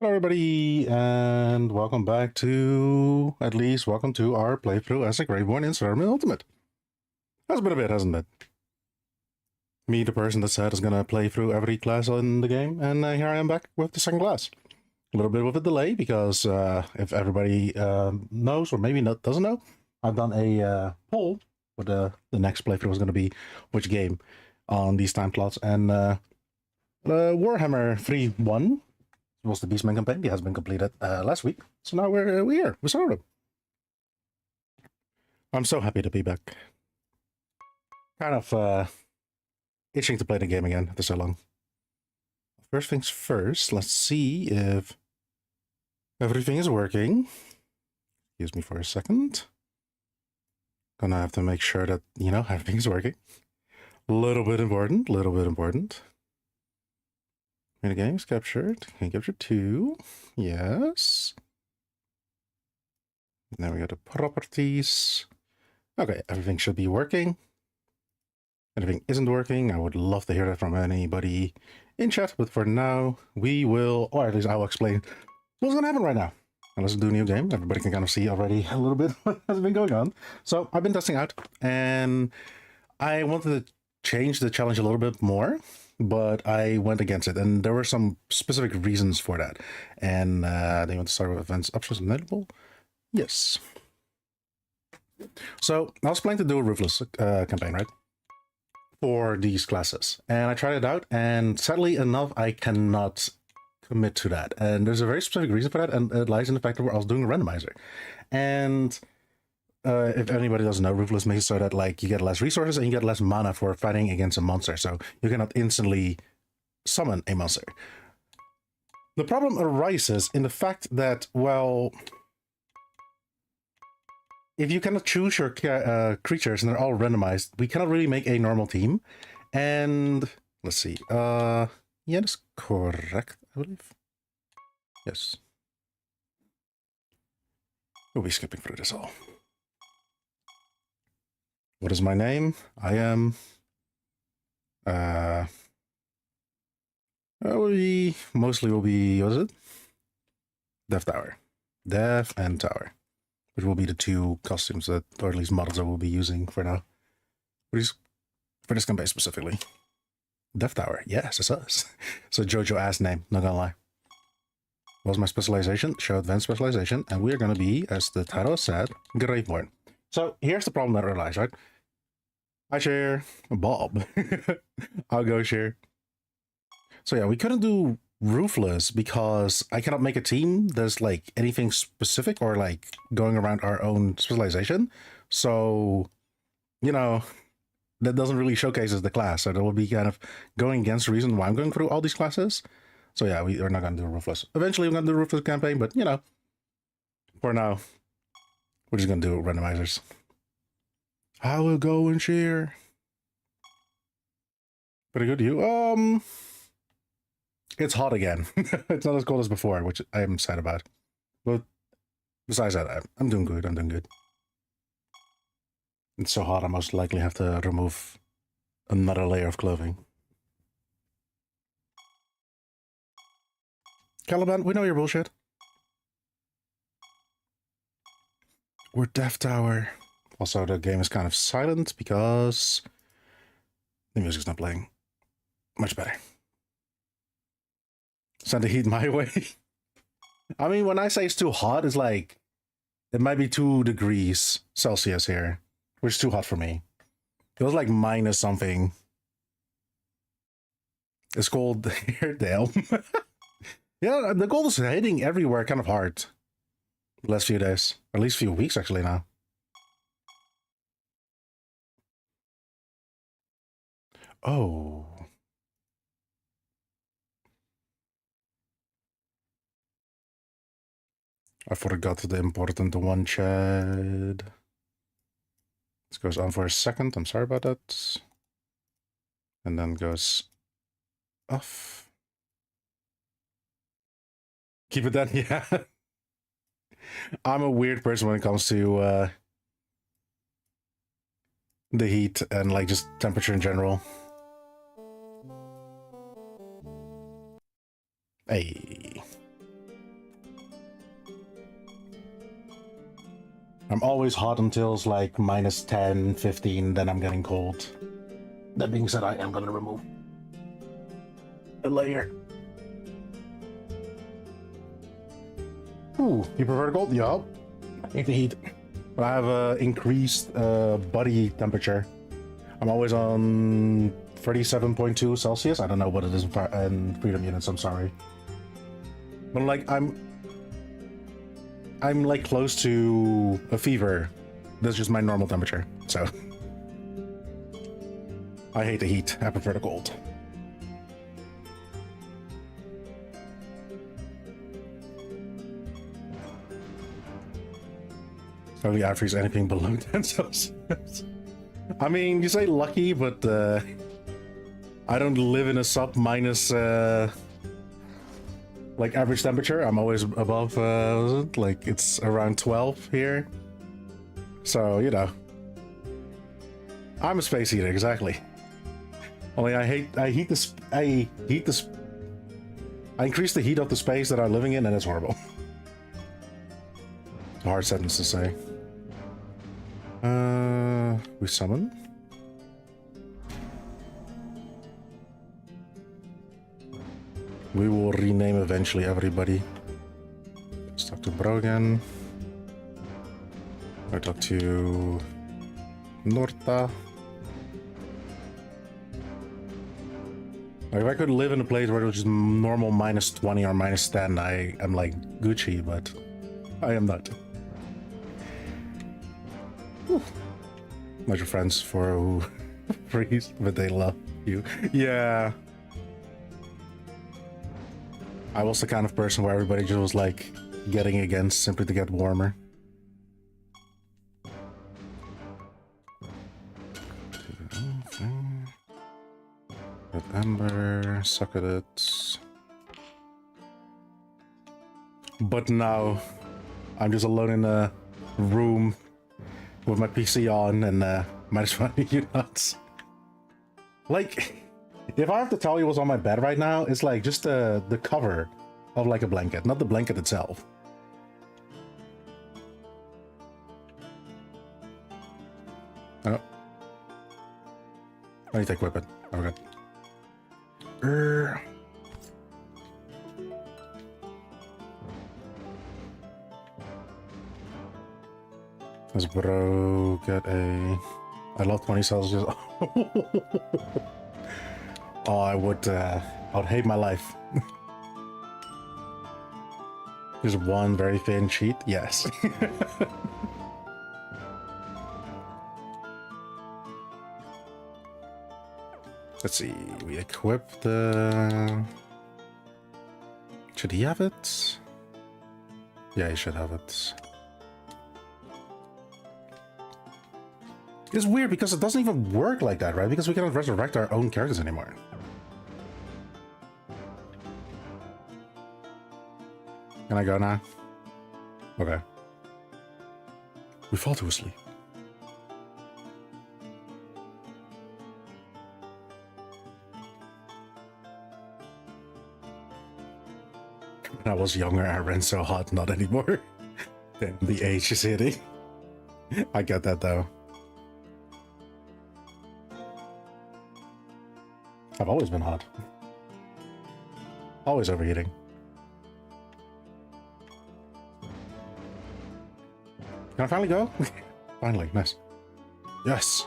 Hello everybody, and welcome back to, welcome to our playthrough as a Graveborn in Siralim Ultimate. That's been a bit, hasn't it? Me, the person that said is gonna play through every class in the game, and here I am back with the second class. A little bit with a delay, because if everybody knows, or maybe not doesn't know, I've done a poll what the next playthrough was gonna be, which game on these time slots, and Warhammer 3.1 was the Beastman campaign. It has been completed last week, so now we're here with Siralim. I'm so happy to be back. Kind of itching to play the game again after so long. First things first, let's see if everything is working. Excuse me for a second. Gonna have to make sure that, everything is working. Little bit important. Mini games captured. Can capture 2. Yes. Now we got the properties. Okay, everything should be working. Anything isn't working, I would love to hear that from anybody in chat, but for now, we will, or at least I'll explain what's gonna happen right now. And let's do a new game. Everybody can kind of see already a little bit what has been going on. So I've been testing out, and I wanted to change the challenge a little bit more, but I went against it, and there were some specific reasons for that. And they want to start with events options enable. Yes. So I was planning to do a Ruthless campaign, right? For these classes, and I tried it out, and sadly enough, I cannot commit to that. And there's a very specific reason for that, and it lies in the fact that I was doing a randomizer. And if anybody doesn't know, Ruthless makes it so that like you get less resources and you get less mana for fighting against a monster, so you cannot instantly summon a monster. The problem arises in the fact that, well, if you cannot choose your creatures and they're all randomized, we cannot really make a normal team. And let's see. Yeah, that's correct, I believe. Yes. We'll be skipping through this all. What is my name? I am... we mostly will be... what is it? Death Tower. Death and Tower. Which will be the 2 costumes that, or at least models that we'll be using for now. For this campaign specifically. Death Tower, yes, it's us. It's a JoJo ass name, not gonna lie. What was my specialization? Show advanced specialization, and we're gonna be, as the title said, Graveborn. So here's the problem that relies, right? I share Bob. I'll go share. So yeah, we couldn't do Ruthless because I cannot make a team that's like anything specific or like going around our own specialization. So, that doesn't really showcase the class. So that will be kind of going against the reason why I'm going through all these classes. So yeah, we're not going to do Ruthless. Eventually we're going to do a Ruthless campaign, but for now, we're just going to do randomizers. I will go and share. Pretty good, you. It's hot again. It's not as cold as before, which I am sad about. But besides that, I'm doing good. It's so hot, I most likely have to remove another layer of clothing. Caliban, we know your bullshit. We're Death Tower. Also, the game is kind of silent because the music's not playing. Much better. Send the heat my way. I mean, when I say it's too hot, it's like, it might be 2 degrees Celsius here, which is too hot for me. It was like minus something. It's cold here, Dale. Yeah, the cold is hitting everywhere kind of hard. The last few days, or at least few weeks actually now. Oh. I forgot the important one, Chad. This goes on for a second. I'm sorry about that. And then goes off. Keep it down, yeah. I'm a weird person when it comes to the heat and like just temperature in general. Hey. I'm always hot until it's like minus 10, 15, then I'm getting cold. That being said, I am gonna remove a layer. Ooh, you prefer gold? Yeah. I hate the heat. But I have increased body temperature. I'm always on 37.2 Celsius. I don't know what it is in freedom units, I'm sorry. But like, I'm like close to a fever. That's just my normal temperature, so. I hate the heat. I prefer the cold. Only I freeze anything below 10 Celsius. I mean, you say lucky, but I don't live in a sub minus like average temperature. I'm always above like it's around 12 here. So, you know. I'm a space heater, exactly. Only I increase the heat of the space that I'm living in, and it's horrible. A hard sentence to say. We summon. We will rename eventually, everybody. Let's talk to Brogan. I talk to Norta. Like, if I could live in a place where it was just normal minus 20 or minus 10, I am like Gucci, but I am not. Whew. Not your friends for who freeze, but they love you. Yeah. I was the kind of person where everybody just was like getting against simply to get warmer. Red Ember, suck at it. But now I'm just alone in a room with my PC on and might as well you nuts. Like, if I have to tell you what's on my bed right now, it's like just the cover of like a blanket, not the blanket itself. Oh. I need to equip it. Okay. Let's bro get a... I love 20 Celsius. Oh, I would hate my life. There's one very thin sheet. Yes. Let's see. We equip the... Should he have it? Yeah, he should have it. It's weird because it doesn't even work like that, right? Because we cannot resurrect our own characters anymore. Can I go now? Okay. We fall to sleep. When I was younger, I ran so hot, not anymore. Then the age is hitting. I get that though. I've always been hot. Always overheating. Can I finally go? Finally, nice. Yes!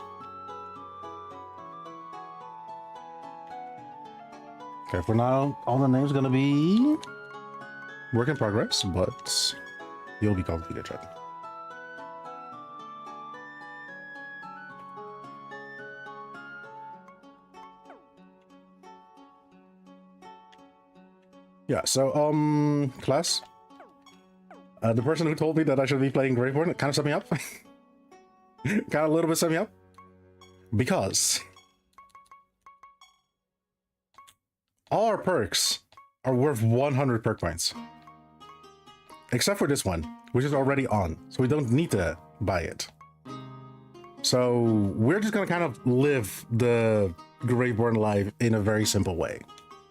Okay, for now, all the names gonna be work in progress, but you'll be called Peter Chat. Yeah, so, class. The person who told me that I should be playing Graveborn kind of set me up. Kind of a little bit set me up. Because all our perks are worth 100 perk points. Except for this one, which is already on. So we don't need to buy it. So we're just going to kind of live the Graveborn life in a very simple way.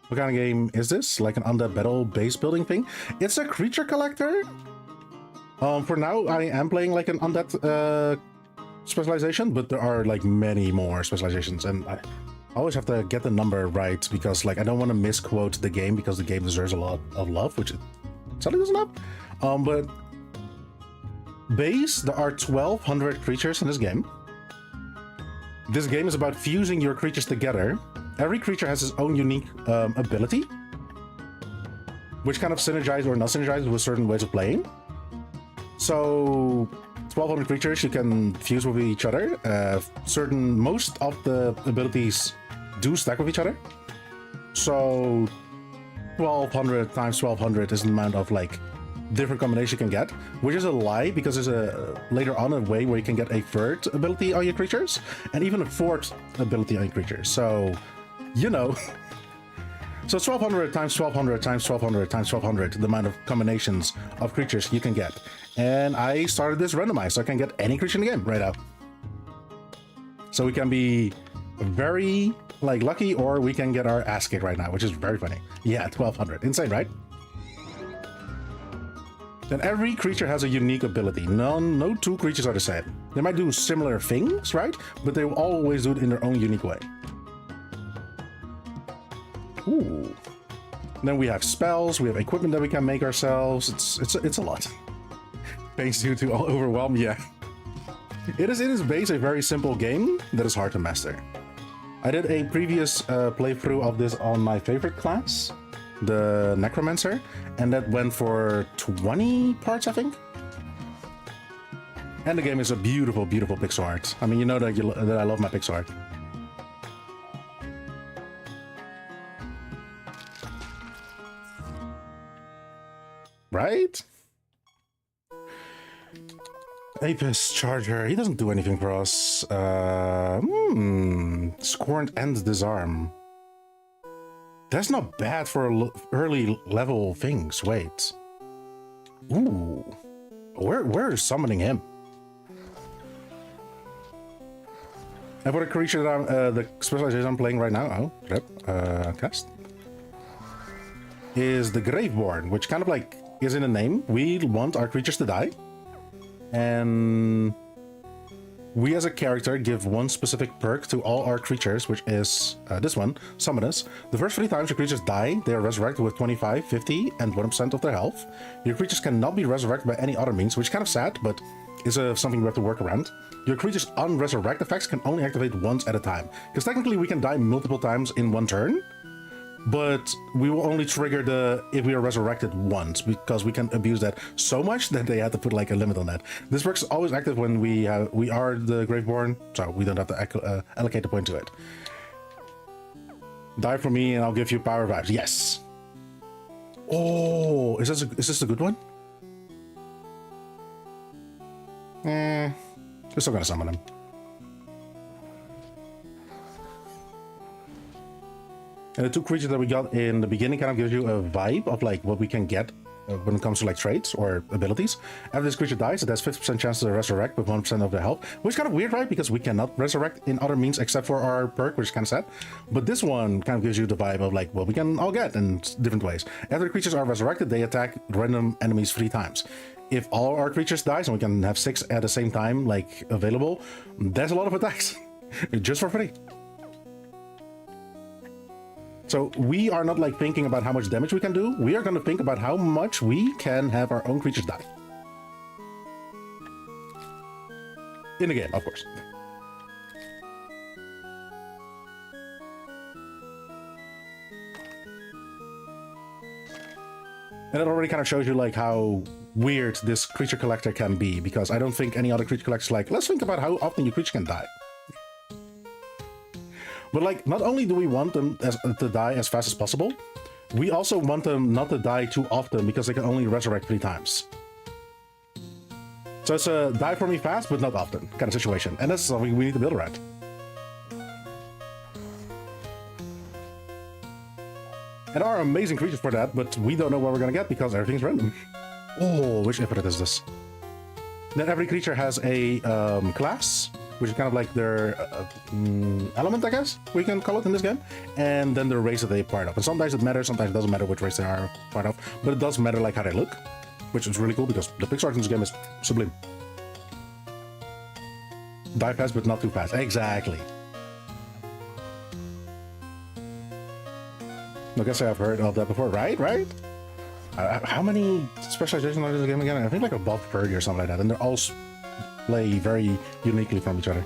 What kind of game is this? Like an undead battle base building thing? It's a creature collector? For now, I am playing like an undead specialization, but there are like many more specializations, and I always have to get the number right because like I don't want to misquote the game because the game deserves a lot of love, which it sadly doesn't have. But base, there are 1,200 creatures in this game. This game is about fusing your creatures together. Every creature has its own unique ability, which kind of synergize or not synergize with certain ways of playing. So 1,200 creatures you can fuse with each other. Most of the abilities do stack with each other. So 1,200 times 1,200 is the amount of like different combinations you can get, which is a lie because there's a later on a way where you can get a third ability on your creatures and even a fourth ability on your creatures. So, you know, so 1,200 times 1,200 times 1,200 times 1,200, the amount of combinations of creatures you can get. And I started this randomized, so I can get any creature in the game right now. So we can be very like lucky, or we can get our ass kicked right now, which is very funny. Yeah, 1,200, insane, right? And every creature has a unique ability. No two creatures are the same. They might do similar things, right? But they will always do it in their own unique way. Ooh. And then we have spells, we have equipment that we can make ourselves. It's a lot. Thanks due to overwhelm, yeah. It is base a very simple game that is hard to master. I did a previous playthrough of this on my favorite class, the Necromancer, and that went for 20 parts, I think. And the game is a beautiful, beautiful pixel art. I mean, you know that I love my pixel art. Right? Apis Charger, he doesn't do anything for us. Scorned and Disarm. That's not bad for early level things. Wait. Ooh. Where is summoning him? And for the creature that I'm, the specialization I'm playing right now, cast, is the Graveborn, which kind of like is in the name. We want our creatures to die. And we as a character give one specific perk to all our creatures, which is this one, Summoners. The first 3 times your creatures die, they are resurrected with 25, 50, and 1% of their health. Your creatures cannot be resurrected by any other means, which is kind of sad, but is something we have to work around. Your creature's unresurrect effects can only activate once at a time, because technically we can die multiple times in one turn, but we will only trigger if we are resurrected once, because we can abuse that so much that they have to put like a limit on that. This perk is always active when we are the Graveborn, so we don't have to allocate the point to it. Die for me and I'll give you power vibes. Yes. Oh, is this a good one? We're still gonna summon him. And the 2 creatures that we got in the beginning kind of gives you a vibe of like what we can get when it comes to like traits or abilities. After this creature dies, it has 50% chance to resurrect with 1% of their health, which is kind of weird, right? Because we cannot resurrect in other means except for our perk, which is kind of sad. But this one kind of gives you the vibe of like what we can all get in different ways. After the creatures are resurrected, they attack random enemies 3 times. If all our creatures die, and we can have 6 at the same time, like available, that's a lot of attacks just for free. So we are not like thinking about how much damage we can do. We are going to think about how much we can have our own creatures die. In the game, of course. And it already kind of shows you like how weird this creature collector can be, because I don't think any other creature collector is like, let's think about how often your creature can die. But like, not only do we want them to die as fast as possible, we also want them not to die too often because they can only resurrect 3 times. So it's a die for me fast, but not often kind of situation. And that's something we need to build around. And there are amazing creatures for that, but we don't know what we're going to get because everything's random. Oh, which infinite is this? Then every creature has a class, which is kind of like their element, I guess we can call it in this game, and then the race that they're part of. And sometimes it matters, sometimes it doesn't matter which race they are part of, but it does matter like how they look, which is really cool because the pixel art in this game is sublime. Die fast, but not too fast. Exactly. I guess I've heard of that before, right? Right? How many specializations are in this game again? I think like above 30 or something like that, and they're all play very uniquely from each other.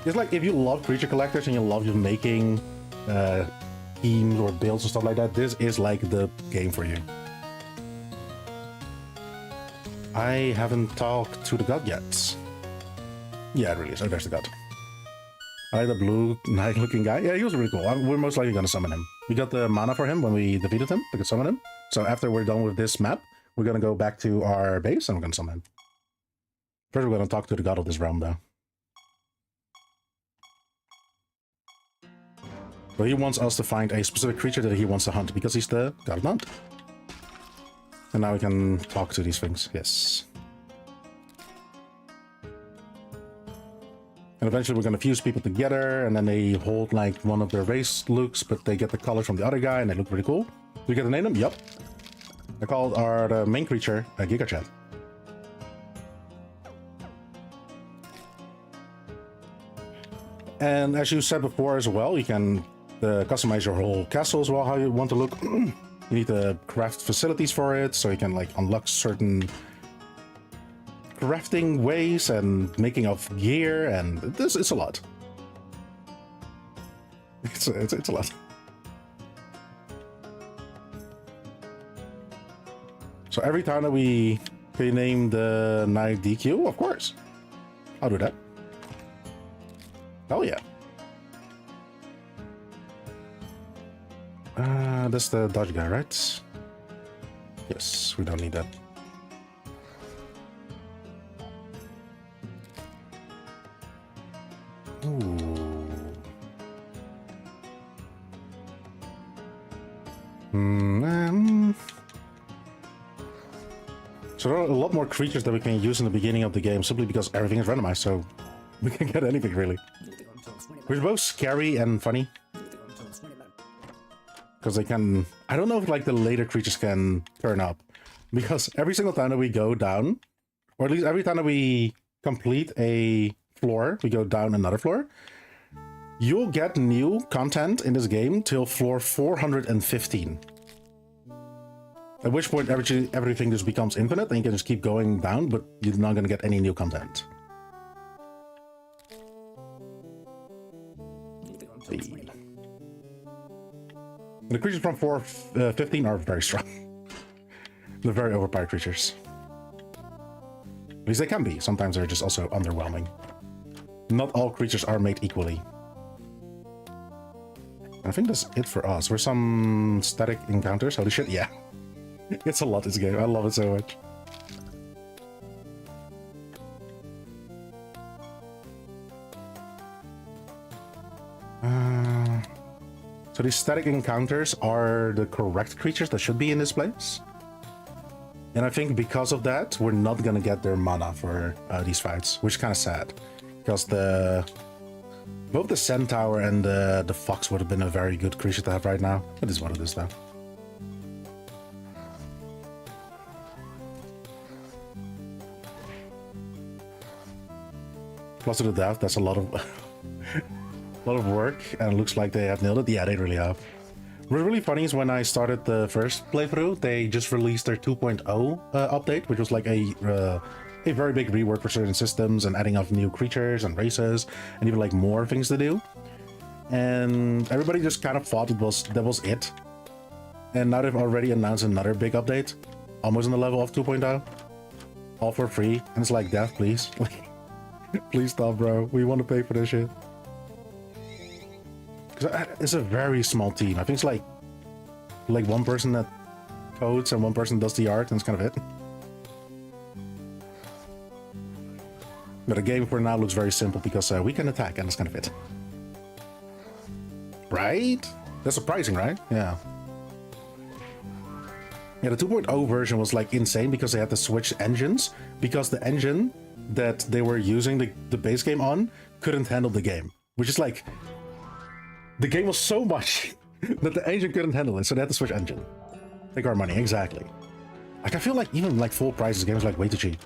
It's like if you love creature collectors and you love just making teams or builds and stuff like that, this is like the game for you. I haven't talked to the god yet. Yeah, it really is. Oh, there's the god. I like the blue knight looking guy. Yeah, he was really cool. We're most likely going to summon him. We got the mana for him when we defeated him. We could summon him. So after we're done with this map, we're going to go back to our base and we're going to summon him. First, we're going to talk to the god of this realm, though. But he wants us to find a specific creature that he wants to hunt because he's the god of the hunt. And now we can talk to these things. Yes. And eventually we're going to fuse people together, and then they hold like one of their race looks, but they get the colors from the other guy, and they look pretty cool. Do we get to name them? Yup. They're called the main creature, Giga Chat. And as you said before as well, you can customize your whole castle as well, how you want to look. You need to craft facilities for it, so you can like unlock certain crafting ways and making of gear, and it's a lot. It's a lot. So every time that we rename the knight DQ, of course, I'll do that. Hell yeah. That's the dodge guy, right? Yes, we don't need that. Ooh. So there are a lot more creatures that we can use in the beginning of the game simply because everything is randomized, so we can get anything really. Which is both scary and funny. Because they can... I don't know if like the later creatures can turn up. Because every single time that we go down, or at least every time that we complete a floor, we go down another floor, you'll get new content in this game till floor 415. At which point everything just becomes infinite and you can just keep going down, but you're not going to get any new content. The creatures from 415 are very strong. They're very overpowered creatures. At least they can be. Sometimes they're just also underwhelming. Not all creatures are made equally. I think that's it for us. We're some static encounters. Holy shit, yeah. It's a lot, this game. I love it so much. So these static encounters are the correct creatures that should be in this place. And I think because of that, we're not gonna get their mana for these fights, which is kind of sad. Because both the centaur and the fox would have been a very good creature to have right now. It is what it is though. Plus to the death, that's a lot of a lot of work, and it looks like they have nailed it. Yeah, they really have. What's really funny is when I started the first playthrough, they just released their 2.0 update, which was like a very big rework for certain systems and adding of new creatures and races and even like more things to do. And everybody just kind of thought that was it. And now they've already announced another big update, almost on the level of 2.0, all for free. And it's like, Death, please, like, please stop, bro. We want to pay for this shit. Because it's a very small team. I think it's like one person that codes and one person does the art, and it's kind of it. But the game for now looks very simple because we can attack, and that's kind of it. Right? That's surprising, right? Yeah. Yeah, the 2.0 version was like insane because they had to switch engines because the engine that they were using the base game on couldn't handle the game, which is like, the game was so much that the engine couldn't handle it, so they had to switch engine. Take our money, exactly. Like, I feel like even like full price, this game is like way too cheap.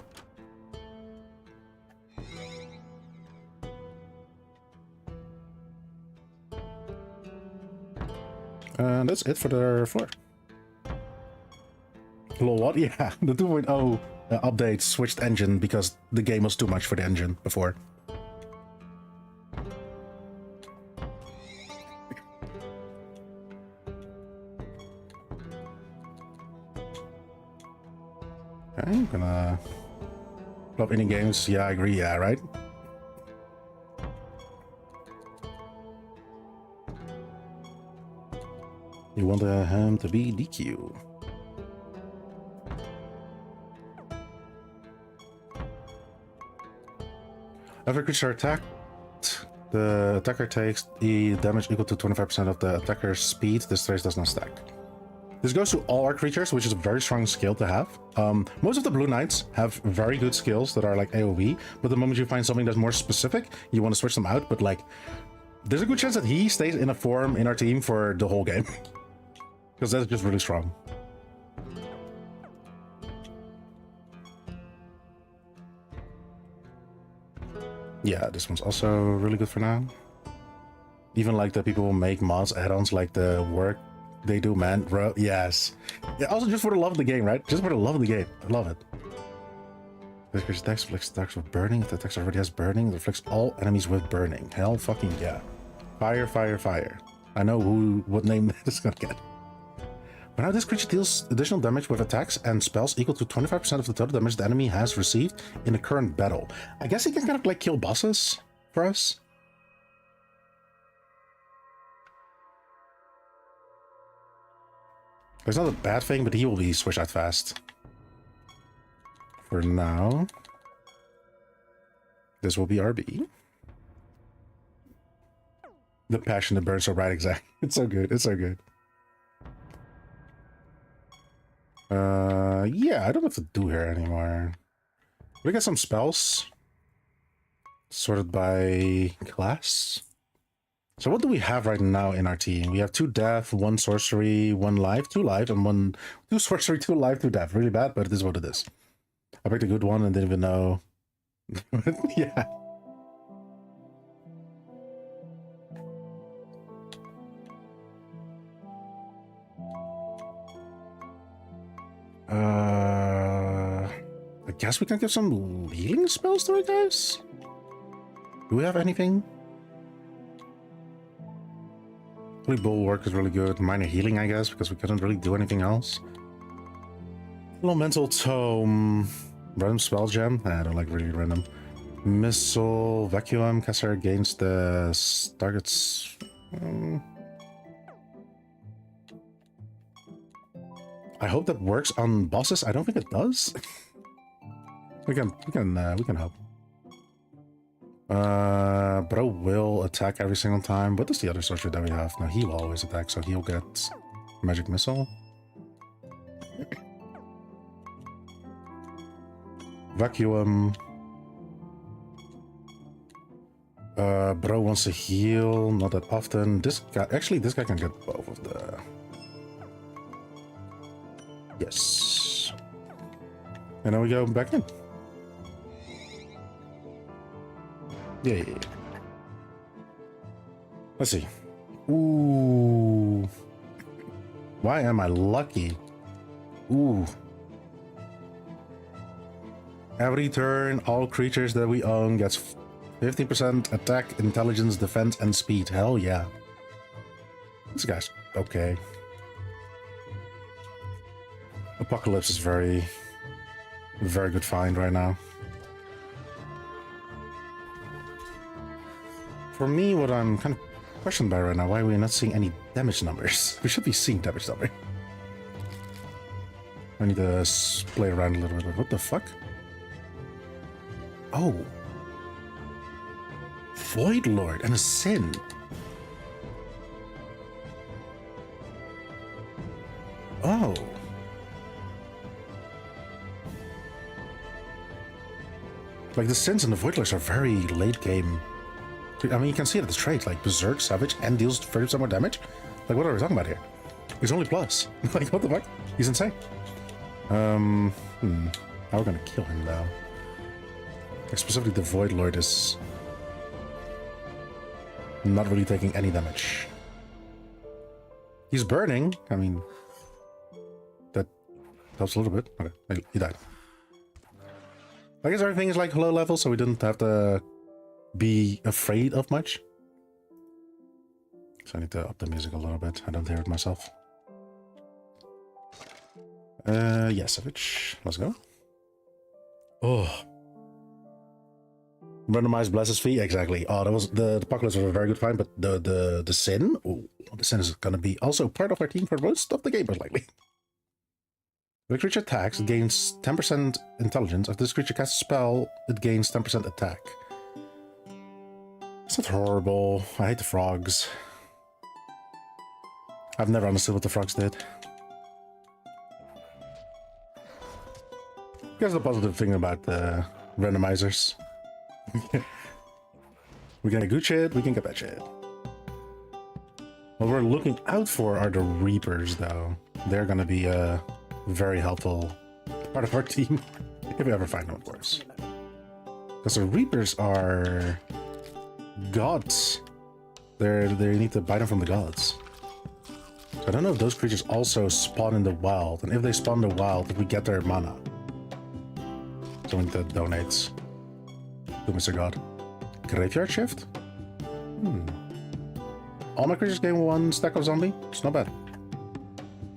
And that's it for the floor. Lol, what? Yeah, the 2.0 update switched engine because the game was too much for the engine before. Okay, I'm gonna love any games. Yeah, I agree. Yeah, right. You want him to be DQ. Every creature attacked, the attacker takes the damage equal to 25% of the attacker's speed. This trace does not stack. This goes to all our creatures, which is a very strong skill to have. Most of the Blue Knights have very good skills that are like AoE, but the moment you find something that's more specific, you want to switch them out. But like, there's a good chance that he stays in a form in our team for the whole game. Because that's just really strong. Yeah, this one's also really good for now. Even like the people who make mods add-ons, like the work they do, man, bro. Yes. Yeah, also just for the love of the game, right? Just for the love of the game. I love it. This creature attacks afflicts attacks with burning. If the attack already has burning, it afflicts all enemies with burning. Hell fucking yeah. Fire, fire, fire. I know what name this is gonna get. But now this creature deals additional damage with attacks and spells equal to 25% of the total damage the enemy has received in the current battle. I guess he can kind of like kill bosses for us. It's not a bad thing, but he will be switched out fast. For now, this will be RB. The passion that burns so bright, exactly. It's so good. It's so good. Yeah, I don't know what to do here anymore. We got some spells sorted by class. So what do we have right now in our team? We have 2 death, 1 sorcery, 1 life, 2 life, and 2 sorcery, 2 life, 2 death. Really bad, but it is what it is. I picked a good one and didn't even know. Yeah. I guess we can give some healing spells to our guys? Do we have anything? Holy Bulwark is really good. Minor healing, I guess, because we couldn't really do anything else. Elemental Tome. Random spell gem? I don't like really random. Missile, Vacuum, caster against the targets. I hope that works on bosses. I don't think it does. we can hope. Bro will attack every single time. What is the other sorcery that we have? No, he will always attack, so he'll get magic missile. Vacuum. Bro wants to heal, not that often. This guy, actually, this guy can get both of the. Yes. And then we go back in. Yeah. Let's see. Ooh. Why am I lucky? Ooh. Every turn, all creatures that we own gets 50% attack, intelligence, defense, and speed. Hell yeah. This guy's okay. Apocalypse is very good find right now. For me, what I'm kind of questioned by right now, why are we not seeing any damage numbers? We should be seeing damage number. I need to play around a little bit. What the fuck? Oh. Void Lord and a Sin. Oh. Like the Sins and the Void Lords are very late game. I mean, you can see it at this trait, like Berserk, Savage, and deals 30% more damage. Like, what are we talking about here? He's only plus. Like, what the fuck? He's insane. How are we gonna kill him though? Like, specifically the Void Lord is not really taking any damage. He's burning. I mean, that helps a little bit. Okay, he died. I guess everything is like low level, so we didn't have to be afraid of much. So I need to up the music a little bit. I don't hear it myself. Yeah, Savage. Let's go. Oh. Randomized Bless's Fee, exactly. Oh, that was the Apocalypse was a very good find, but the Sin, oh, the Sin is gonna be also part of our team for most of the game, most likely. When a creature attacks, it gains 10% intelligence. If this creature casts a spell, it gains 10% attack. It's not horrible. I hate the frogs. I've never understood what the frogs did. Here's the positive thing about the randomizers. We can get good shit, we can get bad shit. What we're looking out for are the Reapers, though. They're gonna be a very helpful part of our team, if we ever find them, of course. Because the Reapers are gods. They need to buy them from the gods. So I don't know if those creatures also spawn in the wild, and if they spawn in the wild, if we get their mana. So we need to donate to Mr. God. Graveyard Shift? All my creatures gain 1 stack of zombie? It's not bad.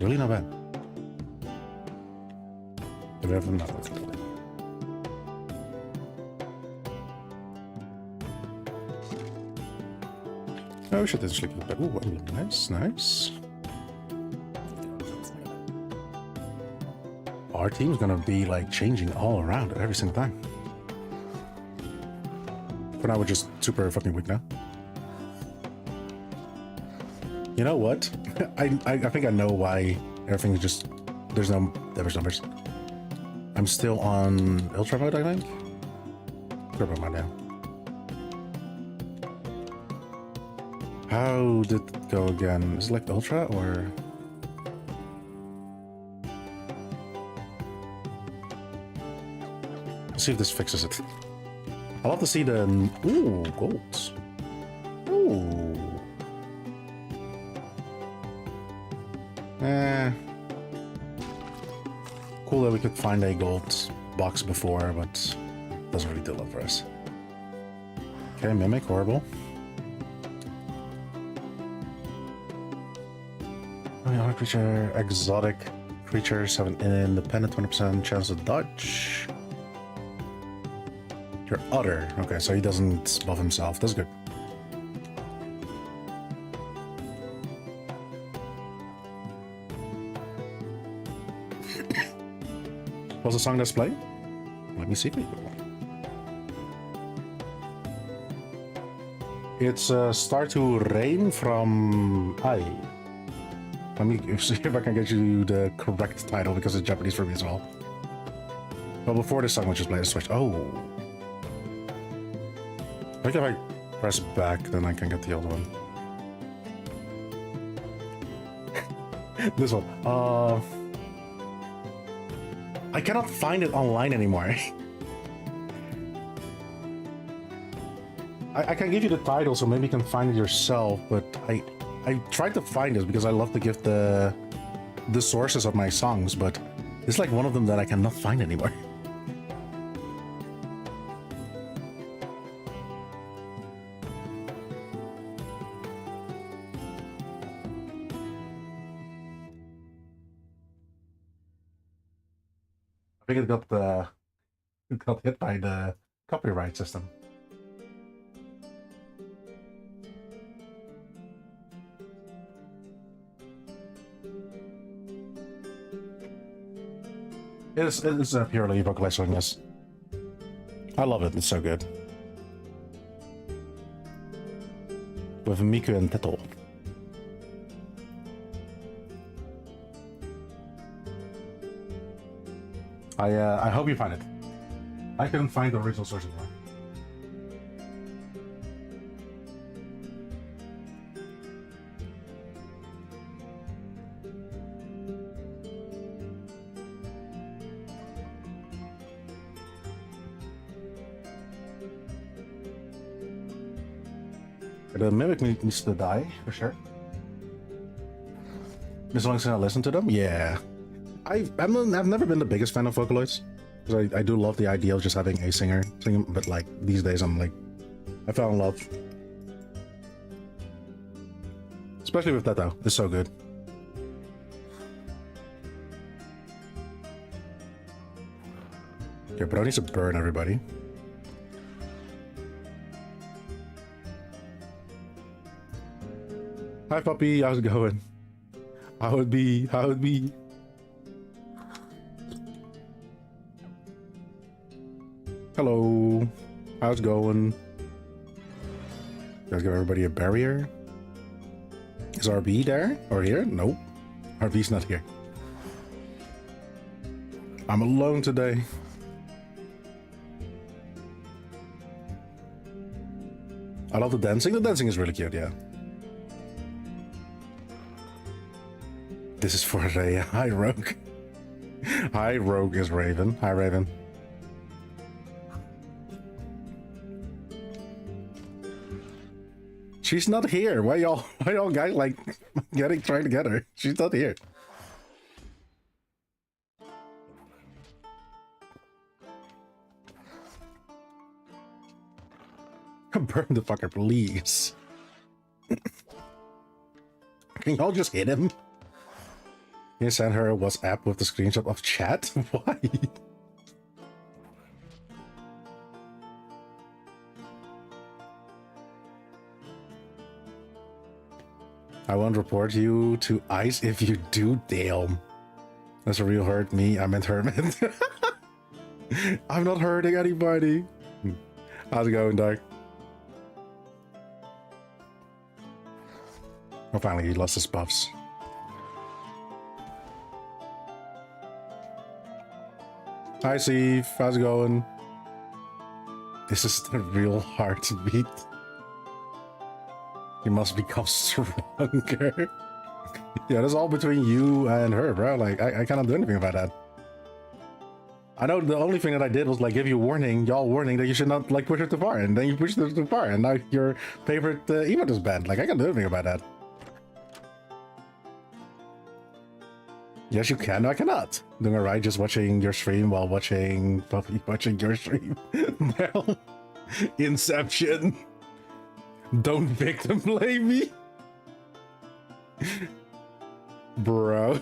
Really not bad. Do we have enough? Oh shit, it's sleeping back. Ooh, nice, nice. Our team's gonna be like changing all around every single time. For now, we're just super fucking weak now. You know what? I think I know why everything is just... There's no damage numbers. I'm still on Ultra mode, I think? Turbo mode now. How did it go again? Is it like Ultra or... Let's see if this fixes it. I'll have to see the... Ooh, golds. Ooh. Cool that we could find a gold box before, but doesn't really do a lot for us. Okay, Mimic, horrible. Other creature, exotic creatures have an independent 20% chance to dodge. Your Otter. Okay, so he doesn't buff himself. That's good. What's the song that's playing? Let me see. It's Start to Rain from I. Let me see if I can get you the correct title because it's Japanese for me as well. Well, before this song, we'll just play the Switch. Oh. I think if I press back, then I can get the other one. This one. I cannot find it online anymore. I can give you the title, so maybe you can find it yourself, but I tried to find this because I love to give the sources of my songs, but it's like one of them that I cannot find anymore. I think it got hit by the copyright system. It's a purely vocalized song, yes. I love it, it's so good. With Miku and Teto. I hope you find it. I couldn't find the original source anymore. The mimic needs to die for sure. As long as I listen to them, yeah. I've never been the biggest fan of Vocaloids, because I do love the idea of just having a singer singing, but like these days I'm like, I fell in love. Especially with that though, it's so good. Okay, bro needs to burn everybody. Hi puppy, how's it going? How it be? Hello, how's it going? Let's give everybody a barrier. Is RB there? Or here? Nope. RB's not here. I'm alone today. I love the dancing. The dancing is really cute, yeah. This is for the Hi Rogue. Hi Rogue is Raven. Hi Raven. She's not here. Why y'all guys like trying to get her? She's not here. Burn the fucker, please. Can y'all just hit him? Can you send her a WhatsApp with the screenshot of chat? Why? I won't report you to ICE if you do. Damn. That's a real hurt. Me, I meant Hermit. I'm not hurting anybody. How's it going, Dark? Oh, finally, he lost his buffs. Hi, Steve. How's it going? This is the real heartbeat. You must become stronger. Yeah, that's all between you and her, bro. Like, I cannot do anything about that. I know the only thing that I did was like give you warning, y'all warning that you should not like push it too far, and then you pushed it too far, and now your favorite emote is banned. Like, I can't do anything about that. Yes, you can. No, I cannot. Doing it right, just watching your stream while watching your stream. Well, Inception. Don't victim blame me, bro.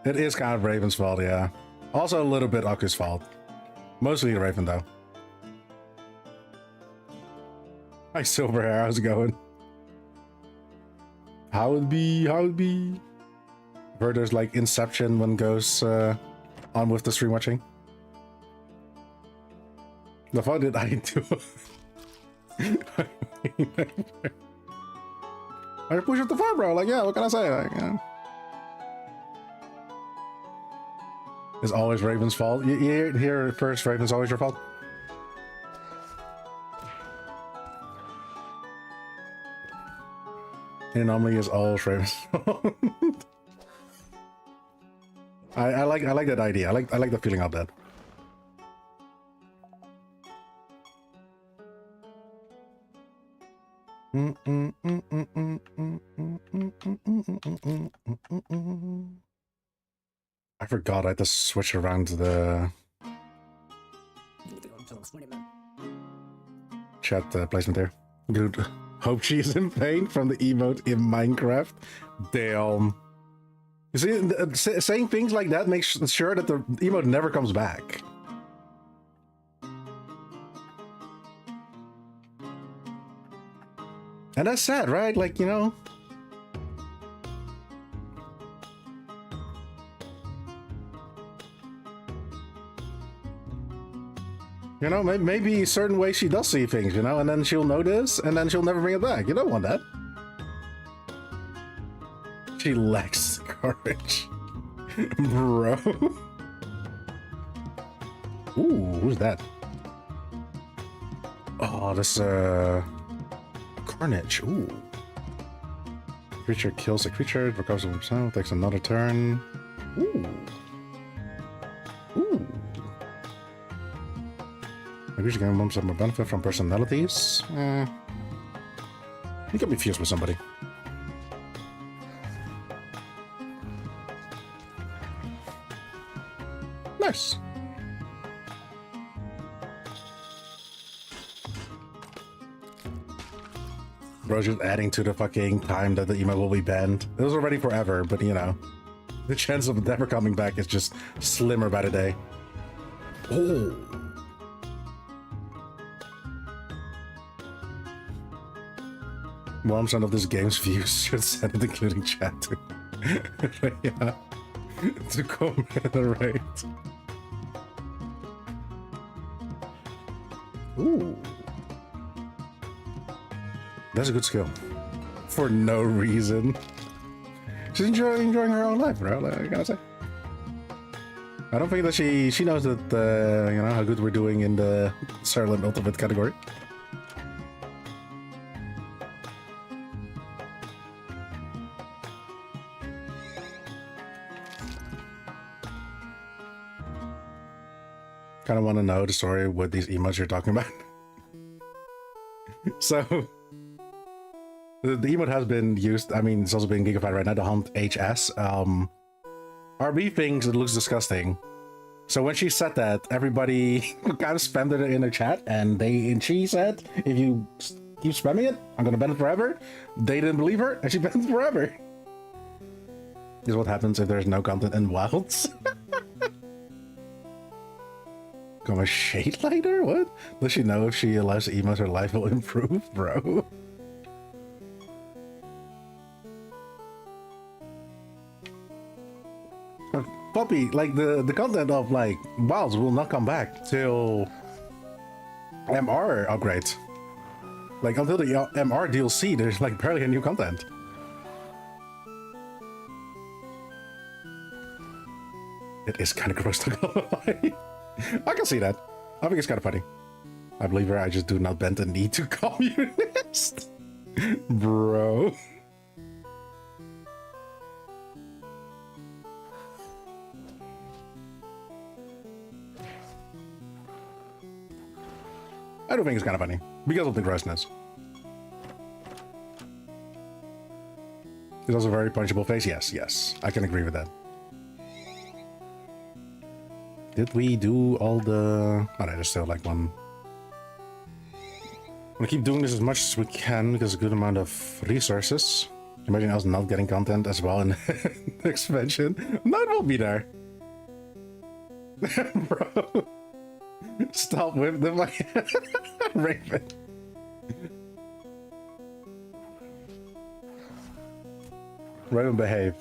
It is kind of Raven's fault, yeah. Also a little bit Aku's fault. Mostly Raven though. Hi, Silver Hair. How's it going? How it be? Heard there's like Inception when goes on with the stream watching. The fuck did I do? I push it too far, bro. Like, yeah, what can I say? Like, yeah. It's always Raven's fault. You hear it first, Raven's always your fault. The anomaly is always Raven's fault. I like that idea. I like the feeling of that. I forgot I had to switch around the chat placement there. Dude, hope she is in pain from the emote in Minecraft. Damn. You see, saying things like that makes sure that the emote never comes back. And that's sad, right? Like, you know. You know, maybe certain ways she does see things, you know, and then she'll notice, and then she'll never bring it back. You don't want that. She lacks courage. Bro. Ooh, who's that? Oh, this, Carnage. Ooh. Creature kills a creature, it recovers from himself, takes another turn. Ooh. Ooh. Maybe she can want some more benefit from personalities. You can be fused with somebody. Nice. Bro's just adding to the fucking time that the email will be banned. It was already forever, but you know, the chance of it never coming back is just slimmer by the day. Oh. 1% of this game's views should send it, including chat to yeah, to commemorate. Ooh, that's a good skill. For no reason. She's enjoying her own life, bro. Like, I gotta say. I don't think that she knows that you know how good we're doing in the Siralim Ultimate category. Kind of want to know the story with these emotes you're talking about. So the emote has been used. I mean, it's also being gigafied right now. The Hunt HS. RB thinks it looks disgusting. So when she said that, everybody kind of spammed it in the chat, and she said, "If you keep spamming it, I'm gonna ban it forever." They didn't believe her, and she banned it forever. This is what happens if there's no content in Wilds. Become a shade lighter? What? Does she know if she allows emotes her life will improve, bro? Puppy, like the content of like Wilds will not come back till MR upgrades. Like until the MR DLC, there's like barely any new content. It is kind of gross to go lie. I can see that. I think it's kind of funny. I believe her. I just do not bend the knee to communist, bro. I do think it's kind of funny because of the grossness. It's also a very punchable face. Yes, I can agree with that. Did we do all the... Oh, no, there's still like one. I'm gonna keep doing this as much as we can because a good amount of resources. Imagine us not getting content as well in the expansion. No, it will be there. Bro. Stop with the Raven. Raven, behave.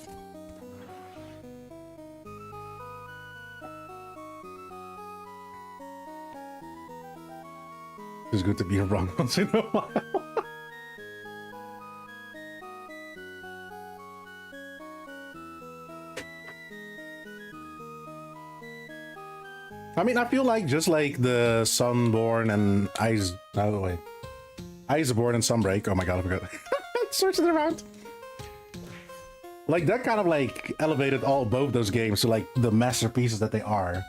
It's good to be wrong once in a while. I mean, I feel like just like the Sunborn and Ice... Oh, wait. Iceborn and Sunbreak. Oh my god, I forgot. Searching around. Like, that kind of like elevated both those games to like the masterpieces that they are.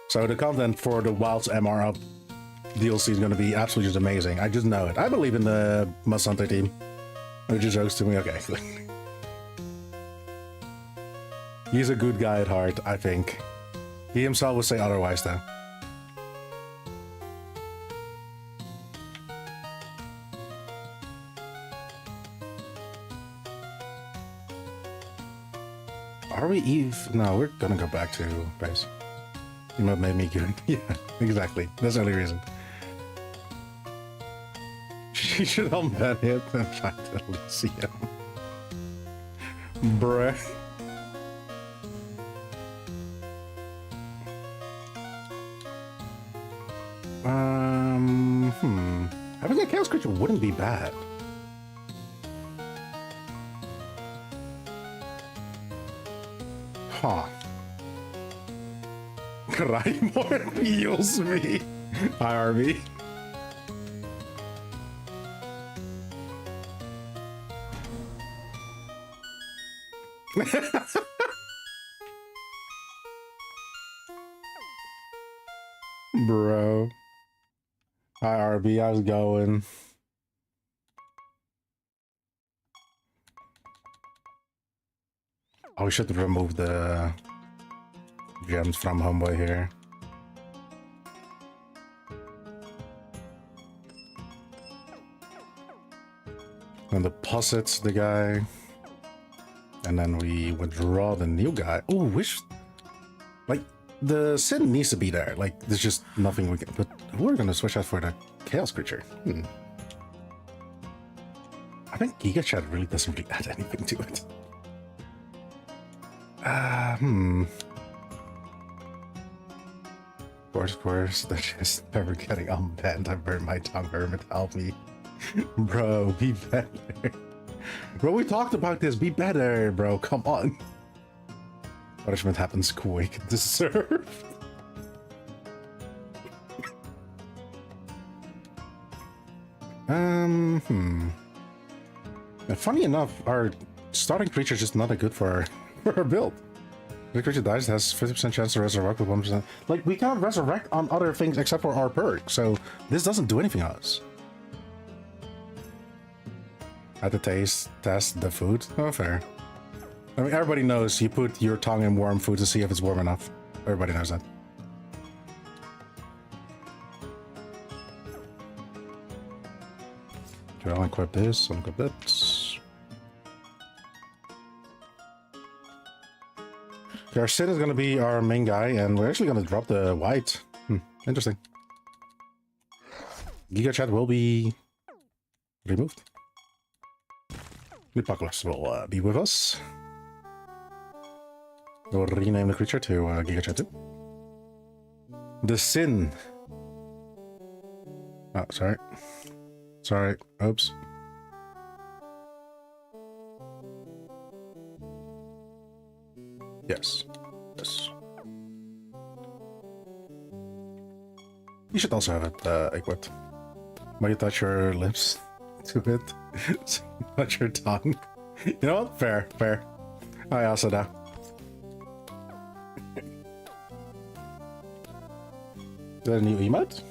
So the content for the Wilds MR up DLC is going to be absolutely just amazing. I just know it. I believe in the Must Hunter team. It just jokes to me. Okay. He's a good guy at heart, I think. He himself would say otherwise, though. Are we Eve? No, we're gonna go back to base. You might made me good. Yeah, exactly. That's the only reason. She should unban it and try to at least see him. Bruh. Having a chaos creature wouldn't be bad. Huh. Graveborn heals me. Hi, RV. Bro. Hi, RB. How's it going? Oh, we should remove the gems from Homeboy here. And deposits the guy. And then we withdraw the new guy. Oh, wish... Like, the Sin needs to be there. Like, there's just nothing we can... But we're gonna switch out for the Chaos Creature. I think Giga Chat really doesn't really add anything to it. Of course, they're just never getting unbanned. I burned my tongue, Hermit, help me. Bro, be better. Bro, we talked about this, be better, bro, come on. Punishment happens quick, deserved. And funny enough, our starting creature is just not that good for our build. The creature dies, it has 50% chance to resurrect with 1%. Like, we can't resurrect on other things except for our perk, so this doesn't do anything on us. Had to test the food. Oh, fair. I mean, everybody knows you put your tongue in warm food to see if it's warm enough. Everybody knows that. Okay, I'll equip this, I'll equip that. Okay, our Sin is going to be our main guy, and we're actually going to drop the white. Interesting. Giga Chat will be removed. Nipakulas will be with us. We'll rename the creature to Giga Chat 2. The Sin. Oh, sorry. Sorry. Oops. Yes. Yes. You should also have it equipped. Might you touch your lips to it? Touch your tongue. You know what? Fair, fair. I also know. Is that a new emote?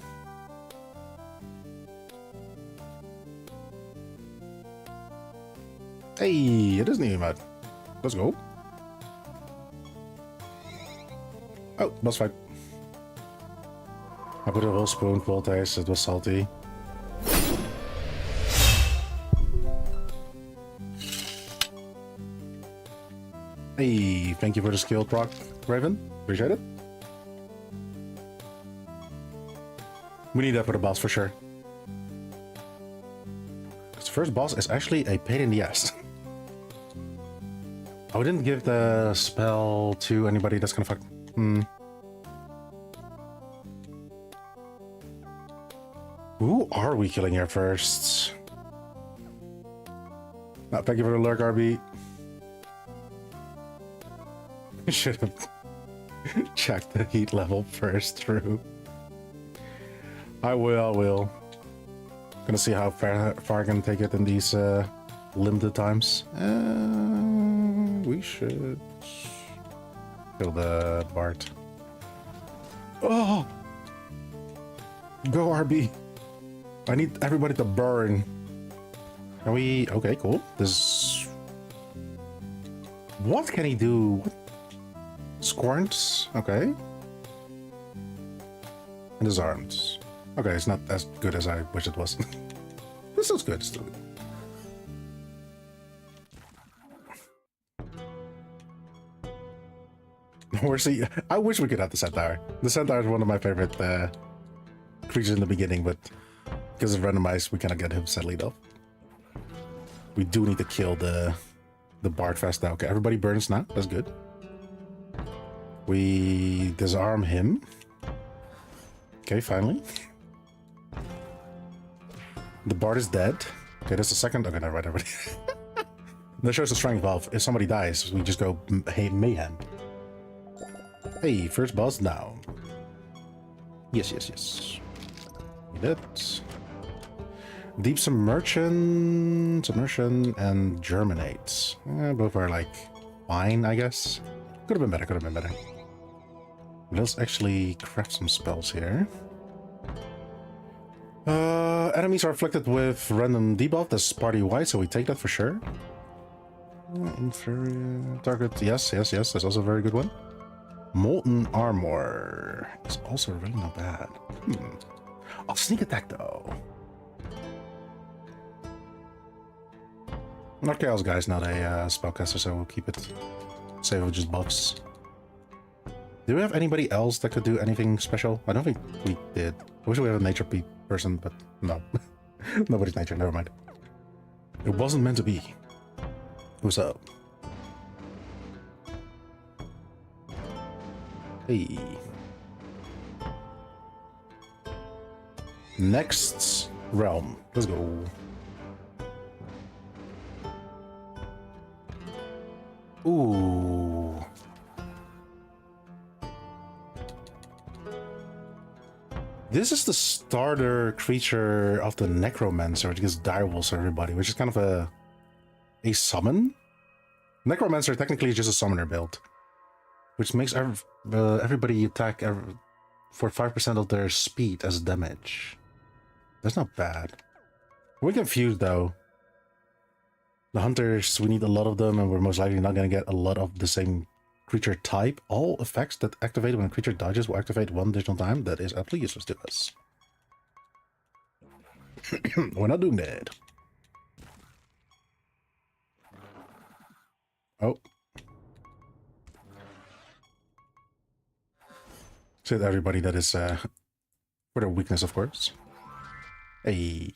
Hey, it is a new emote. Let's go. Oh, boss fight. I put a whole spoonful taste, it was salty. Hey, thank you for the skill proc, Raven. Appreciate it. We need that for the boss for sure. Because the first boss is actually a pain in the ass. I didn't give the spell to anybody that's gonna fuck. Who are we killing here first? Oh, thank you for the lurk, RB. Should have checked the heat level first through. I will. Gonna see how far I can take it in these limited times. We should kill the Bart. Oh! Go, RB! I need everybody to burn. Can we... Okay, cool. This... What can he do? Squirts? Okay. And disarmed. Okay, it's not as good as I wish it was. This is good, still. I wish we could have the Centaur. The Centaur is one of my favorite creatures in the beginning, but because of randomized, we cannot get him settled up. We do need to kill the Bard fast now. Okay, everybody burns now. That's good. We disarm him. Okay, finally. The Bard is dead. Okay, that's the second. Okay, never mind, everybody. That shows the strength valve. If somebody dies, we just go mayhem. Hey, first boss down. Yes. We did. Deep submersion, and germinate. Both are like fine, I guess. Could have been better. Let's actually craft some spells here. Enemies are afflicted with random debuff. That's party-wide, so we take that for sure. Inferior target. Yes. That's also a very good one. Molten armor is also really not bad. Oh, sneak attack though. Our Chaos Guy's not a spellcaster, so we'll keep it safe with just buffs. Do we have anybody else that could do anything special? I don't think we did. I wish we had a nature person, but no. Nobody's nature, never mind. It wasn't meant to be. What's up? Hey. Next realm. Let's go. Ooh. This is the starter creature of the Necromancer, which gives direwolves to everybody, which is kind of a summon. Necromancer technically is just a summoner build, which makes everybody attack for 5% of their speed as damage. That's not bad. We're confused though. The hunters, we need a lot of them, and we're most likely not going to get a lot of the same creature type. All effects that activate when a creature dodges will activate one additional time. That is absolutely useless to us. We're not doing that. Oh. Said everybody that is for their weakness, of course. Hey.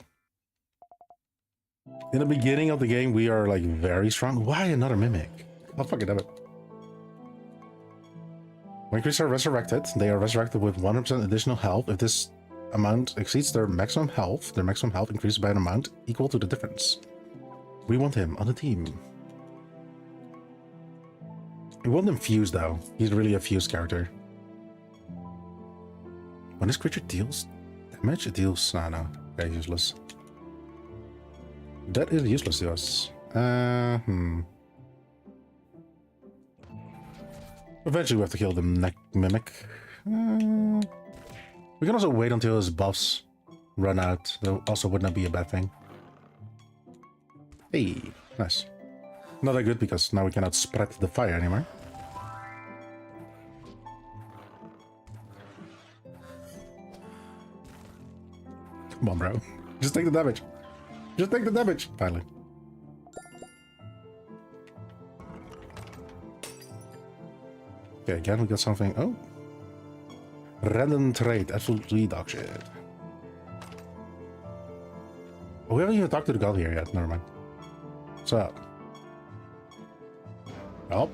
In the beginning of the game, we are like very strong. Why another mimic? Oh, fucking damn it. When creatures are resurrected, they are resurrected with 100% additional health. If this amount exceeds their maximum health increases by an amount equal to the difference. We want him on the team. We want him fused though. He's really a fused character. When this creature deals damage, it deals... No. Okay, useless. That is useless to us. Eventually we have to kill the mimic. We can also wait until his buffs run out. That also would not be a bad thing. Hey, nice. Not that good because now we cannot spread the fire anymore. Come on, bro. Just take the damage. Just take the damage. Finally. Okay, again, we got something. Oh. Random trait. Absolutely dog shit. Oh, we haven't even talked to the god here yet. Never mind. What's up? Oh.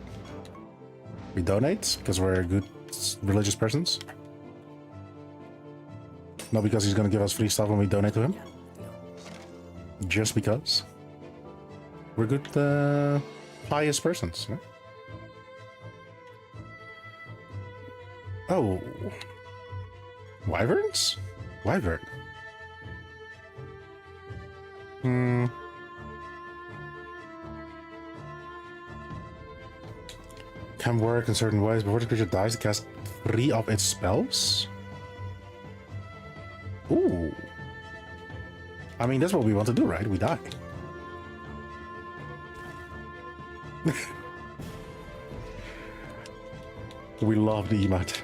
We donate because we're good religious persons. Not because he's gonna give us free stuff when we donate to him. Just because. We're good, pious persons. Yeah? Oh. Wyverns? Wyvern. Can work in certain ways. Before the creature dies, it casts 3 of its spells? Ooh. I mean, that's what we want to do, right? We die. We love the emote.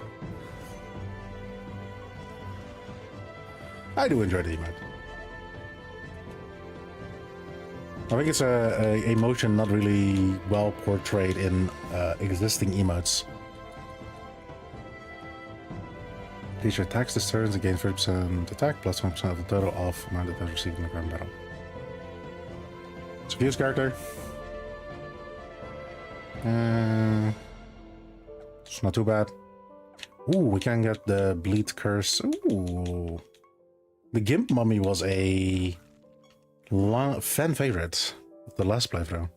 I do enjoy the emote. I think it's a emotion not really well portrayed in existing emotes. Creature attacks this turn again 30% attack plus 1% of the total of amount that has received in the current battle. It's a fuse character. It's not too bad. Ooh, we can get the bleed curse. Ooh. The Gimp Mummy was a fan favorite of the last playthrough.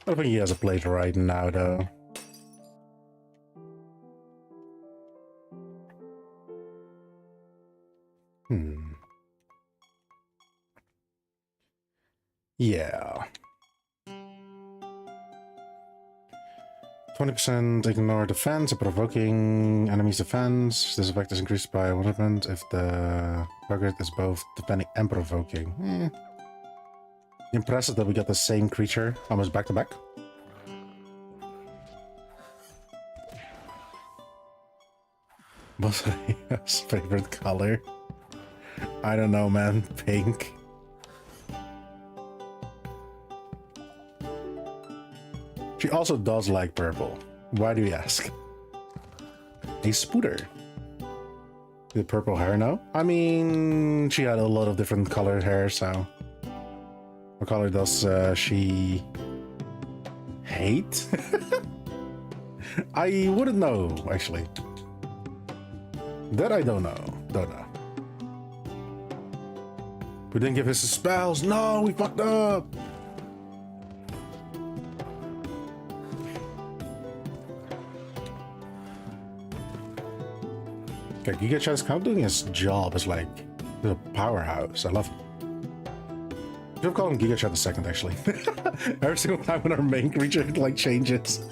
I don't think he has a playthrough right now, though. Yeah. 20% ignore defense and provoking enemies defense. This effect is increased by 1% if the target is both defending and provoking. Impressive that we got the same creature almost back to back. What's his favorite color? I don't know, man. Pink. She also does like purple. Why do you ask? A Spooter. With purple hair, no? I mean, she had a lot of different colored hair, so... What color does she... hate? I wouldn't know, actually. That I don't know. Don't know. We didn't give his spells. No, we fucked up. Okay, Giga Chad's kind of doing his job as like the powerhouse. I love him. We should call him Giga Chad the second, actually. Every single time when our main creature like changes,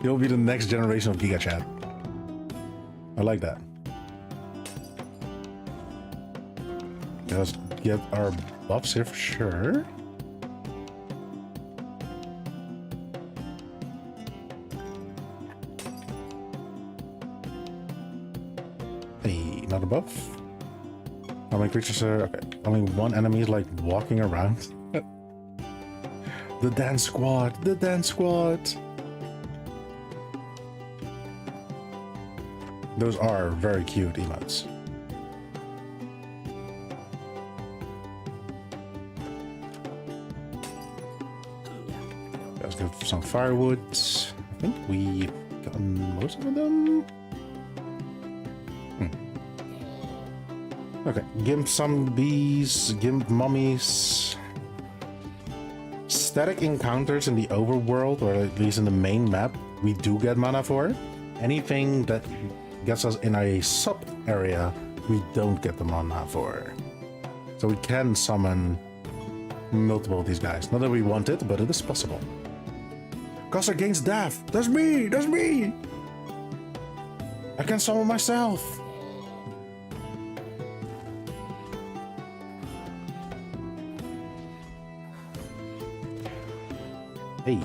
he'll be the next generation of Giga Chad. I like that. Okay, let's get our buffs here for sure. Hey, not a buff. How many creatures are... Okay, only one enemy is like walking around. The dance squad! The dance squad! Those are very cute emotes. Let's get some firewood. I think we got most of them. Okay, Gimp zombies, Gimp mummies. Static encounters in the overworld, or at least in the main map, we do get mana for. Anything that gets us in a sub area, we don't get the mana for. So we can summon multiple of these guys. Not that we want it, but it is possible. Caster gains death. That's me! That's me! I can summon myself! Hey.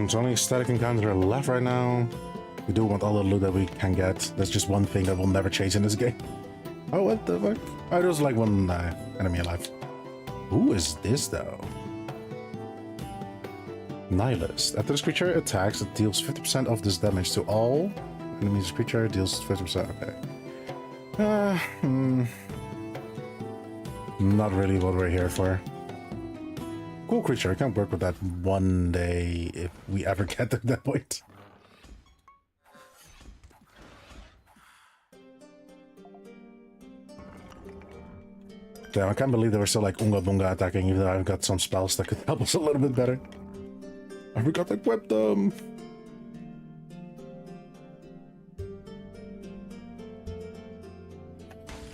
It's only static encounter left right now. We do want all the loot that we can get. That's just one thing that will never change in this game. Oh, what the fuck? Oh, there's like one enemy alive. Who is this though? Nihilist. After this creature attacks, it deals 50% of this damage to all enemies. Creature deals 50%. Okay. Not really what we're here for. Cool creature. I can work with that one day if we ever get to that point. Damn, I can't believe they were still like Unga Bunga attacking, even though I've got some spells that could help us a little bit better. I forgot to equip them.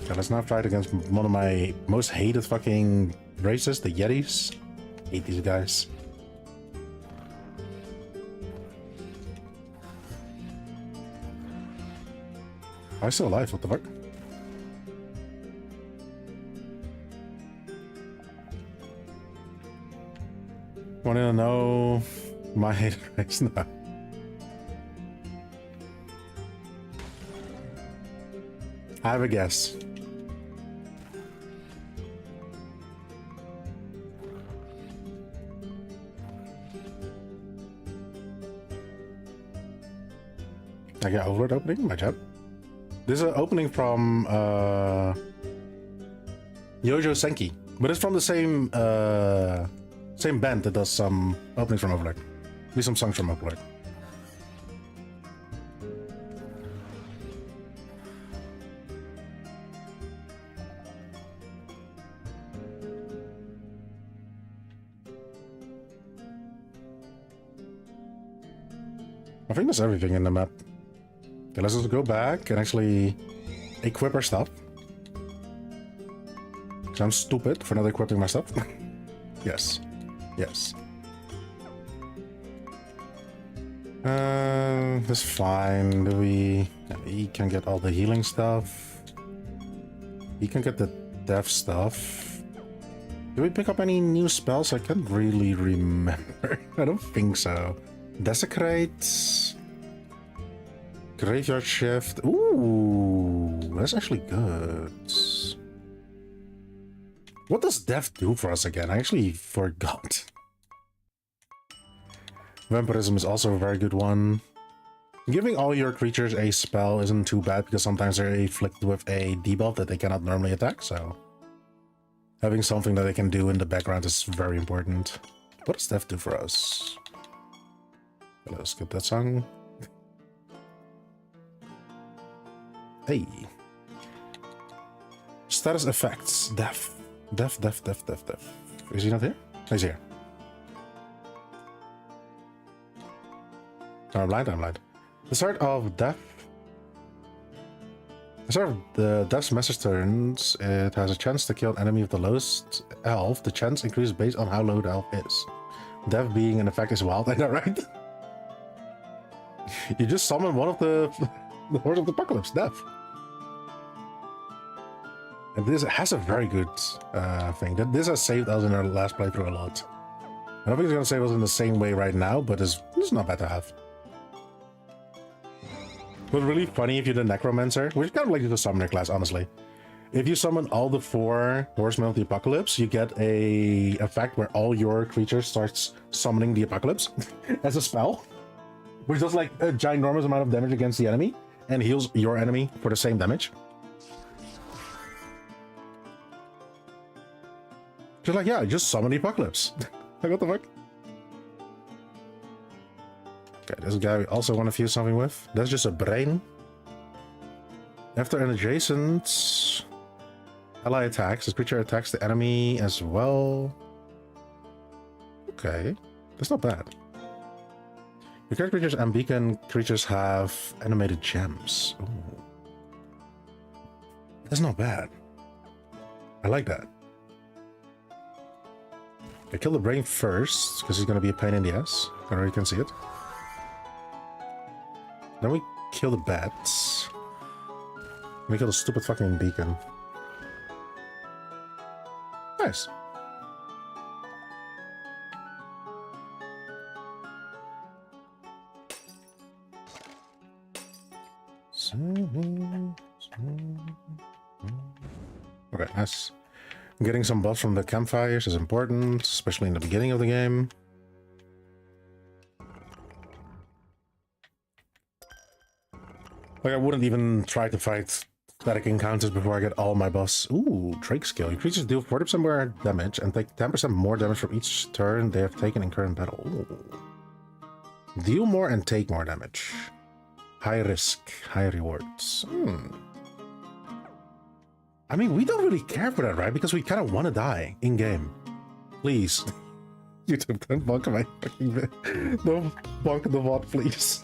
Okay, let's not fight against one of my most hated fucking races, the Yetis. Hate these guys. I'm still alive, what the fuck? Want to know my hated race? No. I have a guess. I got Overlord opening, my chat. This is an opening from Yojo Senki, but it's from the same same band that does some openings from Overlord. At least some songs from Overlord. I think that's everything in the map. Okay, let's just go back and actually equip our stuff. Because I'm stupid for not equipping my stuff. Yes. Yes. That's fine. Do we... He can get all the healing stuff. He can get the death stuff. Did we pick up any new spells? I can't really remember. I don't think so. Desecrate. Graveyard Shift. Ooh, that's actually good. What does death do for us again? I actually forgot. Vampirism is also a very good one. Giving all your creatures a spell isn't too bad because sometimes they're afflicted with a debuff that they cannot normally attack, so having something that they can do in the background is very important. What does death do for us? Let's skip that song. Hey. Status effects. Death. Death. Is he not here? He's here. Oh, I'm blind. The start of Death. The start of the Death's message turns, it has a chance to kill an enemy with the lowest health. The chance increases based on how low the health is. Death being an effect is wild, I know, right? You just summon one of the Hordes of the Apocalypse, Death. And this has a very good thing. This has saved us in our last playthrough a lot. I don't think it's going to save us in the same way right now, but it's not bad to have. It was really funny if you're the Necromancer, which is kind of like the Summoner class, honestly. If you summon all the 4 Horsemen of the Apocalypse, you get a effect where all your creatures starts summoning the Apocalypse as a spell, which does like a ginormous amount of damage against the enemy and heals your enemy for the same damage. Just like, yeah, just summon the Apocalypse. Like, what the fuck? Okay, this guy we also want to fuse something with. That's just a brain. After an adjacent ally attacks, this creature attacks the enemy as well. Okay, that's not bad. Your character creatures and beacon creatures have animated gems. Ooh. That's not bad. I like that. Okay, kill the brain first, because he's going to be a pain in the ass. I already can see it. Then we kill the bats. We kill the stupid fucking beacon. Nice. Okay, nice. Getting some buffs from the campfires is important, especially in the beginning of the game. Like, I wouldn't even try to fight static encounters before I get all my buffs. Ooh, Drake skill. Your creatures deal 40% more damage and take 10% more damage from each turn they have taken in current battle. Ooh. Deal more and take more damage. High risk, high rewards. I mean, we don't really care for that, right? Because we kind of want to die in-game. Please. YouTube, don't bonk my fucking bit. Don't bonk the VOD, please.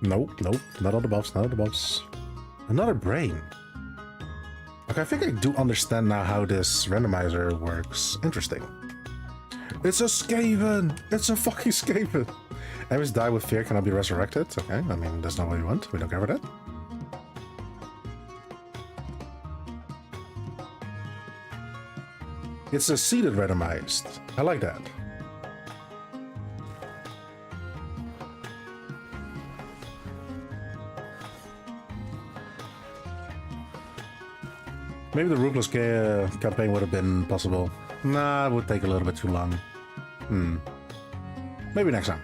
Nope, not all the buffs, not all the buffs. Another brain. Okay, I think I do understand now how this randomizer works. Interesting. It's a Skaven! It's a fucking Skaven! Enemies die with fear cannot be resurrected. Okay, I mean, that's not what we want. We don't care for that. It's a seated randomized. I like that. Maybe the Ruthless campaign would have been possible. Nah, it would take a little bit too long. Maybe next time.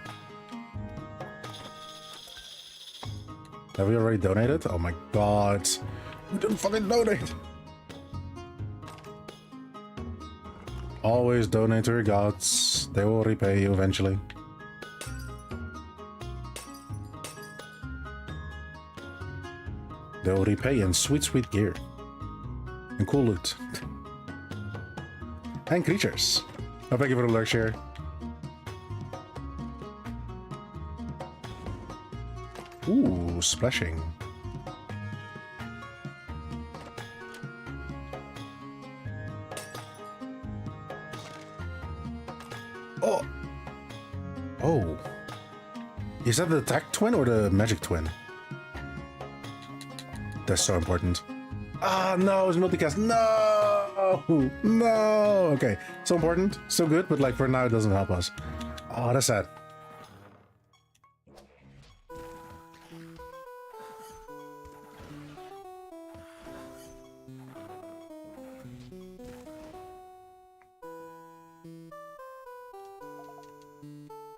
Have we already donated? Oh my god. We didn't fucking donate! Always donate to your gods. They will repay you eventually. They will repay in sweet, sweet gear. And cool loot. And creatures. Oh, thank you for the lurk share. Ooh, splashing. Oh! Oh. Is that the attack twin or the magic twin? That's so important. Ah, no, it's multicast. No! No! Okay, so important, so good, but like for now it doesn't help us. Oh, that's sad.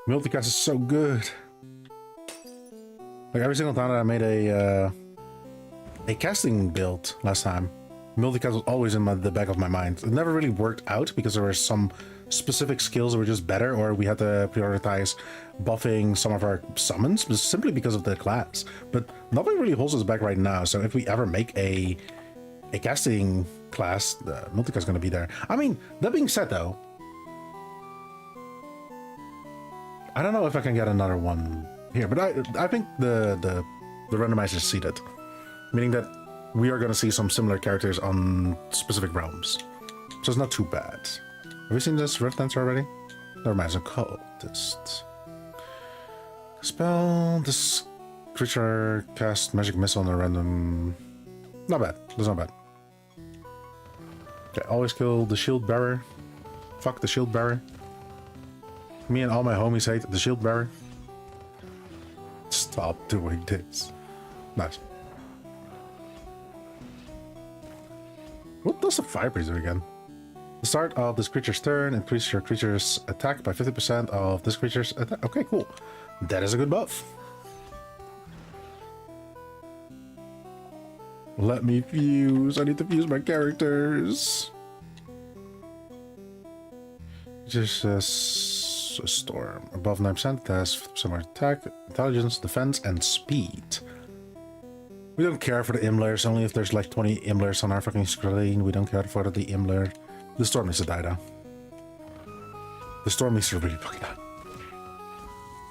Multicast is so good. Like every single time that I made a casting build last time, multicast was always in the back of my mind. It never really worked out because there were some specific skills that were just better, or we had to prioritize buffing some of our summons simply because of the class. But nothing really holds us back right now. So if we ever make a casting class, the multicast is going to be there. I mean, that being said, though, I don't know if I can get another one here, but I think the randomizer is seated, meaning that we are going to see some similar characters on specific realms, so it's not too bad. Have we seen this Rift Dancer already? Never mind, it's a cultist. Spell. This creature cast magic missile on a random. Not bad. That's not bad. Okay, always kill the shield bearer. Fuck the shield bearer. Me and all my homies hate the shield bearer. Stop doing this. Nice. What does the Vipers do again? The start of this creature's turn, increase your creature's attack by 50% of this creature's attack. Okay, cool. That is a good buff. Let me fuse. I need to fuse my characters. Just a storm. Above 9%, it has similar attack, intelligence, defense, and speed. We don't care for the Imlers, only if there's like 20 Imlers on our fucking screen. We don't care for the Imler. The storm needs to die though. The storm needs to really fucking die.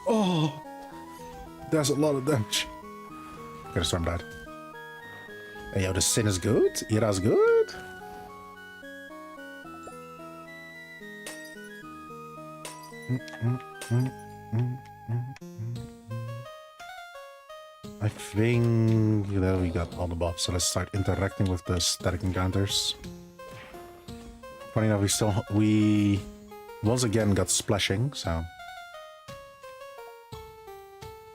Oh! That's a lot of damage. Okay, the storm died. Hey yo, the sin is good? Ira's good? I think that we got all the buffs, so let's start interacting with the static encounters. Funny enough, we once again got splashing, so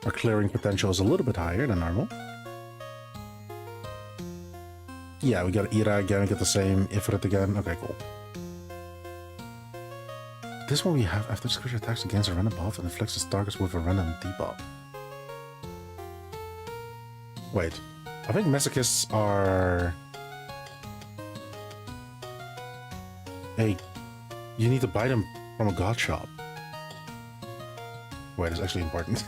our clearing potential is a little bit higher than normal. Yeah, we got Ira again, we get the same Ifrit again. Okay, cool. This one we have after this creature attacks against a random buff and inflicts its targets with a random debuff. Wait, I think masochists are... Hey, you need to buy them from a god shop. Wait, it's actually important.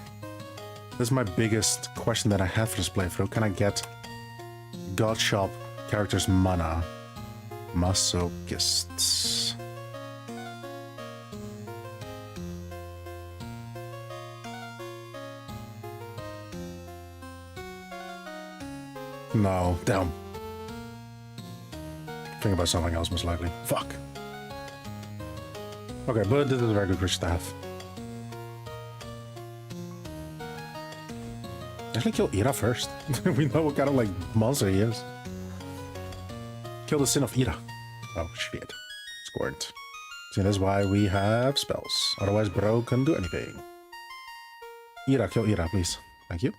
This is my biggest question that I have for this playthrough. Can I get god shop characters mana? Masochists. No, damn. Think about something else, most likely. Fuck. Okay, but this is a very good creature to have. Actually, kill Ira first. We know what kind of like monster he is. Kill the sin of Ira. Oh shit. Scored. See, that's why we have spells. Otherwise, bro couldn't do anything. Ira, kill Ira, please. Thank you.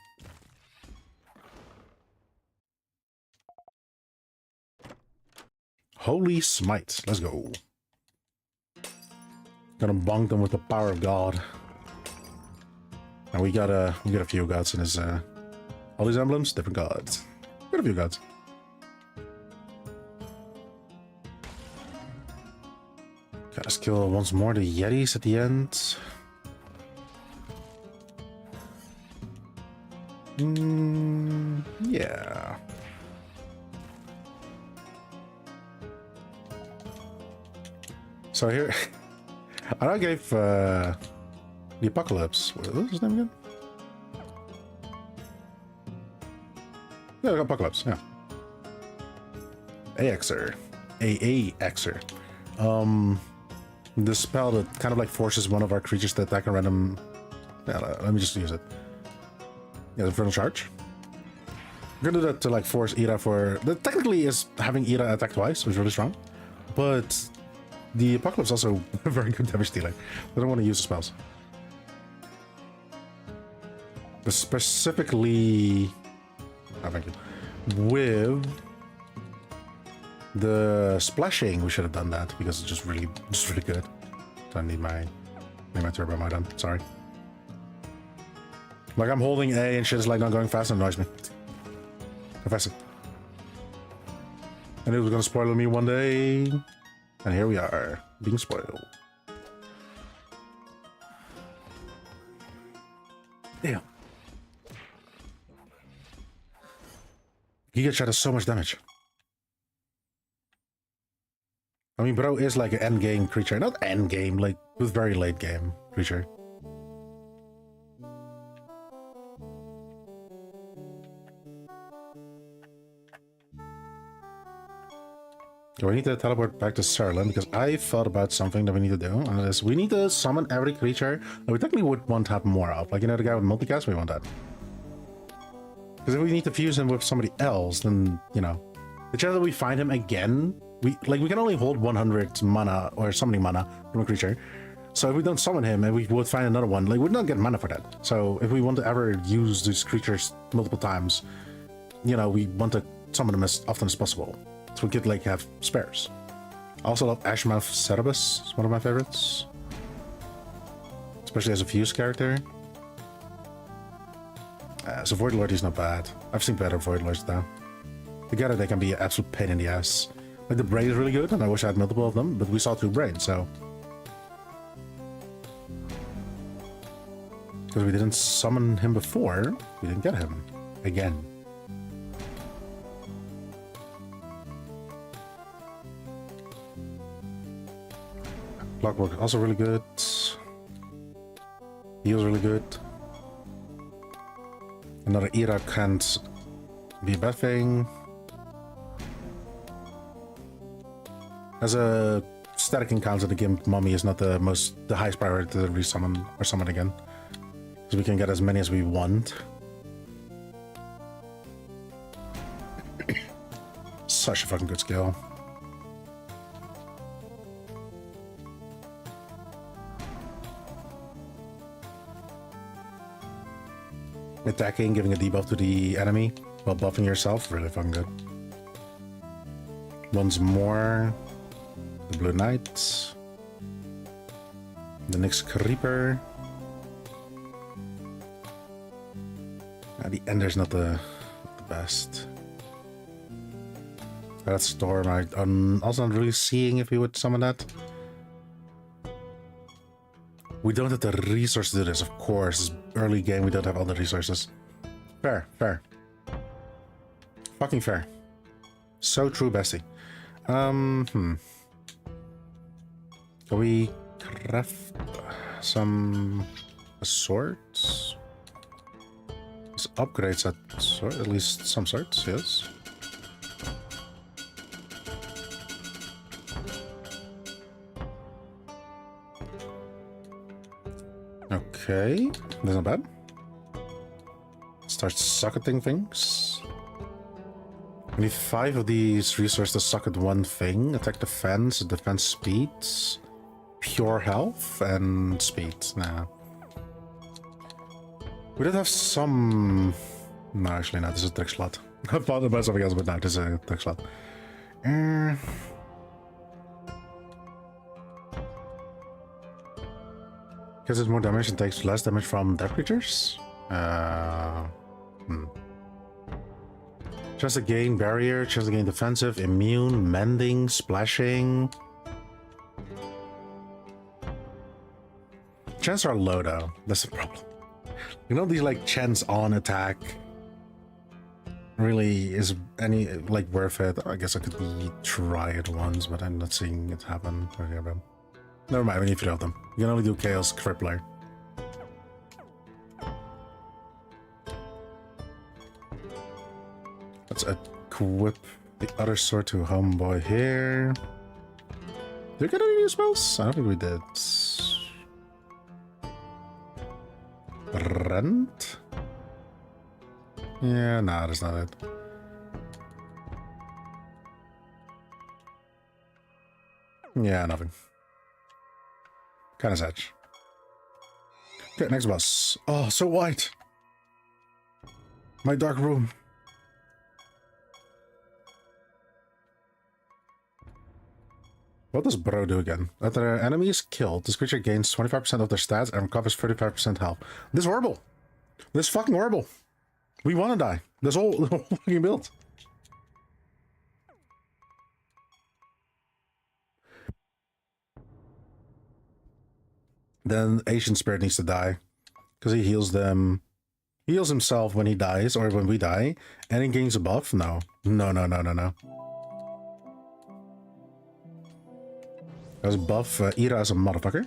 Holy smite. Let's go. Gonna bonk them with the power of God. And we got a few gods in his all these emblems, different gods. Got a few gods. Gotta kill once more the Yetis at the end. Yeah. So here, I gave the Apocalypse. What was his name again? Yeah, Apocalypse. Yeah. AXer. AAXer. The spell that kind of like forces one of our creatures to attack a random. Yeah, let me just use it. Yeah, the Infernal Charge. We're gonna do that to like force Ira for. That technically is having Ira attack twice, which is really strong. But the Apocalypse also very good damage dealer. I don't want to use the spells. But specifically. Oh, thank you. With the splashing, we should have done that because it's just really good. So I need my turbo mod on. Sorry. Like I'm holding A and shit is like not going fast and annoys me. Professor. And it was gonna spoil me one day, and here we are being spoiled. Damn. Giga Shot does so much damage. I mean, bro is like an end game creature. Not end game, like with very late game creature. Do we need to teleport back to Siralim? Because I thought about something that we need to do. And it is we need to summon every creature that we technically would want to have more of. Like, you know, the guy with multicast, we want that. Because if we need to fuse him with somebody else, then, you know, the chance that we find him again, we can only hold 100 mana or summoning mana from a creature. So if we don't summon him and we would find another one, like, we'd not get mana for that. So if we want to ever use these creatures multiple times, you know, we want to summon them as often as possible. So we could, like, have spares. I also love Ashmouth Cerebus. It's one of my favorites. Especially as a fuse character. So Void Lord is not bad. I've seen better Void Lords though. Together they can be an absolute pain in the ass. Like the brain is really good, and I wish I had multiple of them, but we saw 2 brains, so. Because we didn't summon him before, we didn't get him. Again. Clockwork also really good. Heal's really good. Another Ira can't be a bad thing. As a static encounter, the Gimp Mummy is not the highest priority to resummon or summon again. Because we can get as many as we want. Such a fucking good skill. Attacking, giving a debuff to the enemy while buffing yourself, really fucking good. Once more, the Blue Knight, the next Creeper. The Ender's not the best. That Storm, I'm also not really seeing if we would summon that. We don't have the resources to do this, of course. It's early game, we don't have all the resources. Fair, fair. Fucking fair. So true, bestie. Can we craft some swords? Let's upgrade that sword, at least some sorts, yes. Okay, that's not bad. Start socketing things. We need 5 of these resources to socket one thing. Attack defense speed, pure health, and speed. Nah. We did have some... No, actually not. This is a trick slot. I thought about something else, but no, this is a trick slot. Because it's more damage and takes less damage from dead creatures? Chance to gain barrier, chance to gain defensive, immune, mending, splashing. Chances are low though, that's the problem. You know, these like chance on attack really is any like worth it. I guess I could try it once, but I'm not seeing it happen. Okay, Never mind, we need 3 of them. You can only do Chaos Crippler. Let's equip the other sword to Homeboy here. Did we get any new spells? I don't think we did. Rent? Yeah, nah, that's not it. Yeah, nothing. Kinda sad. Okay, next boss. Oh, so white! My dark room. What does Bro do again? After their enemy is killed, this creature gains 25% of their stats and recovers 35% health. This is horrible! This is fucking horrible! We wanna die. This whole fucking build. Then Asian Spirit needs to die. Because he heals them. He heals himself when he dies, or when we die. And he gains a buff? No. No, no, no, no, no. Let's buff Ira as a motherfucker.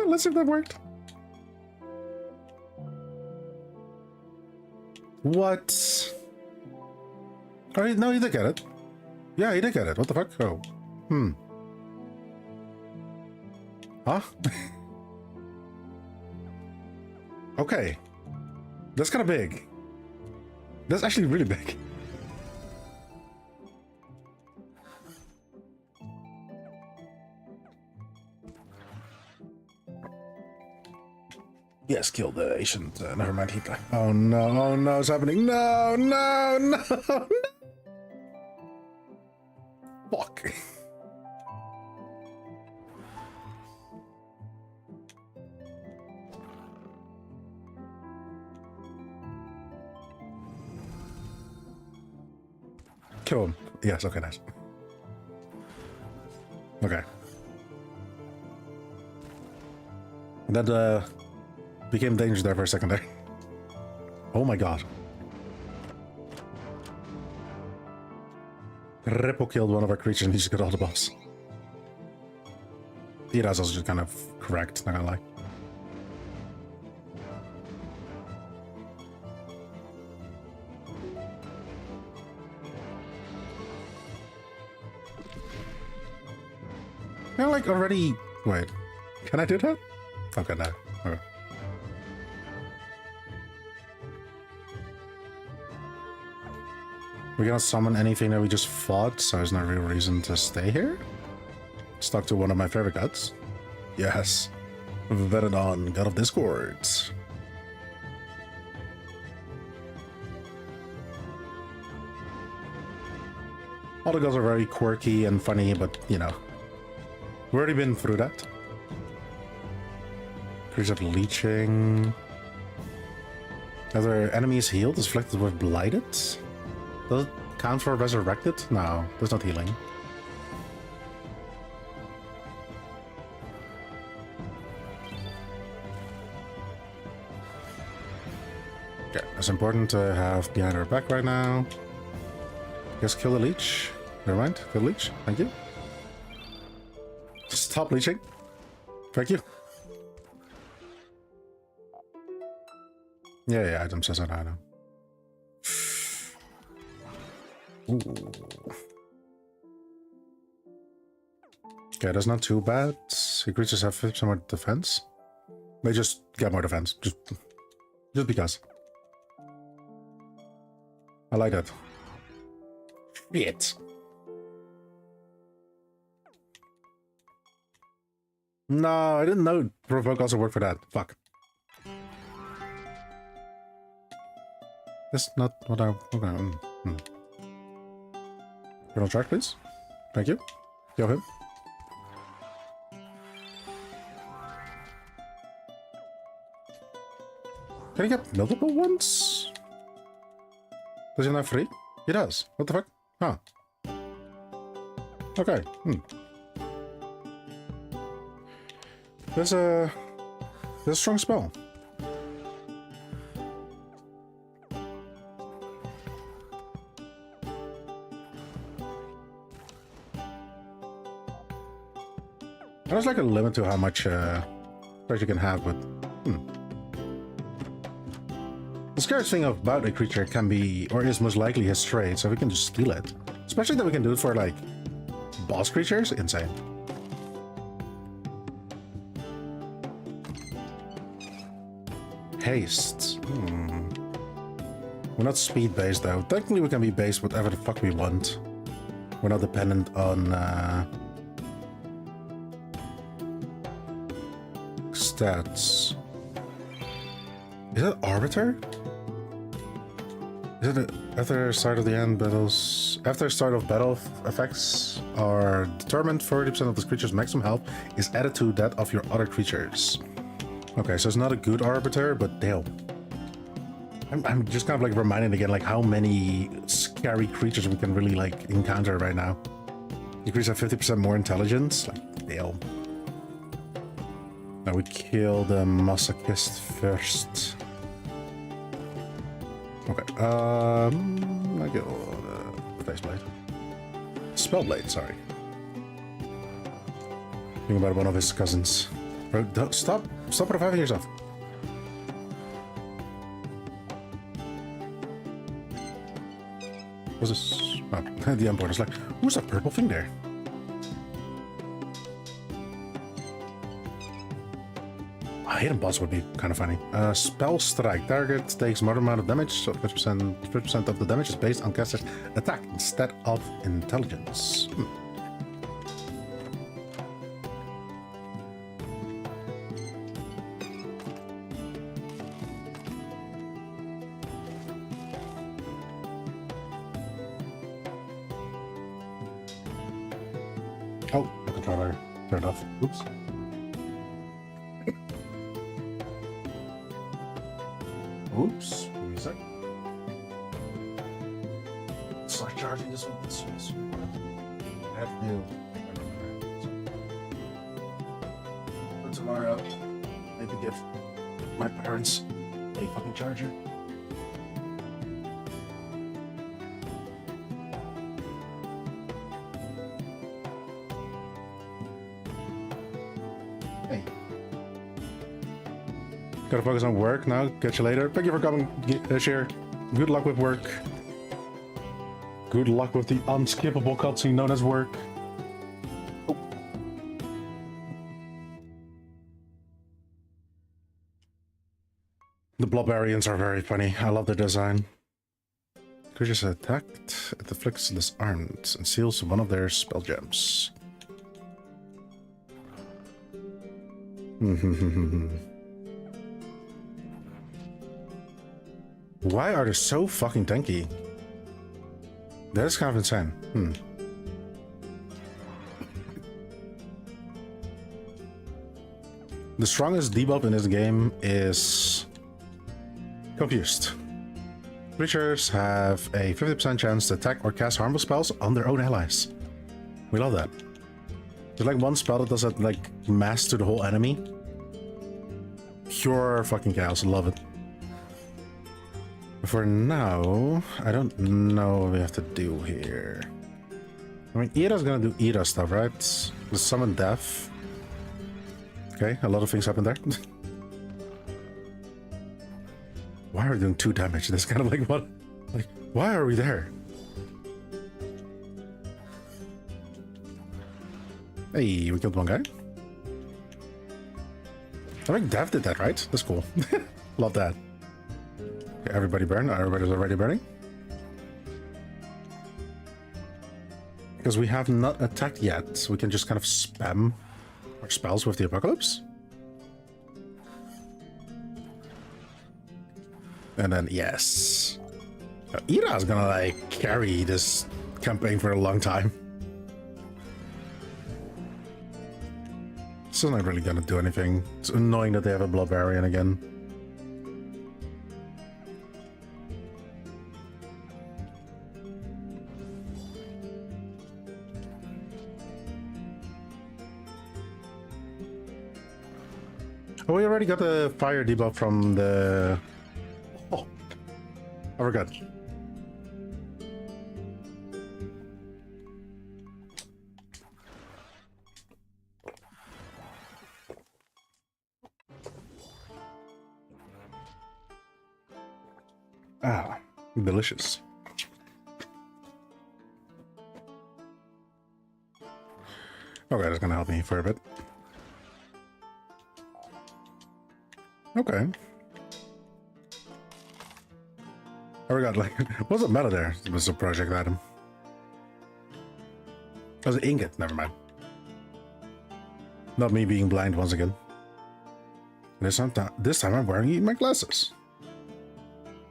Let's see if that worked. What? Oh, no, he did get it. Yeah, he did get it. What the fuck? Oh. Huh? Okay. That's kind of big. That's actually really big. Yes, kill the ancient. Never mind, he died. Oh no, it's happening. No, no, no, no. Fuck. Kill him. Yes, okay, nice. Okay. That became dangerous there for a second there. Oh my god. Ripple killed one of our creatures and he just got all the buffs. Ira's also just kind of correct, not gonna lie. Can I like already... Wait. Can I do that? Okay, no. Okay. We cannot summon anything that we just fought, so there's no real reason to stay here. Stuck to one of my favorite gods. Yes. Veradon, God of Discords. All the gods are very quirky and funny, but, you know. We've already been through that. Creature leeching. Are their enemies healed? Is afflicted with blighted? Does it count for resurrected? No, there's not healing. Okay, it's important to have behind our back right now. Just kill the leech. Never mind, kill the leech. Thank you. Stop leeching. Thank you. Yeah, item says I know. Ooh. Okay, that's not too bad. Your creatures have some more defense. They just get more defense. Just because. I like that. Shit. No, I didn't know provoke also worked for that. Fuck. That's not what I... Okay. Colonel Track, please. Thank you. Kill him. Can he get multiple ones? Does he have 3? He does. What the fuck? Huh. Okay. There's a strong spell. there's like a limit to how much you can have, but the scariest thing about a creature can be, or is most likely, his trade, so we can just steal it. Especially that we can do it for like boss creatures. Insane. Haste. We're not speed based though. Technically we can be based whatever the fuck we want. We're not dependent on stats. Is that Arbiter? Is it after start of the end battles? After start of battle effects are determined, 40% of the creature's maximum health is added to that of your other creatures. Okay, so it's not a good Arbiter, but damn. I'm just kind of like reminded again, like how many scary creatures we can really like encounter right now. You creatures have 50% more intelligence. Like, damn. Now we kill the masochist first. Okay, I get the faceblade. Spellblade, sorry. Think about one of his cousins. Bro, stop reviving yourself. What's this? Oh, the import is like, who's that purple thing there? A hidden boss would be kind of funny. Spell strike. Target takes more amount of damage, so 50% of the damage is based on caster's attack instead of intelligence. Oh, the controller turned off. Oops. Oops. Give me a sec. Start charging this one. I have to do. For tomorrow, maybe give my parents a fucking charger. Hey. Gotta focus on work now. Catch you later. Thank you for coming, Share. Good luck with work. Good luck with the unskippable cutscene known as work. Oh. The Blobarians are very funny. I love the design. Creatures attacked, it afflicts disarmed and seals one of their spell gems. Why are they so fucking tanky? That is kind of insane. The strongest debuff in this game is Confused. Creatures have a 50% chance to attack or cast harmful spells on their own allies. We love that. There's like one spell that does that like mass to the whole enemy. Pure fucking chaos, love it. For now, I don't know what we have to do here. I mean, Ida's gonna do Ida stuff, right? The summon death. Okay, a lot of things happen there. Why are we doing 2 damage? That's kind of like what? Like, why are we there? Hey, we killed one guy. I think Dev did that, right? That's cool. Love that. Okay, everybody burn. Everybody's already burning. Because we have not attacked yet, so we can just kind of spam our spells with the apocalypse. And then, yes. Ira's gonna, like, carry this campaign for a long time. It's not really gonna do anything. It's annoying that they have a Blobarian again. Oh, we already got the fire debuff from the... Oh, I forgot. Ah, delicious. Okay, that's gonna help me for a bit. Okay. I forgot, like, what's the meta there? It was a project item. That was an ingot, never mind. Not me being blind once again. This time I'm wearing my glasses.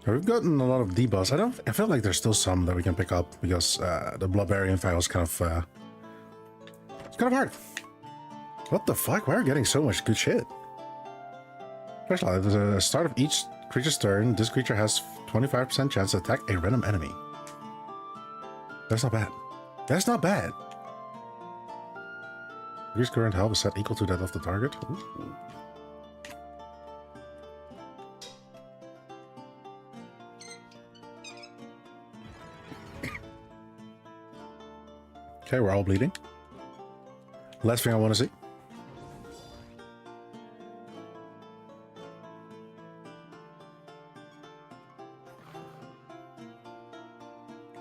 We've gotten a lot of debuffs. I feel like there's still some that we can pick up because the Bloodbarian file is kind of it's kind of hard. What the fuck? Why are we getting so much good shit? First of all, at the start of each creature's turn, this creature has 25% chance to attack a random enemy. That's not bad. That's not bad. Increased current health is set equal to that of the target. Ooh. Okay, we're all bleeding. Last thing I want to see.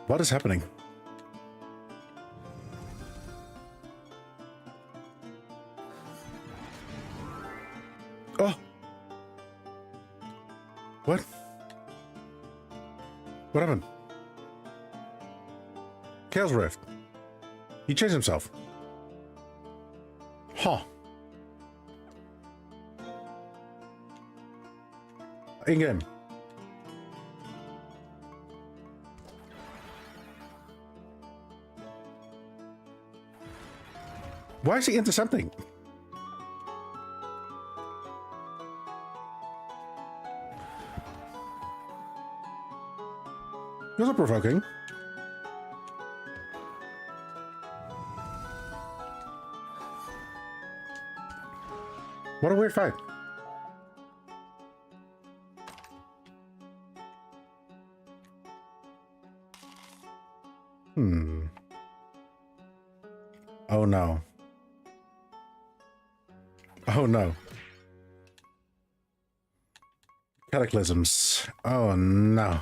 What is happening? Oh! What? What happened? Chaos Rift. He changed himself. Huh. In-game. Why is he intercepting? Those are provoking. What a weird fight. Oh no. Oh no. Cataclysms. Oh no.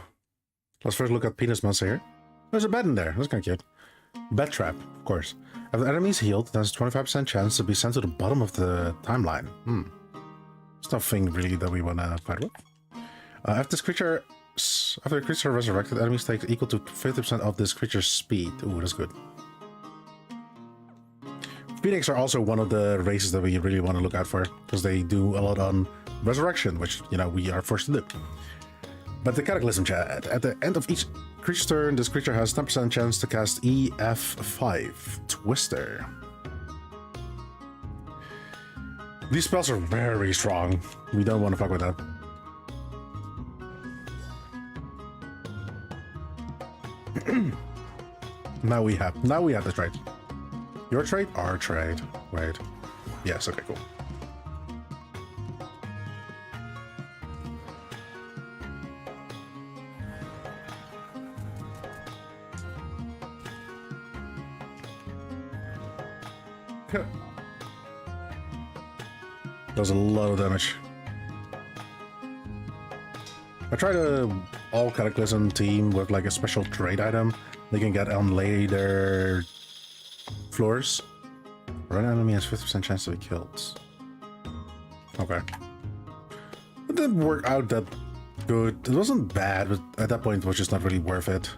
Let's first look at Penis Monster here. There's a bed in there. That's kind of cute. Bed trap, of course. If the enemy is healed, there's a 25% chance to be sent to the bottom of the timeline. It's nothing really that we want to fight with. After the creature resurrected, enemies take equal to 50% of this creature's speed. Ooh, that's good. Phoenix are also one of the races that we really want to look out for, because they do a lot on resurrection, which, you know, we are forced to do. But the Cataclysm chat. At the end of each creature's turn, this creature has 10% chance to cast EF5, Twister. These spells are very strong. We don't want to fuck with that. Now we have the trade. Your trade? Our trade. Wait. Yes, okay, cool. Does a lot of damage. I tried a all Cataclysm team with like a special trade item they can get on later floors. Run enemy has 50% chance to be killed. Okay. It didn't work out that good. It wasn't bad, but at that point it was just not really worth it.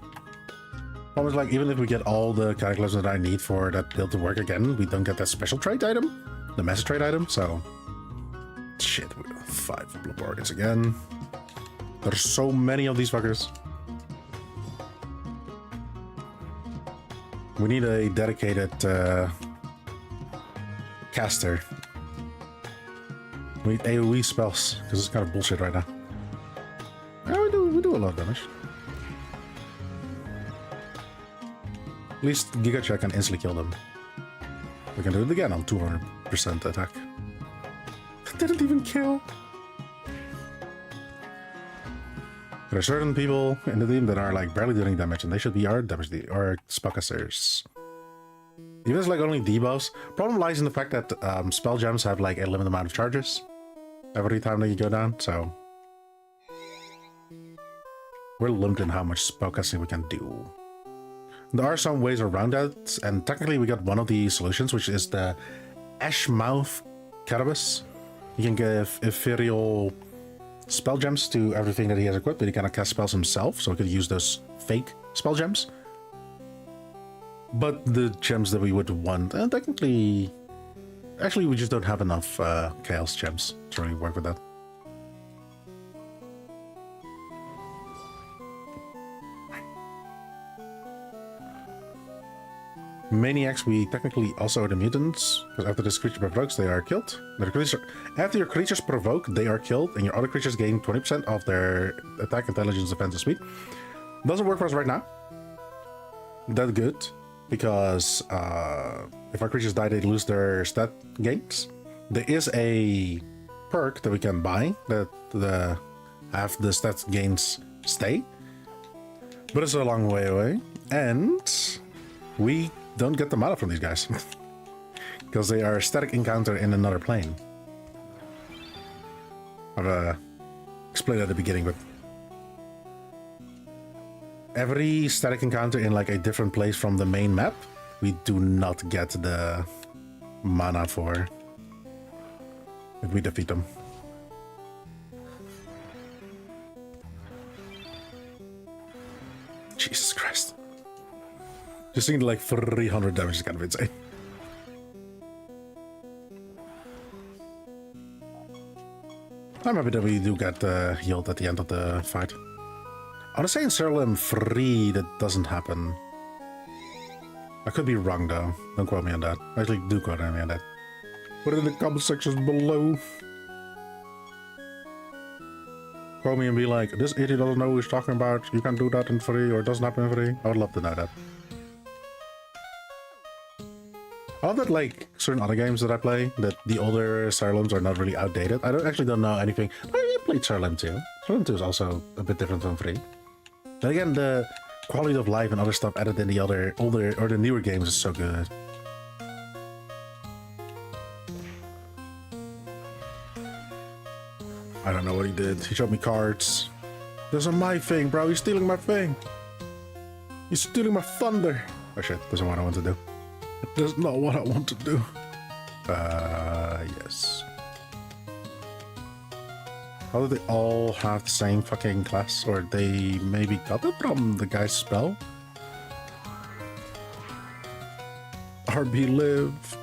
Almost like even if we get all the Cataclysms that I need for that build to work again, we don't get that special trade item, the massive trade item, so... Shit, we got 5 blood organs again. There's so many of these fuckers. We need a dedicated caster. We need AoE spells, because it's kind of bullshit right now. Yeah, we do a lot of damage. At least Giga Check can instantly kill them. We can do it again on 200% attack. Didn't even kill. There are certain people in the team that are like barely doing damage, and they should be our damage or spellcasters. Even it's like only debuffs. Problem lies in the fact that spell gems have like a limited amount of charges every time that you go down. So we're limited in how much spellcasting we can do. There are some ways around that, and technically we got one of the solutions, which is the Ashmouth Cannabis. He can give ethereal spell gems to everything that he has equipped, but he cannot cast spells himself, so he could use those fake spell gems. But the gems that we would want, and technically, actually we just don't have enough Chaos gems to really work with that. Maniacs, we technically also are the mutants, because after this creature provokes, they are killed. After your creatures provoke, they are killed, and your other creatures gain 20% of their attack, intelligence, defense, and speed. Doesn't work for us right now. That's good, because if our creatures die, they lose their stat gains. There is a perk that we can buy that have the stat gains stay, but it's a long way away, and we don't get the mana from these guys because they are a static encounter in another plane. I've explained at the beginning, but every static encounter in like a different place from the main map, we do not get the mana for if we defeat them. Jesus Christ. Just seeing like 300 damage is kind of insane. I'm happy that we do get healed at the end of the fight. I want to say in Siralim 3 that doesn't happen. I could be wrong though. Don't quote me on that. Actually, do quote me on that. Put it in the comment sections below. Quote me and be like, this idiot doesn't know what he's talking about. You can do that in 3 or it doesn't happen in 3. I would love to know that. I love that, like, certain other games that I play, that the older Siralims are not really outdated. I don't know anything. I played Siralim 2. Siralim 2 is also a bit different from 3. Then again, the quality of life and other stuff added in the other older or the newer games is so good. I don't know what he did. He showed me cards. Those are my thing, bro. He's stealing my thing. He's stealing my thunder. Oh shit, this is what I want to do. That's not what I want to do. Yes. How do they all have the same fucking class? Or they maybe got it from the guy's spell? RB live.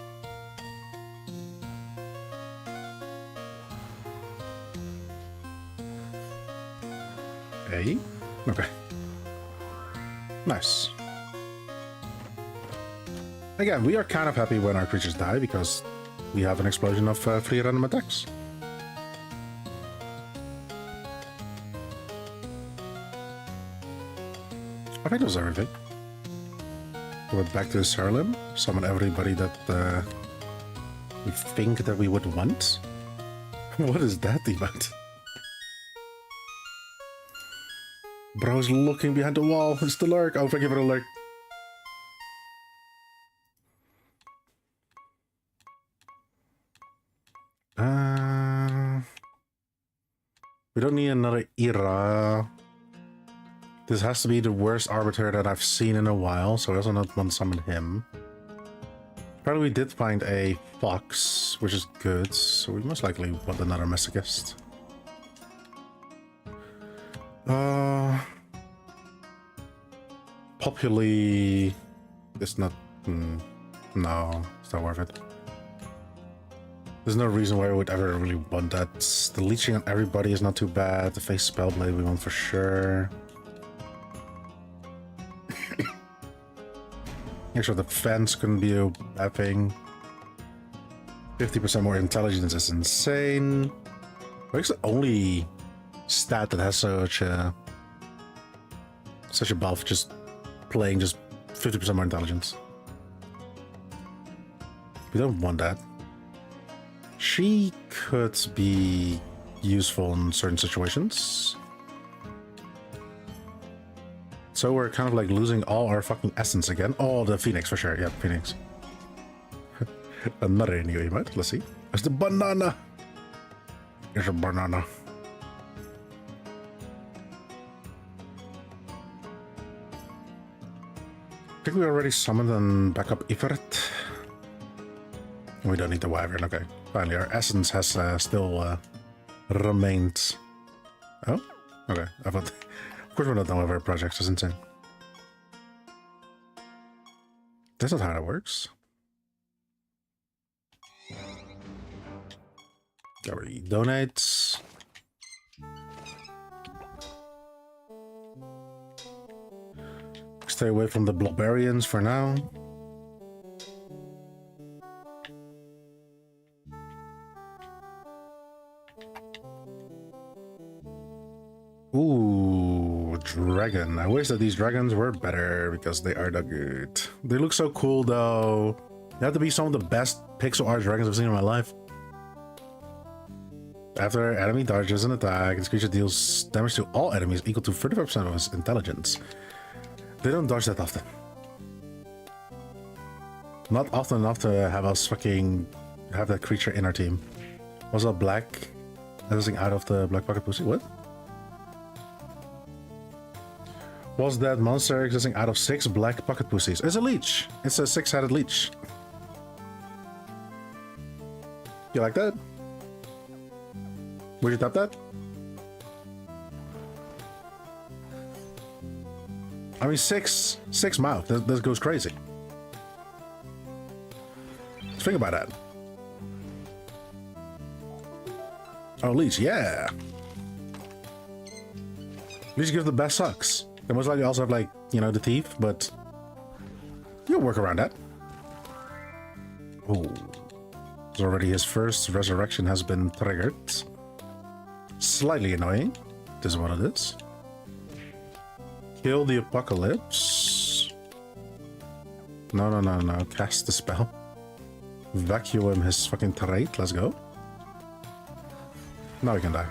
Hey? Okay. Nice. Again, we are kind of happy when our creatures die because we have an explosion of free random attacks. I think that was everything. Go back to Siralim, summon everybody that we think that we would want. What is that about? Bro's looking behind the wall. It's the lurk. Oh, thank you for the lurk. We don't need another era. This has to be the worst arbiter that I've seen in a while, so I also not want to summon him. Apparently we did find a fox, which is good, so we most likely want another masochist. Popularly... It's not... no, it's not worth it. There's no reason why I would ever really want that. The leeching on everybody is not too bad. The face spellblade we want for sure. Make sure the fence couldn't be a bad thing. 50% more intelligence is insane. It's the only stat that has such a buff, just playing just 50% more intelligence. We don't want that. She could be useful in certain situations. So we're kind of like losing all our fucking essence again. Oh, the Phoenix for sure. Yeah, Phoenix. Another new emote. Let's see. There's the banana. There's a banana. think we already summoned and back up Ifrit. We don't need the Wyvern, okay. Finally, our essence has still remained. Oh? Okay, I thought... Of course we're not done with our projects, that's insane. That's not how that works. Gallery donates. Stay away from the Blobarians for now. Ooh, dragon. I wish that these dragons were better because they are the good. They look so cool though. They have to be some of the best pixel art dragons I've seen in my life. After enemy dodges an attack, this creature deals damage to all enemies equal to 35% of its intelligence. They don't dodge that often. Not often enough to have us fucking have that creature in our team. Was that black? Everything out of the black pocket pussy? What? Was that monster existing out of 6 black pocket pussies? It's a leech. It's a 6-headed leech. You like that? Would you tap that? I mean, six mouth. This goes crazy. Think about that. Oh, leech, yeah. Leech gives the best sucks. They most likely also have, like, you know, the teeth, but you'll work around that. Oh, so already his first resurrection has been triggered. Slightly annoying. This is what it is. Kill the apocalypse. No. Cast the spell. Vacuum his fucking trait. Let's go. Now he can die.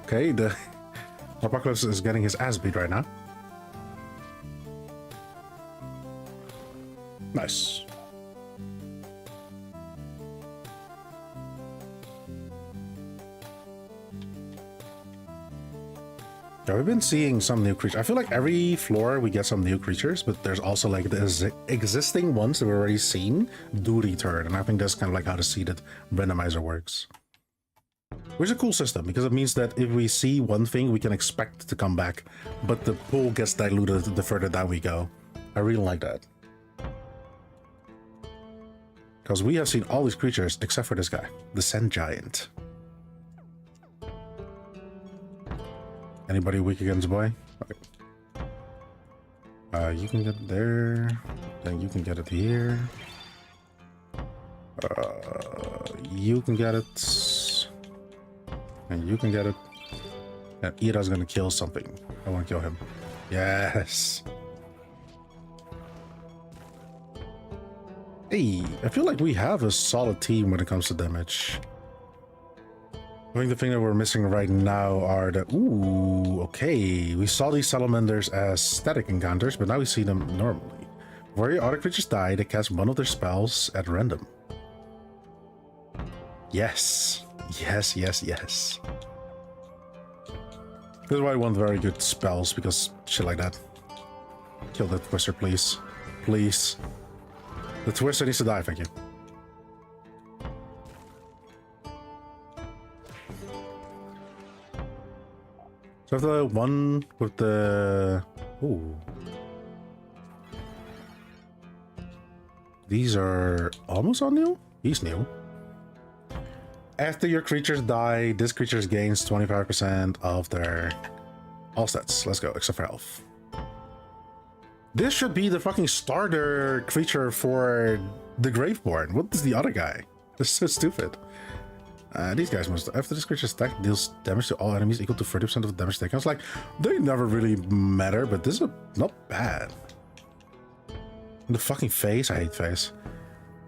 Okay, the apocalypse is getting his ass beat right now. Nice. Yeah, we've been seeing some new creatures. I feel like every floor we get some new creatures, but there's also like the existing ones that we've already seen do return, and I think that's kind of like how the seeded randomizer works. Which is a cool system, because it means that if we see one thing, we can expect it to come back, but the pool gets diluted the further down we go. I really like that. Because we have seen all these creatures except for this guy, the Sand Giant. Anybody weak against boy? Okay. You can get there. Then you can get it here. You can get it. And you can get it. And Ira's gonna kill something. I want to kill him. Yes. Hey, I feel like we have a solid team when it comes to damage. I think the thing that we're missing right now are the... Ooh, okay. We saw these salamanders as static encounters, but now we see them normally. Before your other creatures die, they cast one of their spells at random. Yes. Yes. This is why I want very good spells, because shit like that. Kill that Twister, please. Please. The Twister needs to die, thank you. So the one with the... Ooh. These are almost all new? He's new. After your creatures die, this creature gains 25% of their all stats. Let's go, except for health. This should be the fucking starter creature for the Graveborn. What is the other guy? This is so stupid. These guys must, after this creature's attack, deals damage to all enemies equal to 30% of the damage taken. I was like, they never really matter, but this is not bad. The fucking face, I hate face.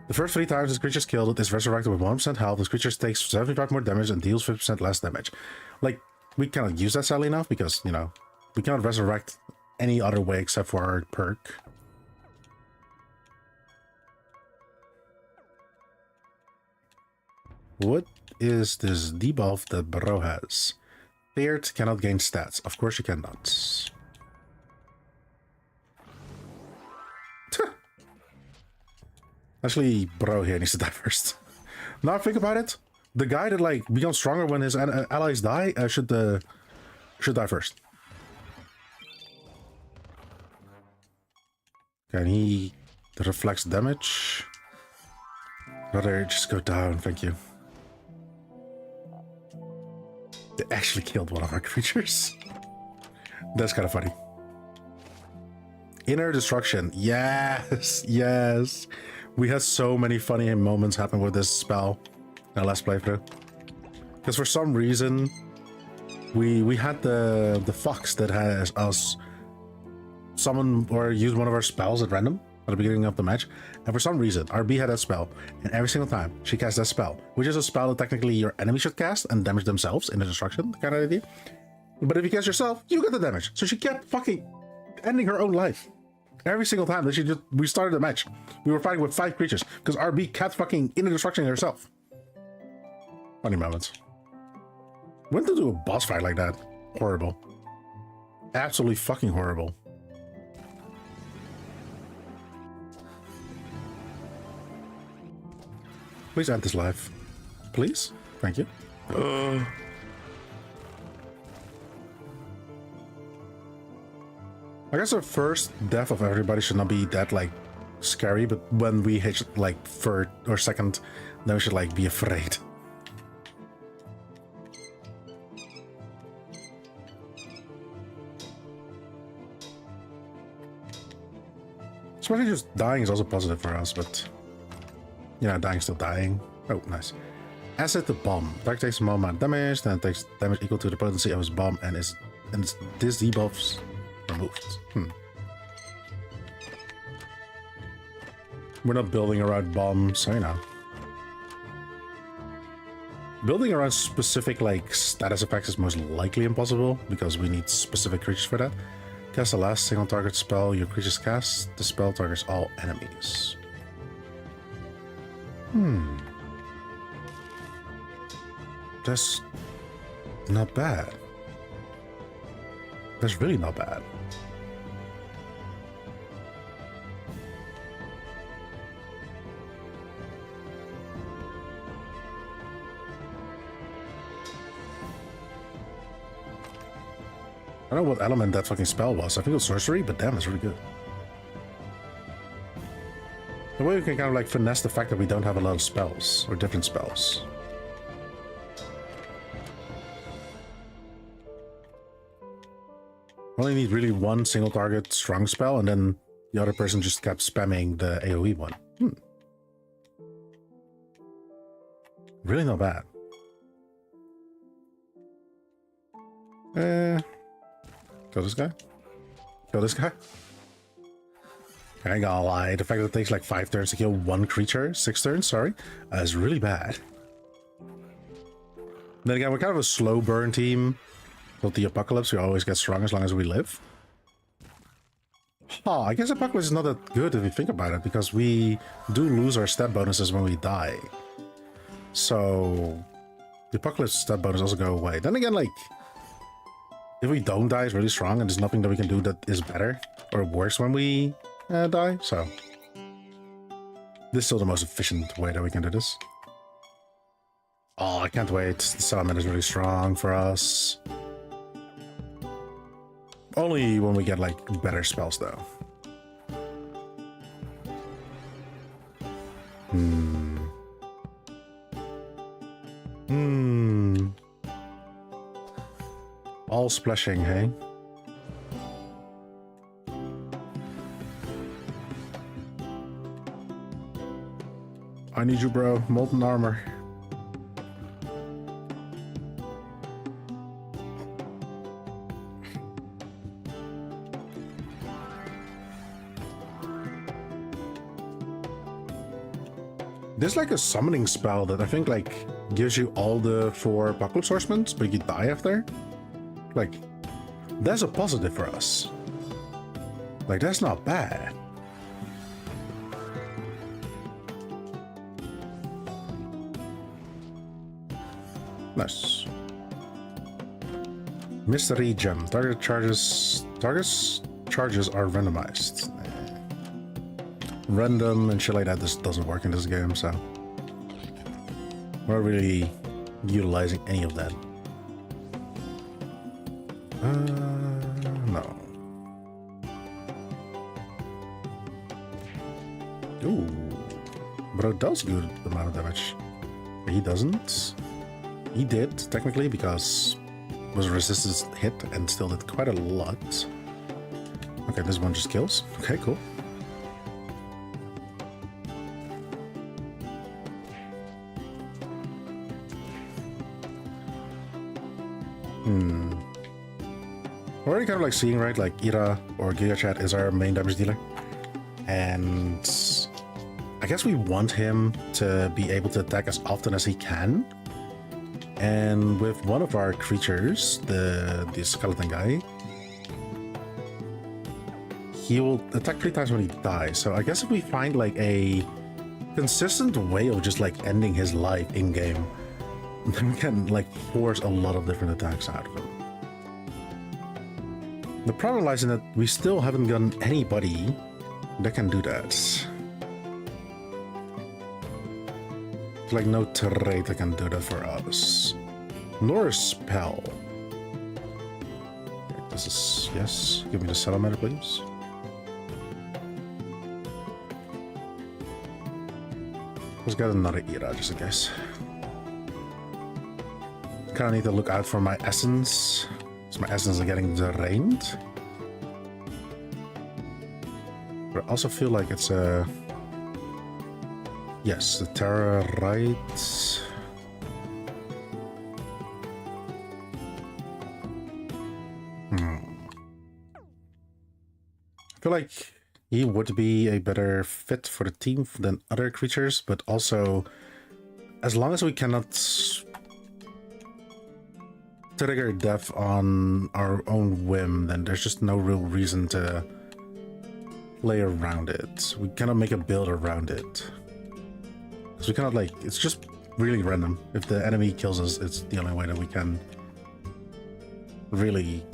The first 3 times this creature is killed, it is resurrected with 1% health. This creature takes 75 more damage and deals 50% less damage. Like, we cannot use that sadly enough because, you know, we cannot resurrect any other way except for our perk. What is this debuff that Bro has? Feared cannot gain stats. Of course you cannot. Actually, bro here needs to die first. Now think about it. The guy that like becomes stronger when his allies die should die first. Can he reflects damage? Rather just go down, thank you. They actually killed one of our creatures. That's kind of funny. Inner destruction. Yes, yes. We had so many funny moments happen with this spell in our last playthrough. Because for some reason, we had the fox that has us summon or use one of our spells at random at the beginning of the match, and for some reason RB had that spell, and every single time she cast that spell, which is a spell that technically your enemy should cast and damage themselves in the destruction kind of idea, but if you cast yourself, you get the damage. So she kept fucking ending her own life every single time that we started the match. We were fighting with 5 creatures because RB kept fucking in the destruction herself. Funny moments. When to do a boss fight like that? Horrible. Absolutely fucking horrible. Please end this life. Please? Thank you. I guess the first death of everybody should not be that, like, scary, but when we hit, like, third or second, then we should, like, be afraid. Especially just dying is also positive for us, but... yeah, dying still dying. Oh, nice. Acid the bomb. Attack takes a small amount of damage, then it takes damage equal to the potency of his bomb, and this debuffs removed. We're not building around bombs, so you know. Building around specific, like, status effects is most likely impossible, because we need specific creatures for that. Cast the last single target spell your creatures cast. The spell targets all enemies. That's not bad. That's really not bad. I don't know what element that fucking spell was. I think it was sorcery, but damn, it's really good. The way we can kind of like finesse the fact that we don't have a lot of spells or different spells. Only need really one single target strong spell, and then the other person just kept spamming the AoE one. Really not bad. Kill this guy? Kill this guy? I ain't gonna lie, the fact that it takes like 5 turns to kill one creature, 6 turns, sorry, is really bad. Then again, we're kind of a slow burn team. With the Apocalypse, we always get strong as long as we live. I guess Apocalypse is not that good if you think about it, because we do lose our stat bonuses when we die. So, the Apocalypse stat bonus also go away. Then again, like, if we don't die, it's really strong, and there's nothing that we can do that is better or worse when we die, so... this is still the most efficient way that we can do this. Oh, I can't wait. The Settlement is really strong for us. Only when we get, like, better spells, though. All splashing, hey? I need you, bro. Molten armor. There's like a summoning spell that I think like gives you all the 4 Apocalypse Horsemen, but you die after. Like, that's a positive for us. Like, that's not bad. Nice. Mystery gem. Target charges are randomized. random and shit like that just doesn't work in this game, so we're not really utilizing any of that. No. Ooh. But it does good amount of damage. He doesn't. He did, technically, because it was a resistance hit and still did quite a lot. Okay, this one just kills. Okay, cool. We're already kind of like seeing, right, like Ira or Giga Chat is our main damage dealer. And I guess we want him to be able to attack as often as he can. And with one of our creatures, the skeleton guy, he will attack 3 times when he dies. So I guess if we find like a consistent way of just like ending his life in game, then we can like force a lot of different attacks out of him. The problem lies in that we still haven't gotten anybody that can do that. There's like no trait that can do that for us. Nor a spell. Okay, this is, yes, give me the settlement, please. Let's get another Ira just in case. Kinda need to look out for my essence. So my essence are getting drained. But I also feel like it's a... Yes, the Terra, right? I feel like he would be a better fit for the team than other creatures, but also, as long as we cannot trigger death on our own whim, then there's just no real reason to play around it. We cannot make a build around it. Because we cannot, like, it's just really random. If the enemy kills us, it's the only way that we can really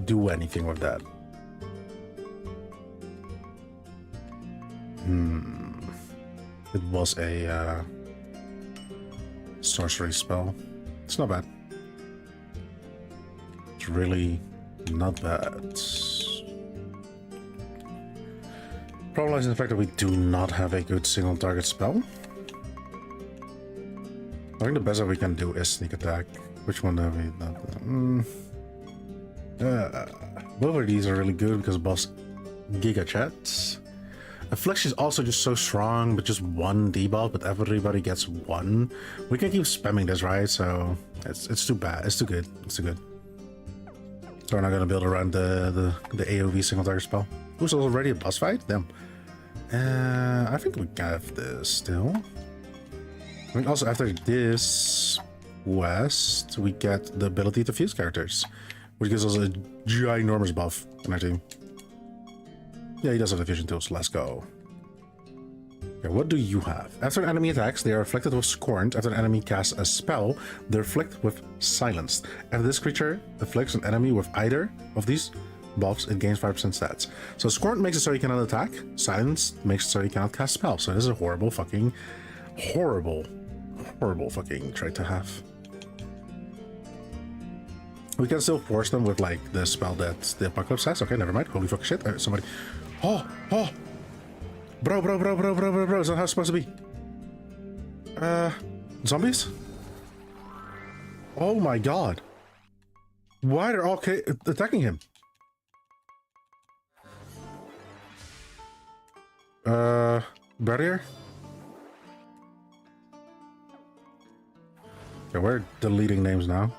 do anything with that. It was a sorcery spell. It's not bad. It's really not bad. Problem lies in the fact that we do not have a good single target spell. I think the best that we can do is sneak attack. Which one have we not? Both of these are really good because boss Giga Chats. Affliction is also just so strong, but just one debuff, but everybody gets one. We can keep spamming this, right? So it's too bad. It's too good. It's too good. So we're not gonna build around the AoV single target spell. Who's already a boss fight? Damn. I think we have this still. I mean, also after this quest, we get the ability to fuse characters, which gives us a ginormous buff in our team. Yeah, he does have the fusion tools. Let's go. Okay, what do you have? After an enemy attacks, they are afflicted with Scorned. After an enemy casts a spell, they're afflicted with Silenced. If this creature afflicts an enemy with either of these buffs, it gains 5% stats. So Scorned makes it so he cannot attack. Silenced makes it so he cannot cast spells. So this is a horrible fucking trait to have. We can still force them with like the spell that the Apocalypse has. Okay, never mind. Holy fucking shit. Somebody. Oh. Bro. Is that how it's supposed to be? Zombies? Oh my god. Why are all attacking him? Barrier? Okay, we're deleting names now.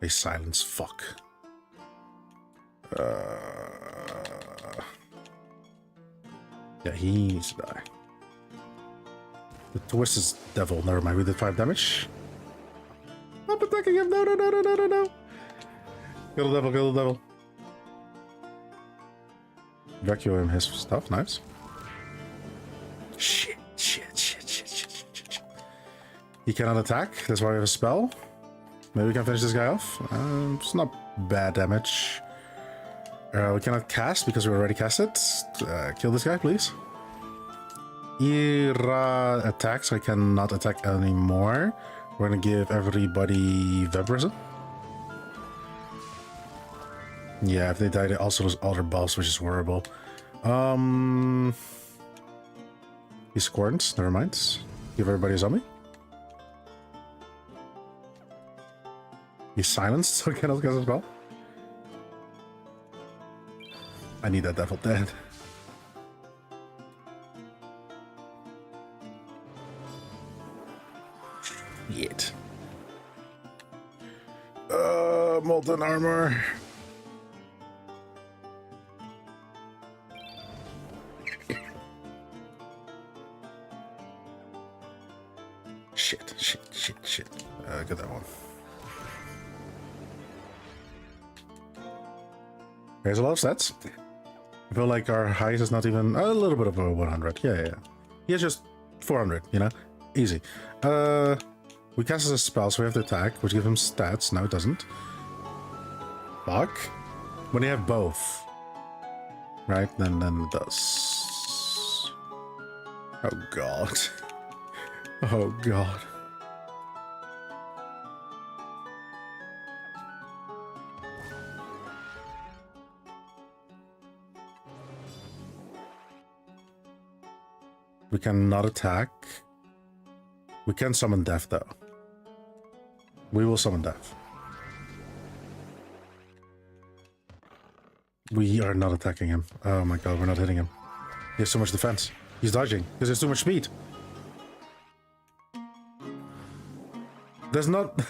A silence fuck. Yeah, he needs to die. The twist is devil. Never mind, we did 5 damage. I'm attacking him. No. Kill the devil. Vacuum his stuff. Nice. Shit. He cannot attack. That's why we have a spell. Maybe we can finish this guy off. It's not bad damage. We cannot cast because we already cast it. Kill this guy, please. Ira attacks. I cannot attack anymore. We're gonna give everybody Vibrism. Yeah, if they die, they also lose all their buffs, which is horrible. He scorns. Never mind. Give everybody a zombie. He's silenced, so he cannot cast a spell. I need that devil dead. Yet. Molten armor. Shit. Get that one. There's a lot of stats. I feel like our highest is not even a little bit over 100. Yeah. He has just 400, you know? Easy. We cast as a spell, so we have to attack, which gives him stats. No, it doesn't. Fuck. When you have both. Right? Then it does. Oh, God. Oh, God. We cannot attack. We can summon death, though. We will summon death. We are not attacking him. Oh my god, we're not hitting him. He has so much defense. He's dodging because there's too much speed. There's not...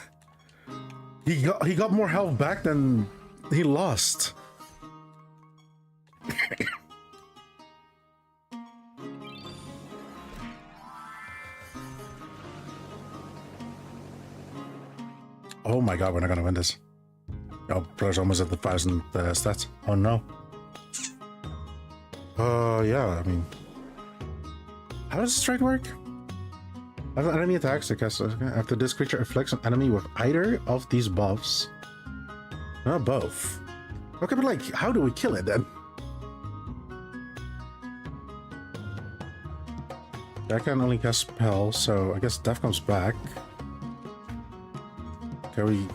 He got more health back than he lost. Oh my god, we're not gonna win this. Oh, brother's almost at the 1,000 stats. Oh no. Yeah, I mean... How does this trade work? After enemy attacks, I guess, after this creature afflicts an enemy with either of these buffs. Not both. Okay, but like, how do we kill it then? I can only cast spell, so I guess death comes back. Okay, we...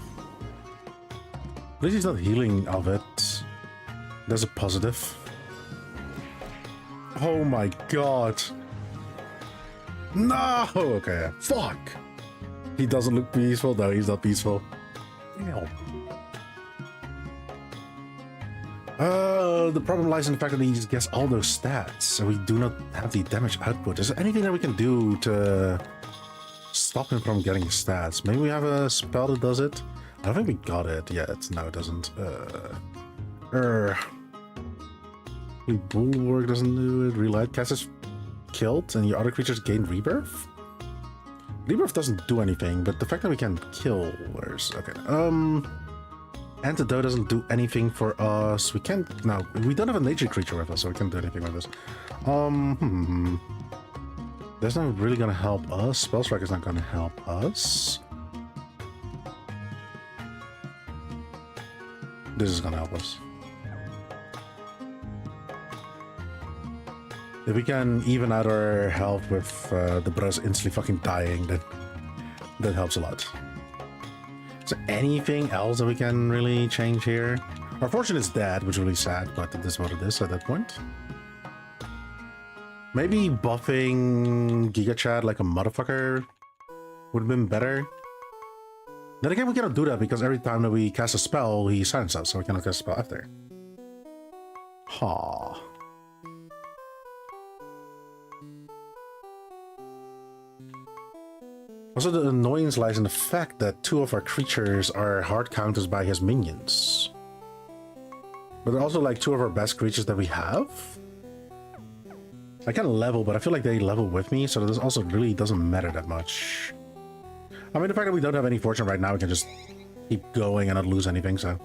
At least he's not healing of it. There's a positive. Oh my god. No! Okay, fuck! He doesn't look peaceful. No, he's not peaceful. Damn. The problem lies in the fact that he just gets all those stats, so we do not have the damage output. Is there anything that we can do to stop him from getting stats? Maybe we have a spell that does it? I don't think we got it yet. No, it doesn't. Bulwark doesn't do it. Relight cast is killed, and your other creatures gain rebirth? Rebirth doesn't do anything, but the fact that we can kill... Where's... Okay. Antidote doesn't do anything for us. We can't... No, we don't have a nature creature with us, so we can't do anything with this. That's not really gonna help us. Spell Strike is not gonna help us. This is gonna help us. If we can even out our health with the brothers instantly fucking dying, then that helps a lot. Is there anything else that we can really change here? Our fortune is dead, which is really sad, but it is what it is at that point. Maybe buffing Giga Chad like a motherfucker would have been better. Then again, we cannot do that because every time that we cast a spell, he silences us, so we cannot cast a spell after. Ha. Also, the annoyance lies in the fact that two of our creatures are hard counters by his minions. But they're also like two of our best creatures that we have. I can level, but I feel like they level with me, so this also really doesn't matter that much. I mean, the fact that we don't have any fortune right now, we can just keep going and not lose anything, so...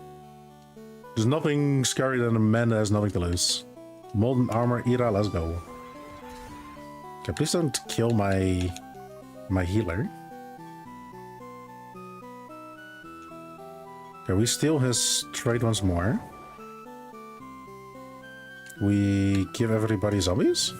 There's nothing scarier than a man that has nothing to lose. Molten Armor, Ira, let's go. Okay, please don't kill my healer. Okay, we steal his trade once more. We give everybody zombies?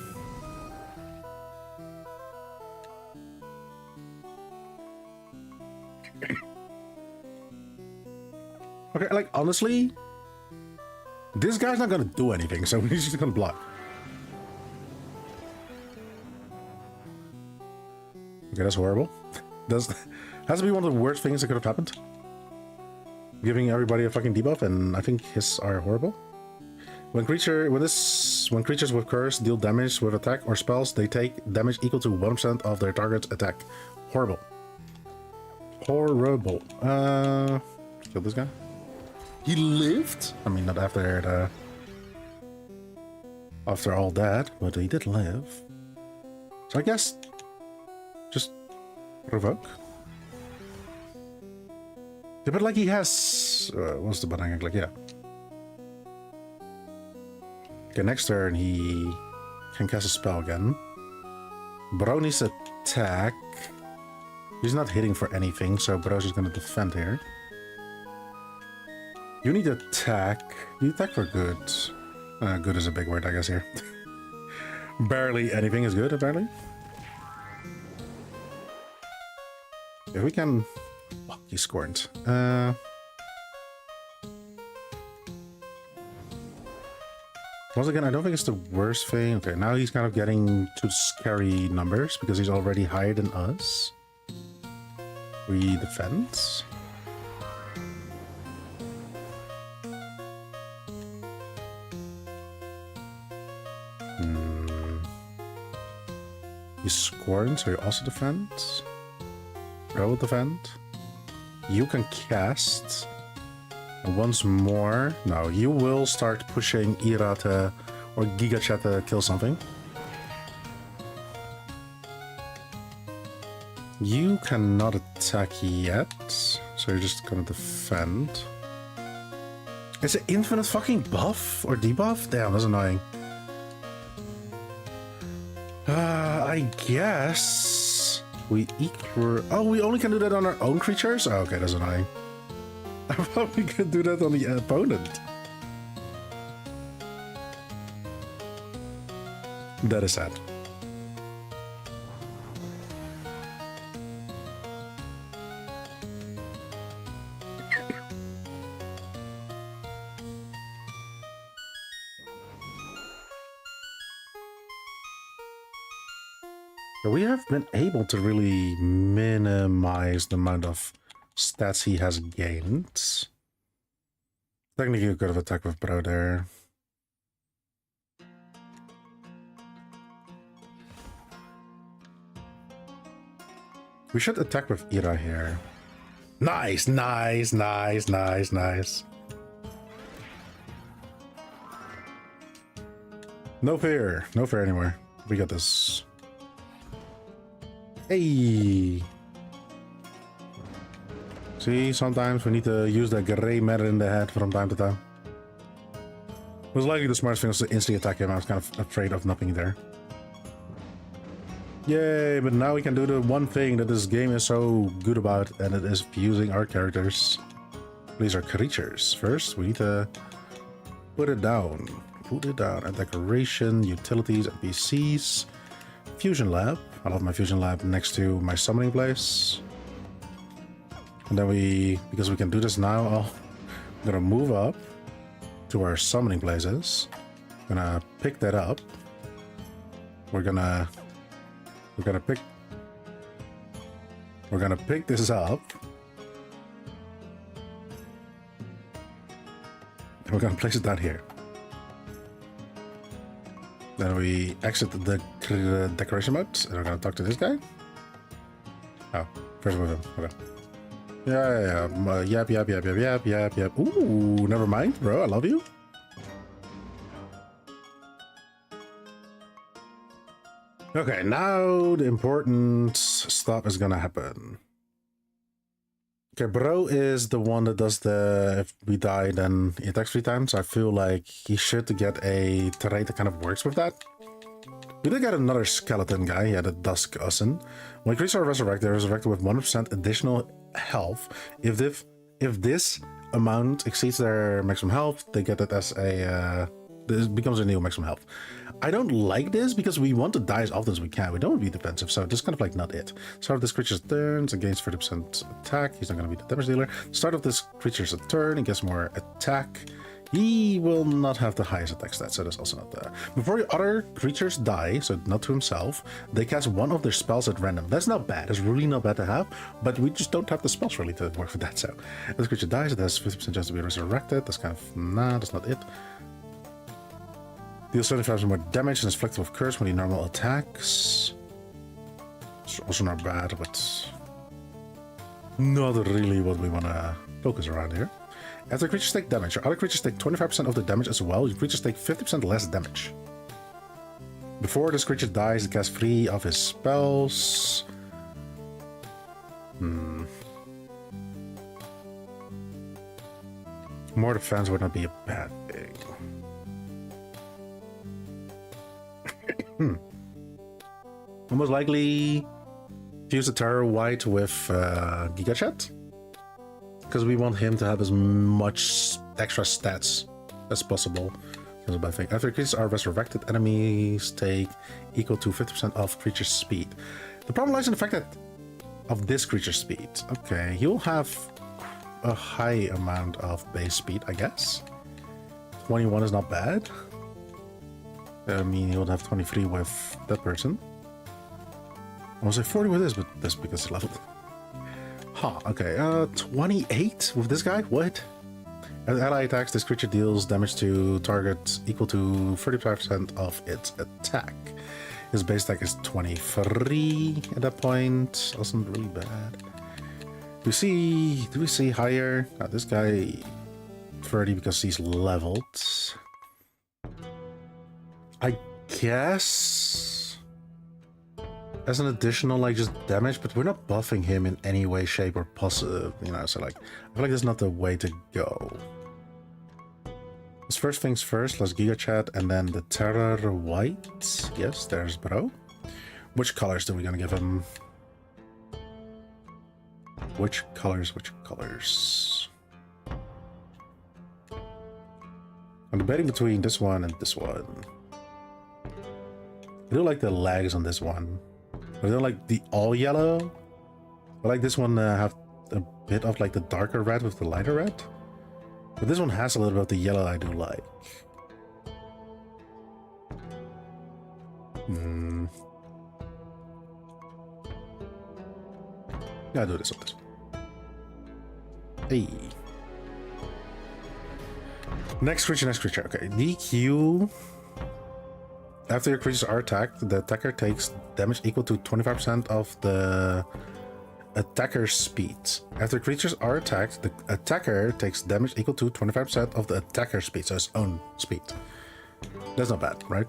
Okay, like, honestly, this guy's not gonna do anything, so he's just gonna block. Okay, that's horrible. Has to be one of the worst things that could have happened. Giving everybody a fucking debuff, and I think his are horrible. When creatures with curse deal damage with attack or spells, they take damage equal to 1% of their target's attack. Horrible. Horrible. Kill this guy. He lived? I mean, not after all that, but he did live. So I guess just provoke. Yeah, but like he has what's the button I can click? Yeah. Okay, next turn he can cast a spell again. Bro needs to attack. He's not hitting for anything, so Bro's just gonna defend here. You need to attack. You attack for good. Good is a big word, I guess, here. Barely anything is good, apparently. If we can... Oh, he's scorned. Once again, I don't think it's the worst thing. Okay, now he's kind of getting to scary numbers because he's already higher than us. We defend. He's scorned, so you also defend. Bro will defend. You can cast. And once more. No, you will start pushing Ira to, or Giga Chat to kill something. You cannot attack yet, so you're just gonna defend. Is it infinite fucking buff or debuff? Damn, that's annoying. I guess we equal. Oh, we only can do that on our own creatures? Oh, okay, that's annoying. I thought we could do that on the opponent. That is sad. We have been able to really minimize the amount of stats he has gained. Technically, you could have attacked with Bro there. We should attack with Ira here. Nice, nice, nice, nice, nice. No fear. No fear anymore. We got this. Hey! See, sometimes we need to use the gray matter in the head from time to time. It was likely the smartest thing was to instantly attack him. I was kind of afraid of not being there. Yay, but now we can do the one thing that this game is so good about, and it is fusing our characters. These are creatures. First, we need to put it down. Put it down. And decoration, utilities, NPCs, fusion lab. I love my fusion lab next to my summoning place. And then because we can do this now, I'm gonna move up to where summoning places. Gonna pick that up. We're gonna pick this up. And we're gonna place it down here. Then we exit the decoration mode, and we're gonna talk to this guy. Oh, first with him. Okay. Yep. Ooh, never mind, bro. I love you. Okay, now the important stuff is gonna happen. Okay, Bro is the one that does the, if we die, then he attacks 3 times. I feel like he should get a trait that kind of works with that. We did get another skeleton guy, yeah, the Dusk Usin. When creatures are resurrected, they're resurrected with 100% additional health. If this amount exceeds their maximum health, they get it as a This becomes a new maximum health. I don't like this because we want to die as often as we can. We don't want to be defensive, so this is kind of like not it. Start of this creature's turns, against 30% attack. He's not going to be the damage dealer. Start of this creature's turn, he gets more attack. He will not have the highest attack stat, so that's also not there. Before other creatures die, so not to himself, they cast one of their spells at random. That's not bad. It's really not bad to have, but we just don't have the spells really to work with that. So if this creature dies, it has 50% chance to be resurrected. That's kind of, nah, that's not it. Deals 75% more damage and is inflicted with curse when he normal attacks. It's also not bad, but not really what we want to focus around here. After creatures take damage, your other creatures take 25% of the damage as well. Your creatures take 50% less damage. Before this creature dies, it casts 3 of his spells. More defense would not be a bad thing. Most likely fuse the Terror White with Giga Chat, because we want him to have as much extra stats as possible. That's a bad thing. After creatures are resurrected, enemies take equal to 50% of creature's speed. The problem lies in the fact that of this creature's speed. Okay, he'll have a high amount of base speed, I guess. 21 is not bad. I mean, he would have 23 with that person. I was like 40 with this, but that's because it's leveled. Huh, okay, 28 with this guy? What? As ally attacks, this creature deals damage to target equal to 35% of its attack. His base attack is 23 at that point. Also not really bad. Do we see higher? This guy 30 because he's leveled. I guess as an additional like just damage, but we're not buffing him in any way, shape, or possible, you know, so like I feel like that's not the way to go. Let's first things first, let's Giga Chat and then the Terror White. Yes, there's bro. Which colors do we gonna give him? Which colors? I'm debating between this one and this one. I do like the legs on this one. I don't like the all yellow. I like this one have a bit of like the darker red with the lighter red. But this one has a little bit of the yellow I do like. Yeah, I'll do this on this one. Hey. Next creature. Okay, DQ. After your creatures are attacked, the attacker takes damage equal to 25% of the attacker's speed. After creatures are attacked, the attacker takes damage equal to 25% of the attacker's speed, so his own speed. That's not bad, right?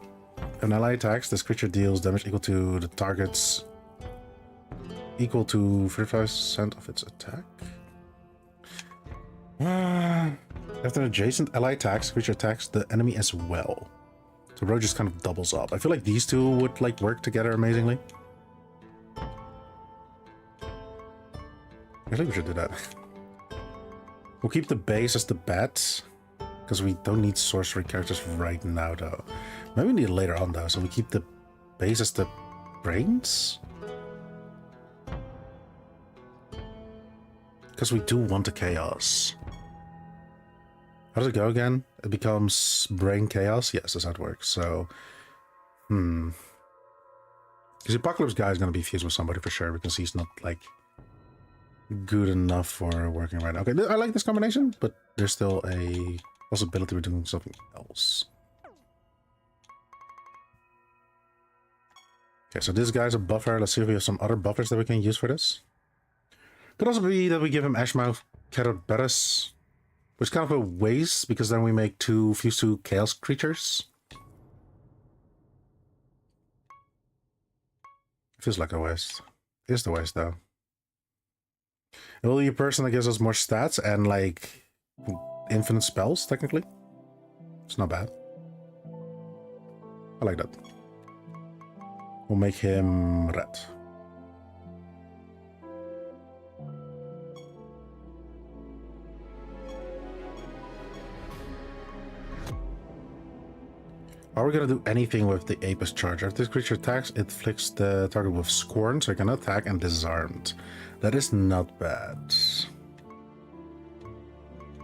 If an ally attacks, this creature deals damage equal to the target's equal to 35% of its attack. After an adjacent ally attacks, creature attacks the enemy as well. So row just kind of doubles up. I feel like these two would like work together amazingly. I think we should do that. We'll keep the base as the bat, because we don't need sorcery characters right now though. Maybe we need it later on though, so we keep the base as the brains? Because we do want the chaos. How does it go again? It becomes brain chaos? Yes, that's how it works. So, because the Apocalypse guy is going to be fused with somebody for sure, because he's not, like, good enough for working right now. Okay, I like this combination, but there's still a possibility of doing something else. Okay, so this guy's a buffer. Let's see if we have some other buffers that we can use for this. Could also be that we give him Ashmouth Caraberis, which is kind of a waste, because then we make two fuse to chaos creatures. Feels like a waste. It is the waste though. It will be a person that gives us more stats and like infinite spells, technically. It's not bad. I like that. We'll make him red. Are we gonna do anything with the Apis Charger? If this creature attacks, it flicks the target with Scorn, so it can attack and disarmed. That is not bad.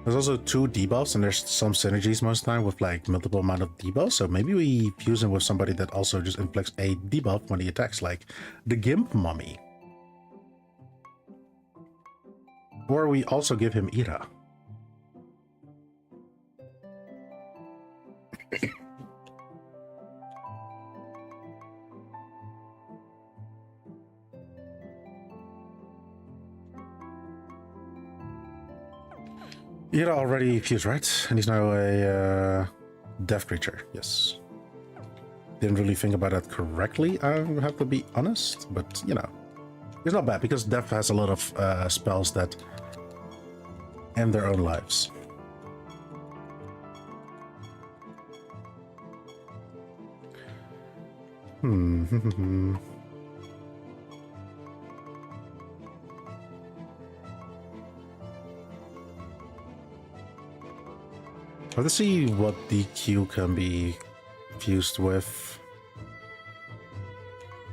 There's also 2 debuffs, and there's some synergies most of the time with like multiple amount of debuffs, so maybe we fuse him with somebody that also just inflicts a debuff when he attacks, like the Gimp Mummy. Or we also give him Ira. Ira already fused, right? And he's now a death creature, yes. Didn't really think about that correctly, I have to be honest, but you know. It's not bad, because death has a lot of spells that end their own lives. Let's see what DQ can be fused with.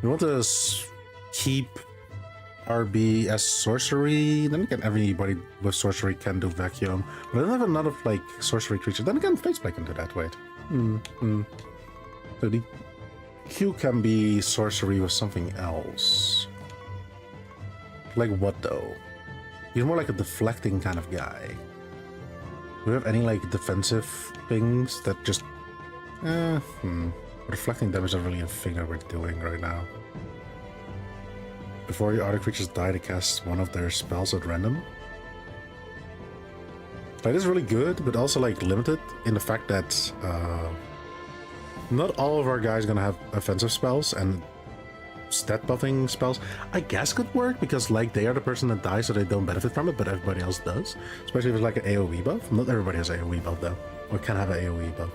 We want to keep RB as sorcery. Then again, everybody with sorcery can do vacuum. But I don't have another like sorcery creature. Then again, Faceplate can do that. Wait. So DQ can be sorcery with something else. Like what though? He's more like a deflecting kind of guy. Do we have any like defensive things that just reflecting damage is not really a thing that we're doing right now. Before your other creatures die, they cast one of their spells at random. That is really good, but also like limited in the fact that not all of our guys are gonna have offensive spells, and stat buffing spells I guess could work because like they are the person that dies, so they don't benefit from it, but everybody else does, especially if it's like an AoE buff. Not everybody has AoE buff though, or can have an AoE buff.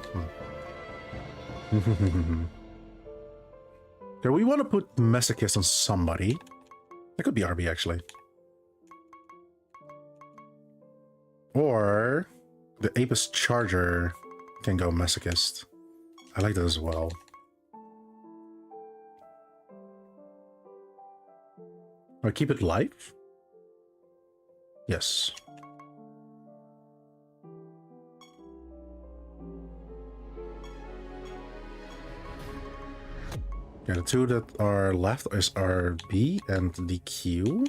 Okay, we want to put Masochist on somebody. That could be RB actually, or the Apis Charger can go Masochist. I like that as well. Or keep it live? Yes. Yeah, the 2 that are left is our B and the Q.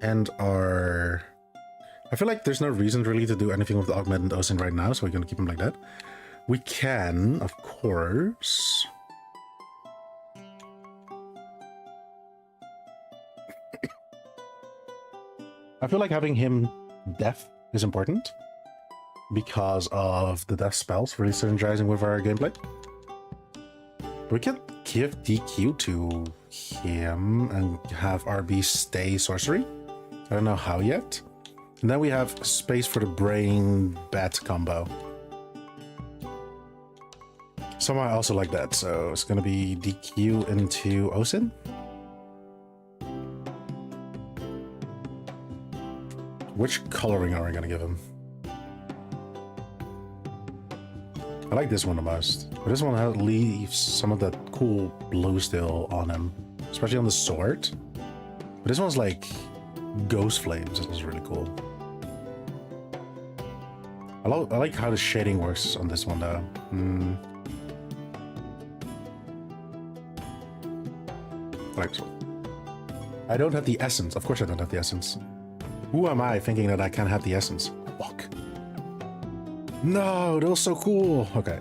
And our... I feel like there's no reason really to do anything with the Augmented Ocean right now, so we're gonna keep them like that. We can, of course... I feel like having him deaf is important because of the death spells really synergizing with our gameplay. We can give DQ to him and have RB stay sorcery. I don't know how yet. And then we have space for the brain bat combo. Somehow I also like that, so it's gonna be DQ into Osin. Which coloring are we gonna give him? I like this one the most. But this one leaves some of that cool blue still on him. Especially on the sword. But this one's like ghost flames. This one's really cool. I like how the shading works on this one though. I like this one. I don't have the essence. Of course I don't have the essence. Who am I thinking that I can't have the essence? Fuck. No, that was so cool. Okay,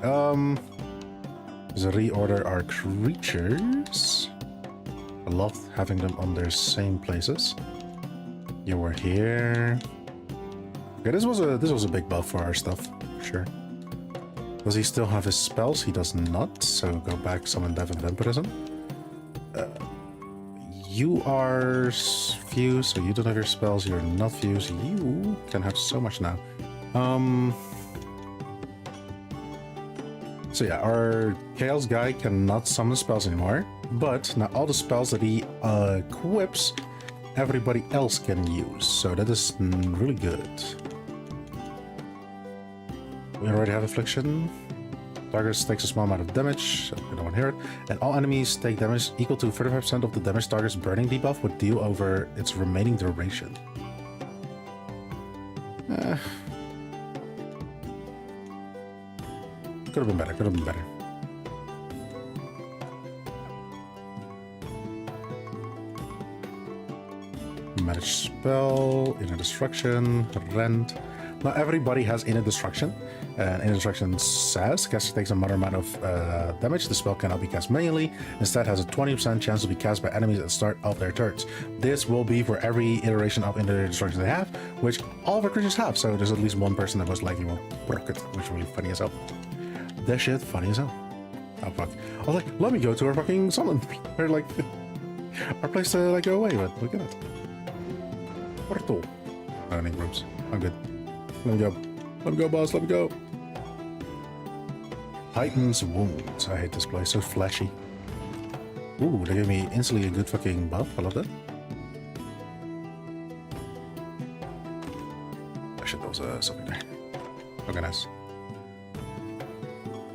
let's reorder our creatures. I love having them on their same places. You were here. Okay, this was a big buff for our stuff, for sure. Does he still have his spells? He does not, so go back, summon Death and Vampirism. You are fused, so you don't have your spells. You're not fused. You can have so much now. So yeah, our Chaos guy cannot summon spells anymore, but now all the spells that he equips, everybody else can use. So that is really good. We already have Affliction. Target takes a small amount of damage, so we don't want to hear it. And all enemies take damage equal to 35% of the damage target's burning debuff would deal over its remaining duration. Could have been better, could have been better. Manage spell, inner destruction, rend. Not everybody has inner destruction. And inner destruction says caster takes a moderate amount of damage. The spell cannot be cast manually. Instead, has a 20% chance to be cast by enemies at the start of their turns. This will be for every iteration of inner destruction they have, which all of our creatures have. So there's at least one person that most likely will proc it, which is really funny as hell. That shit funny as hell. Oh fuck! I was like, let me go to our fucking summon, or like our place to like go away. But look at it. Portal. I don't need ropes. I'm good. Let me go. Let me go, boss. Let me go. Titan's Wounds. I hate this place. So flashy. Ooh, they gave me instantly a good fucking buff. I love that. Oh shit, there was something there. Okay, nice.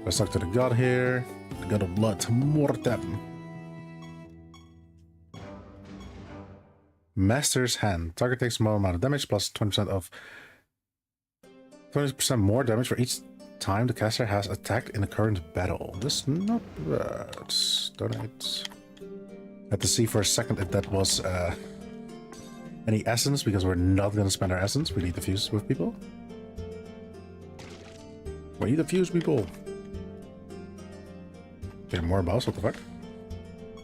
Let's talk to the god here. The god of blood. Mortem. Master's Hand. Target takes a small amount of damage plus 20% of 20% more damage for each time the caster has attacked in the current battle. This is not bad. Donate. I had to see for a second if that was any essence, because we're not going to spend our essence. We need to fuse with people. We need to fuse people. Okay, more boss. What the fuck?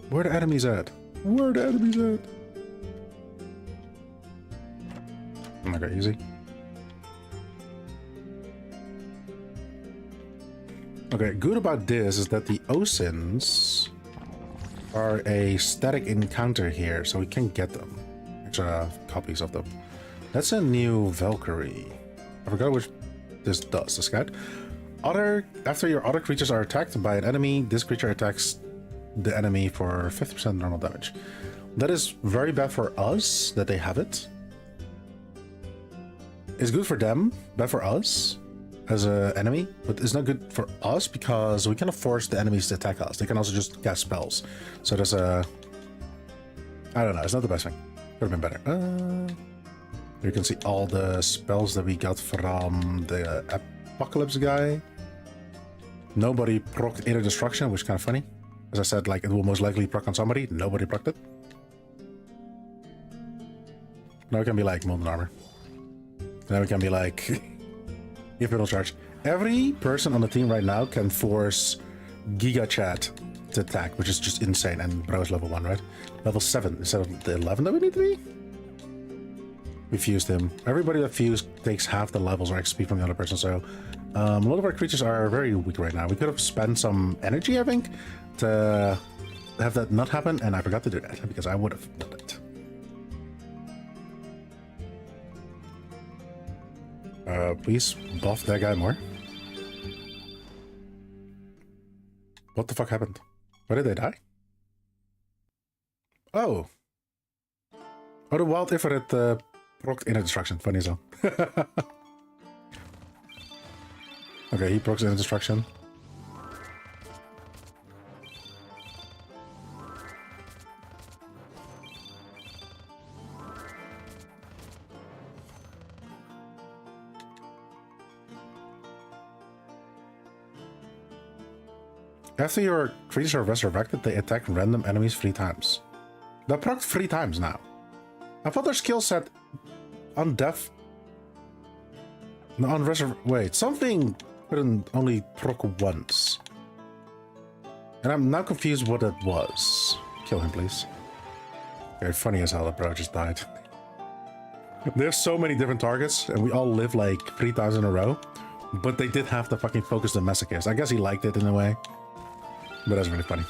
Where are the enemies at? Where are the enemies at? Okay, easy. Okay, good about this is that the OSINs are a static encounter here, so we can get them. Extra copies of them. That's a new Valkyrie. I forgot which this does. The scout. After your other creatures are attacked by an enemy, this creature attacks the enemy for 50% normal damage. That is very bad for us that they have it. It's good for them, bad for us as an enemy, but it's not good for us because we cannot force the enemies to attack us. They can also just cast spells. So there's a... I don't know, it's not the best thing. Could have been better. You can see all the spells that we got from the Apocalypse guy. Nobody procced Inner Destruction, which is kind of funny. As I said, like, it will most likely proc on somebody. Nobody procced it. Now it can be like Molten Armor. Now it can be like Infernal Charge. Every person on the team right now can force Giga Chat to attack, which is just insane. And bro is level 1, right? Level 7 instead of the 11 that we need to be. We fused him. Everybody that fused takes half the levels or XP from the other person, so a lot of our creatures are very weak right now. We could have spent some energy, I think, to have that not happen, and I forgot to do that because I would have done it. Please buff that guy more. What the fuck happened? Why did they die? Oh. Oh, the Wild Ifrit procced Inner Destruction. Funny as hell. Okay, he procs Inner Destruction. After your creatures are resurrected, they attack random enemies 3 times. That procced 3 times now. I thought their skill set on death... No, on wait, something couldn't only proc once. And I'm now confused what that was. Kill him, please. Okay, funny as hell, that bro just died. There's so many different targets, and we all live like 3 times in a row. But they did have to fucking focus the masochist. I guess he liked it in a way. But that's really funny.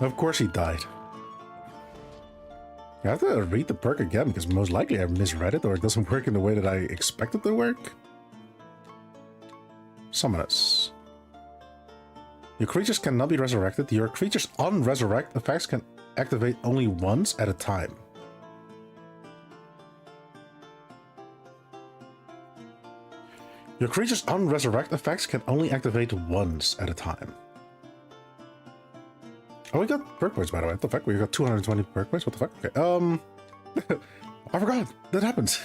Of course he died. I have to read the perk again because most likely I misread it or it doesn't work in the way that I expect it to work. Summon us. Your creatures cannot be resurrected. Your creatures on resurrect effects can activate only once at a time. Your creature's unresurrect effects can only activate once at a time. Oh, we got perk points, by the way. What the fuck? We got 220 perk points? What the fuck? Okay, I forgot. That happens.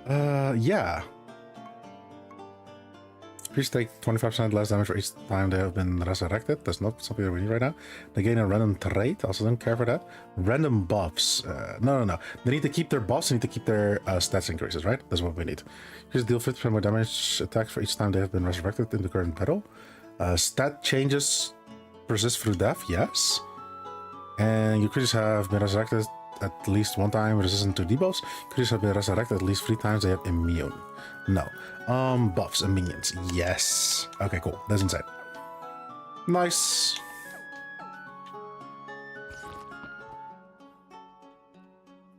Yeah. Please take 25% less damage for each time they have been resurrected. That's not something that we need right now. They gain a random trait. Also don't care for that. Random buffs. No. They need to keep their buffs. They need to keep their stats increases, right? That's what we need. Just deal 50% more damage attacks for each time they have been resurrected in the current battle. Stat changes persist through death. Yes. And your creatures have been resurrected at least one time, resistant to debuffs. Creatures have been resurrected at least 3 times. They have immune. No. Buffs and minions. Yes. Okay, cool. That's insane. Nice.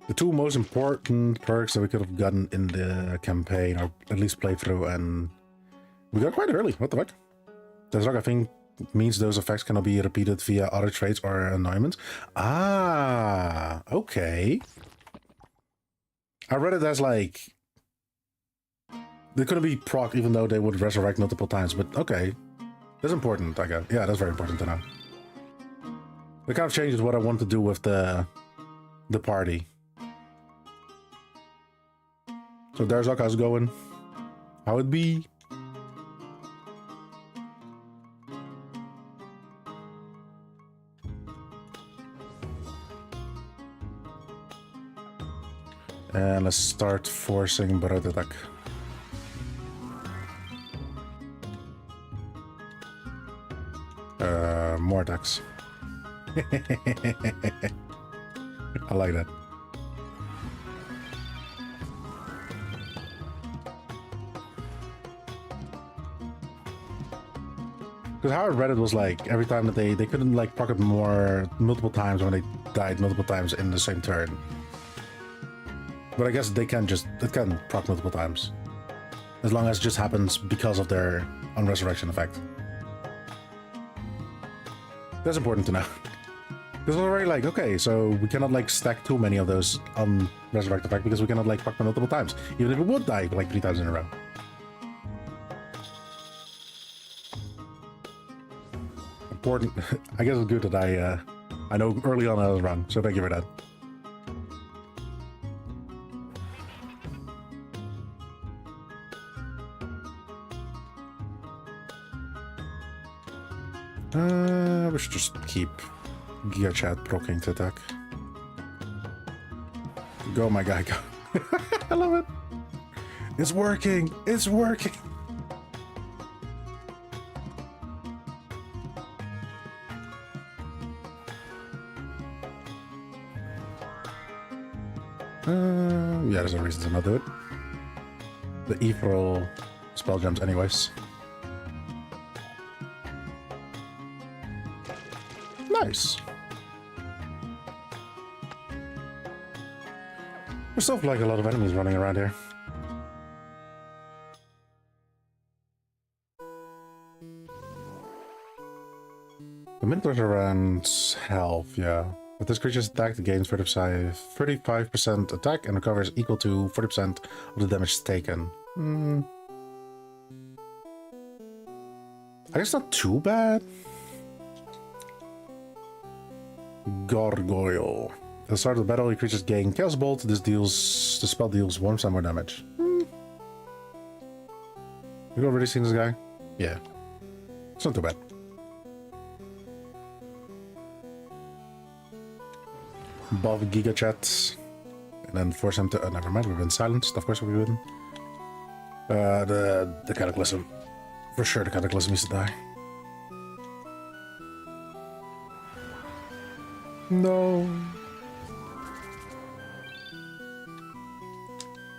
The 2 most important perks that we could have gotten in the campaign, or at least playthrough, and we got quite early. What the fuck? That's like, I think, means those effects cannot be repeated via other traits or annoyments. Ah, okay. I read it as like they couldn't be proc even though they would resurrect multiple times, but okay. That's important, I guess. Yeah, that's very important to know. It kind of changes what I want to do with the party. So there's how it's going. How it be? And let's start forcing Barret attack. More attacks. I like that. Because how I read it was like every time that they couldn't like proc it more multiple times when they died multiple times in the same turn. But I guess they can just, it can proc multiple times. As long as it just happens because of their unresurrection effect. That's important to know. Because we're already like, okay, so we cannot like stack too many of those unresurrect effect because we cannot like proc them multiple times. Even if it would die like 3 times in a row. Important. I guess it's good that I know early on I was wrong, so thank you for that. We should just keep Gear Chat proccing to attack. Go, my guy, go. I love it. It's working. It's working. Yeah, there's no reason to not do it. The Ethereal spell gems anyways. Nice. There's still like a lot of enemies running around here. The Minotaur's around health, yeah. With this creature's attack, it gains 35% attack and recovers equal to 40% of the damage taken. I guess not too bad. Gargoyle. At the start of the battle, your creatures gain Chaos Bolt. The spell deals 1% more damage. You've already seen this guy? Yeah. It's not too bad. Buff Giga Chat. And then force him to... never mind, we've been silenced. Of course we wouldn't. The Cataclysm. For sure the Cataclysm needs to die. No.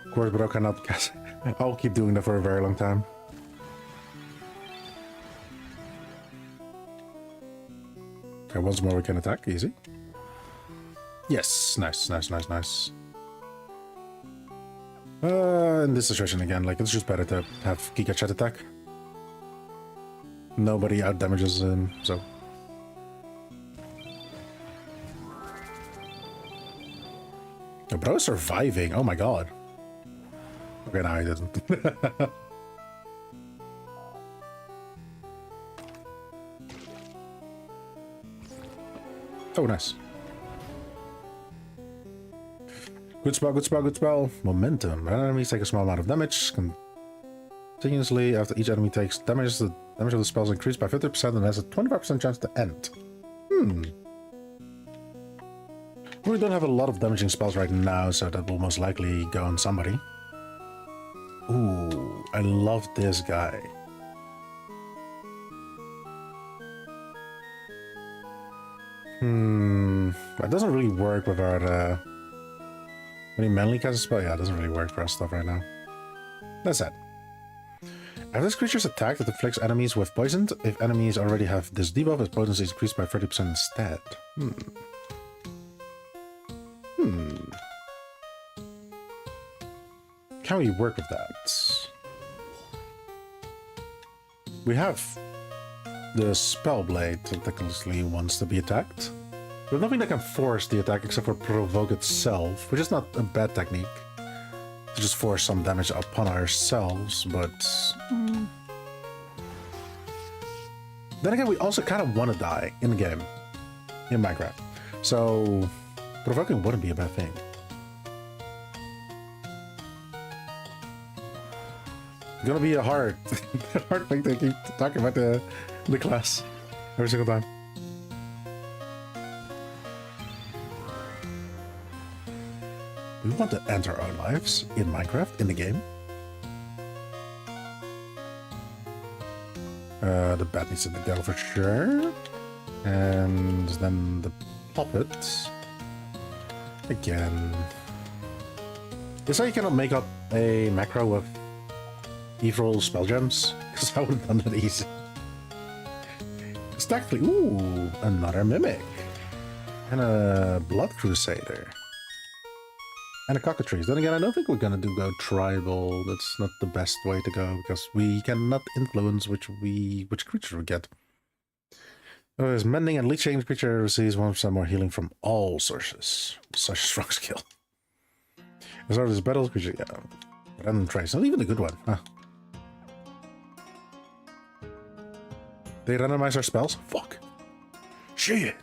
Of course, but I cannot guess. I'll keep doing that for a very long time. Okay, once more we can attack. Easy. Yes, nice. In this situation again, like, it's just better to have Giga Chat attack. Nobody out damages him, so. The bro is surviving, oh my god. Okay, no, I didn't. Oh, nice. Good spell, good spell, good spell. Momentum. Enemies take a small amount of damage continuously. After each enemy takes damage, the damage of the spell is increased by 50% and has a 25% chance to end. We don't have a lot of damaging spells right now, so that will most likely go on somebody. Ooh, I love this guy. That doesn't really work with our when he manually casts a spell. Yeah, it doesn't really work for our stuff right now. That's it. After this creature's attack, it afflicts enemies with poison. If enemies already have this debuff, its potency is increased by 30% instead. Can we work with that? We have the spell blade that technically wants to be attacked. There's nothing that can force the attack except for provoke itself, which is not a bad technique. To just force some damage upon ourselves, but... Then again, we also kind of want to die in the game. In Minecraft. So, provoking wouldn't be a bad thing. It's gonna be a hard thing to keep talking about the class every single time. We want to end our own lives in Minecraft, in the game. The bat needs to go for sure. And then the puppet. Again. Is that you cannot make up a macro with evil spell gems? Because I would have done that easy. It's technically, ooh, another mimic. And a blood crusader. And a cockatrice. Then again, I don't think we're gonna go tribal. That's not the best way to go because we cannot influence which creature we get. There's mending and leeching. The creature receives 1% more healing from all sources. Such a strong skill. As far as battle creature, yeah. Random trace. Not even a good one, huh? They randomize our spells? Fuck. Shit.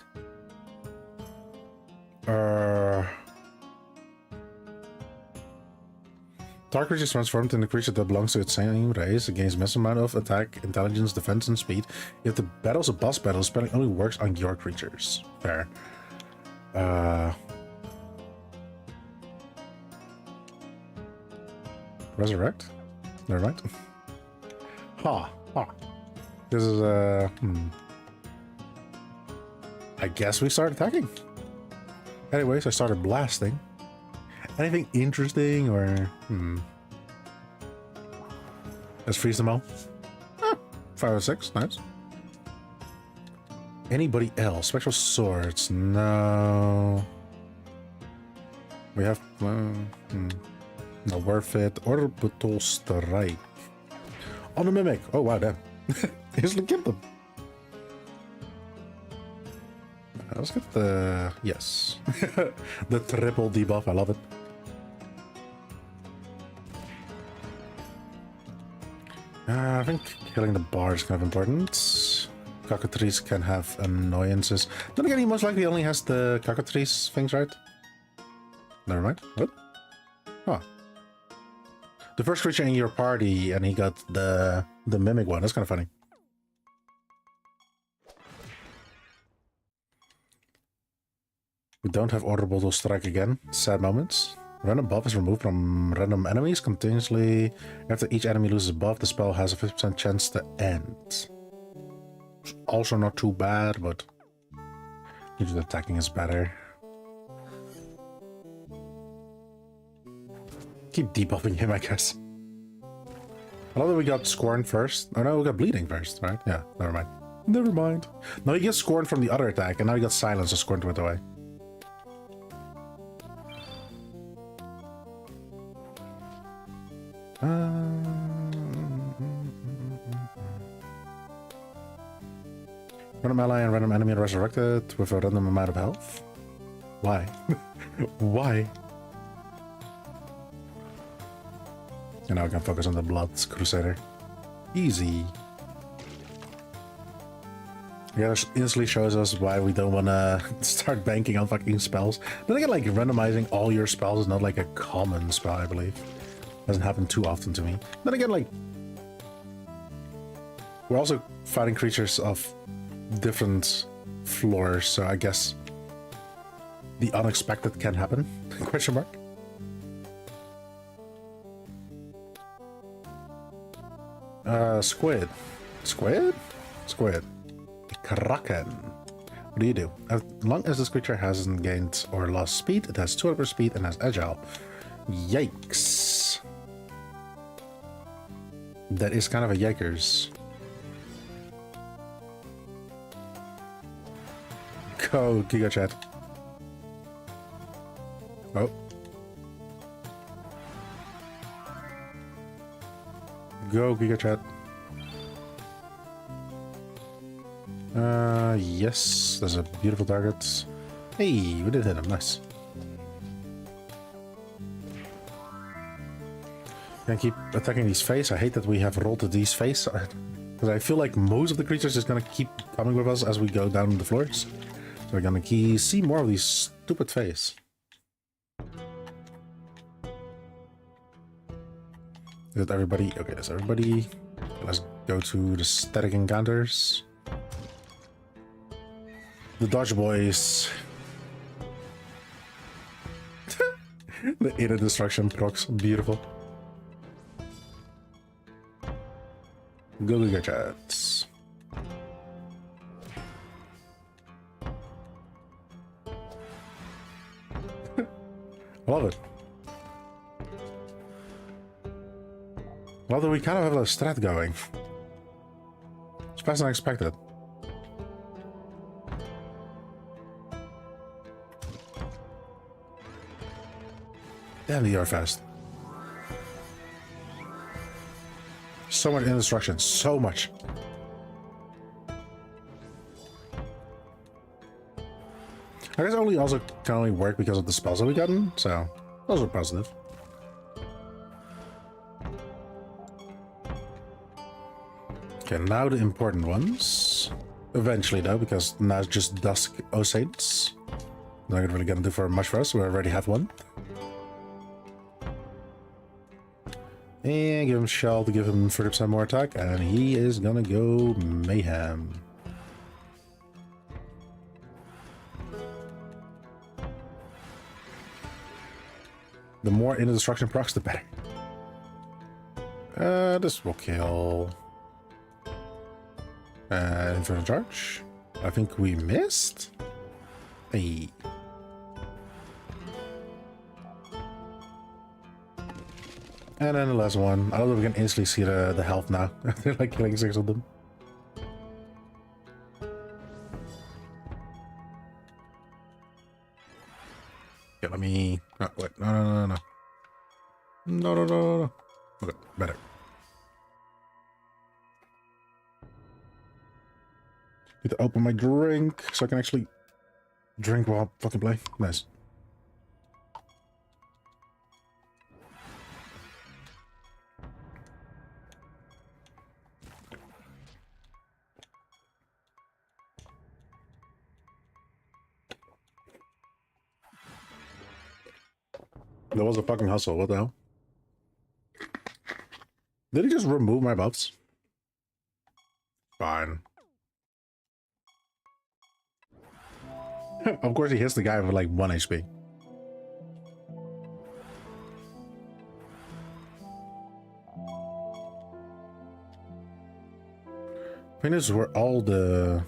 Target creature is transformed into a creature that belongs to its same race, against massive amount of attack, intelligence, defense, and speed. If the battle's a boss battle, spelling only works on your creatures. Fair. Resurrect? Never mind. This is I guess we start attacking. Anyways, I started blasting. Anything interesting or Let's freeze them all. 5 or 6, nice. Anybody else? Spectral swords? No. We have not worth it. Orbital strike. On the mimic. Oh wow, damn. Easily keep them. Let's get the yes. The triple debuff, I love it. I think killing the bar is kind of important. Cockatrice can have annoyances. Then again, he most likely only has the cockatrice things, right? Never mind. What? Huh. The first creature in your party, and he got the mimic one. That's kind of funny. We don't have Orbital Strike again. Sad moments. Random buff is removed from random enemies continuously. After each enemy loses a buff, the spell has a 50% chance to end. Also not too bad, but usually attacking is better. Keep debuffing him, I guess. I love that we got Scorn first. Oh no, we got Bleeding first, right? Yeah, never mind. Never mind. No, he gets Scorn from the other attack, and now he got Silence, so Scorn went away. Random ally and random enemy are resurrected with a random amount of health. Why? Why? And now I can focus on the Blood Crusader. Easy. Yeah, this instantly shows us why we don't want to start banking on fucking spells. Then again, like, randomizing all your spells is not like a common spell, I believe. Doesn't happen too often to me. Then again, like, we're also fighting creatures of different floors, so I guess the unexpected can happen. Question mark. Squid. Squid? Squid. Kraken. What do you do? As long as this creature hasn't gained or lost speed, it has 200% speed and has agile. Yikes. That is kind of a yikers. Go, Giga Chat. Oh. Go, Giga Chat. Yes, there's a beautiful target. Hey, we did hit him, nice. Can I keep attacking these face? I hate that we have rolled to these face, because I feel like most of the creatures is gonna keep coming with us as we go down the floors. So we're gonna see more of these stupid face. Is it everybody? Okay, that's everybody. Let's go to the static encounters. The Dodge Boys. The inner destruction procs. Beautiful. Go Giga Chats. Love it. Well, we kind of have a strat going. It's faster than I expected. Damn, they are fast. So much indestruction, so much. I guess also can only work because of the spells that we gotten, so those are positive. Okay, now the important ones. Eventually though, because now it's just Dusk Saints. Not really gonna do for much for us, we already have one. And give him Shell to give him 30% more attack, and he is gonna go Mayhem. The more inner destruction procs, the better. This will kill. Inferno Charge. I think we missed. Hey. And then the last one. I don't know if we can instantly see the health now. They're like killing 6 of them. Yeah, let me... Oh, wait. No. No. Okay, better. Need to open my drink so I can actually drink while I fucking play. Nice. That was a fucking hustle. What the hell? Did he just remove my buffs? Fine. Of course he hits the guy with like 1 HP. I think this is where all the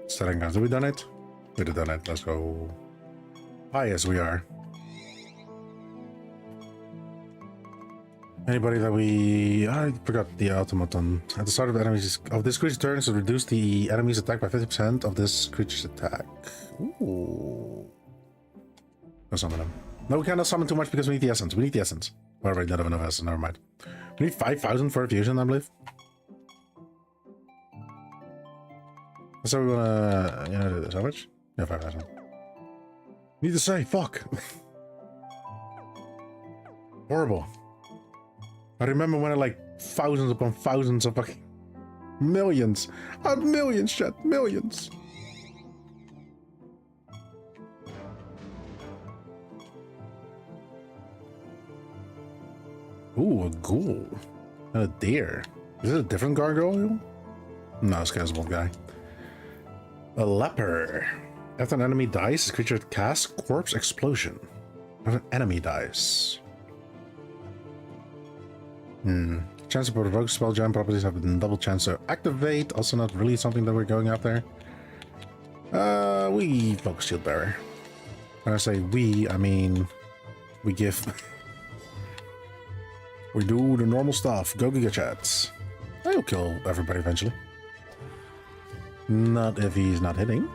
setting guns. Did we done it? We did done it. Let's go. Ah, yes, we are. Anybody that we... I forgot the automaton. At the start of enemies of this creature's turn, so reduce the enemy's attack by 50% of this creature's attack. Ooh. Go summon them. No, we cannot summon too much because we need the essence. We need the essence. We already don't have enough essence, never mind. We need 5,000 for a fusion, I believe. So we wanna... You know, do this. How much? Yeah, 5,000. Need to say, fuck. horrible. I remember when I like thousands upon thousands of fucking millions. Millions, chat, millions. Ooh, a ghoul. And a deer. Is it a different gargoyle? No, this guy's one guy. A leper. After an enemy dies, this creature casts corpse explosion. If an enemy dies. Chance to provoke spell jam properties have a double chance to activate. Also not really something that we're going after. We focus shield bearer. When I say we, I mean we give. We do the normal stuff. Go Giga Chats. I'll kill everybody eventually. Not if he's not hitting.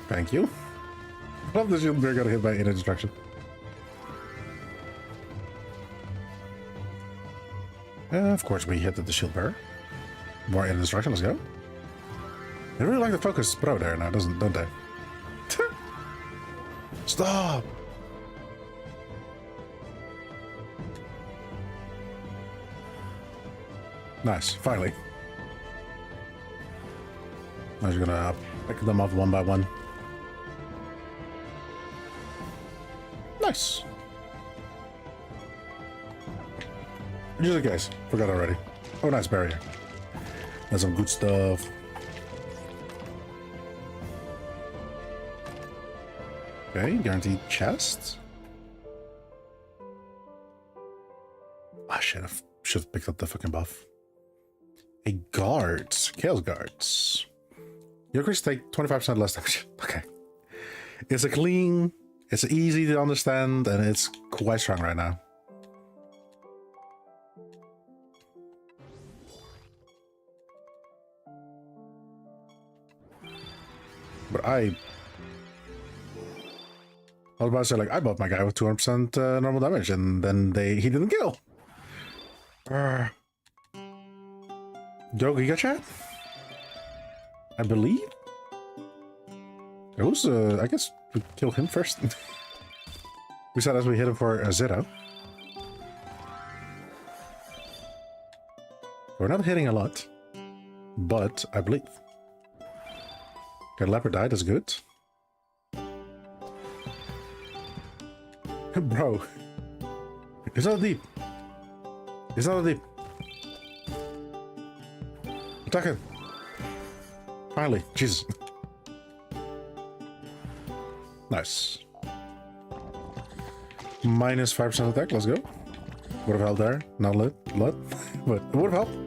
Thank you. I love the shield bearer got hit by inner destruction. Of course, we hit the shield bearer. More inner destruction. Let's go. They really like the focus pro there now, don't they? Stop. Nice, finally. I was gonna pick them off one by one. Nice. Just in case, forgot already. Oh, nice barrier. That's some good stuff. Okay, guaranteed chest. Ah, shit, I should have picked up the fucking buff. A guards, chaos guards. Your creatures take 25% less damage. Okay. It's a clean, it's easy to understand, and it's quite strong right now. But I was about to say, like, I bought my guy with 200% normal damage, and then he didn't kill. Go Giga Chat? I believe? It was, I guess we kill him first. We said as we hit him for a 0. We're not hitting a lot, but I believe. Okay, leopard died, that's good. Bro. It's not deep. It's not deep. Attack him. Finally, Jesus. Nice. Minus 5% attack, let's go. Would have helped there. Not a lot, but it would have helped.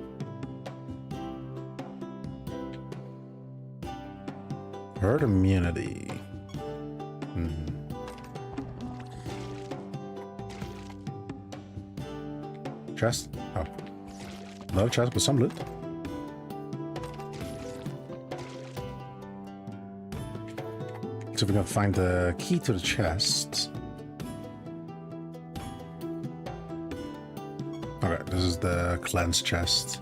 Herd immunity. Chest? Oh. Another chest with some loot. So we're gonna find the key to the chest. Okay, this is the cleanse chest.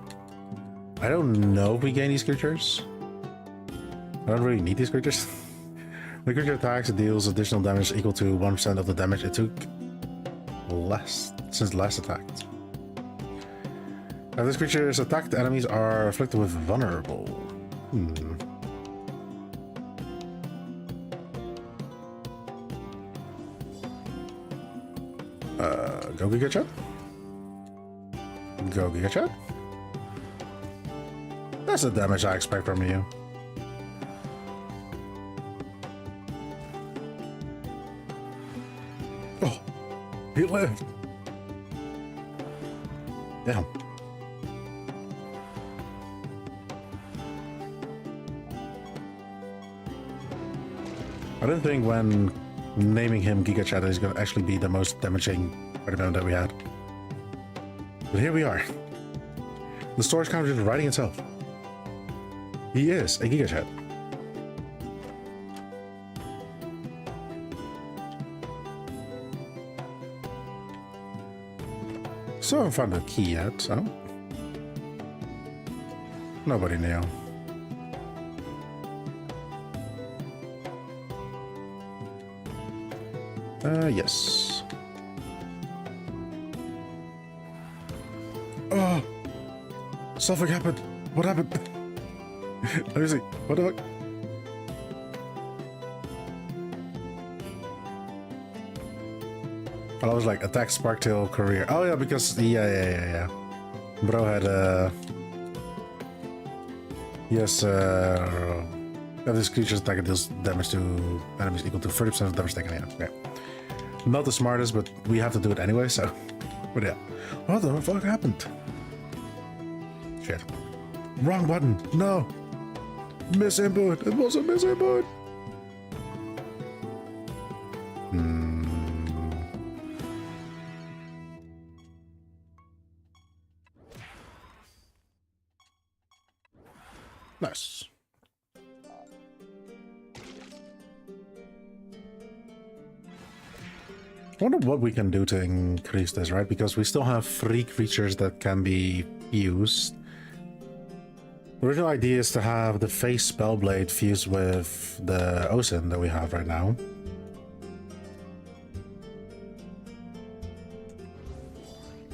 I don't know if we gain these creatures. I don't really need these creatures. The creature attacks, it deals additional damage equal to 1% of the damage it took since last attacked. If this creature is attacked, enemies are afflicted with vulnerable. Go Giga Chat. Go Giga Chat. That's the damage I expect from you. Oh, he lived. Damn. I didn't think when naming him Giga Chat is going to actually be the most damaging event that we had. But here we are. The story's kind of just writing itself. He is a Giga Chat. So I haven't found the key yet, so nobody knew. Yes. Oh! Something happened! What happened? Let me see. What the fuck? I was like, attack Sparktail career. Oh yeah, because yeah. Bro had yes, have this creature's attack deals damage to enemies equal to 30% of damage taken. Yeah, okay. Not the smartest, but we have to do it anyway, so. But yeah. What the fuck happened? Shit. Wrong button. No. Miss input. It was a miss input. Nice. I wonder what we can do to increase this, right? Because we still have 3 creatures that can be fused. The original idea is to have the face Spellblade fused with the Osin that we have right now.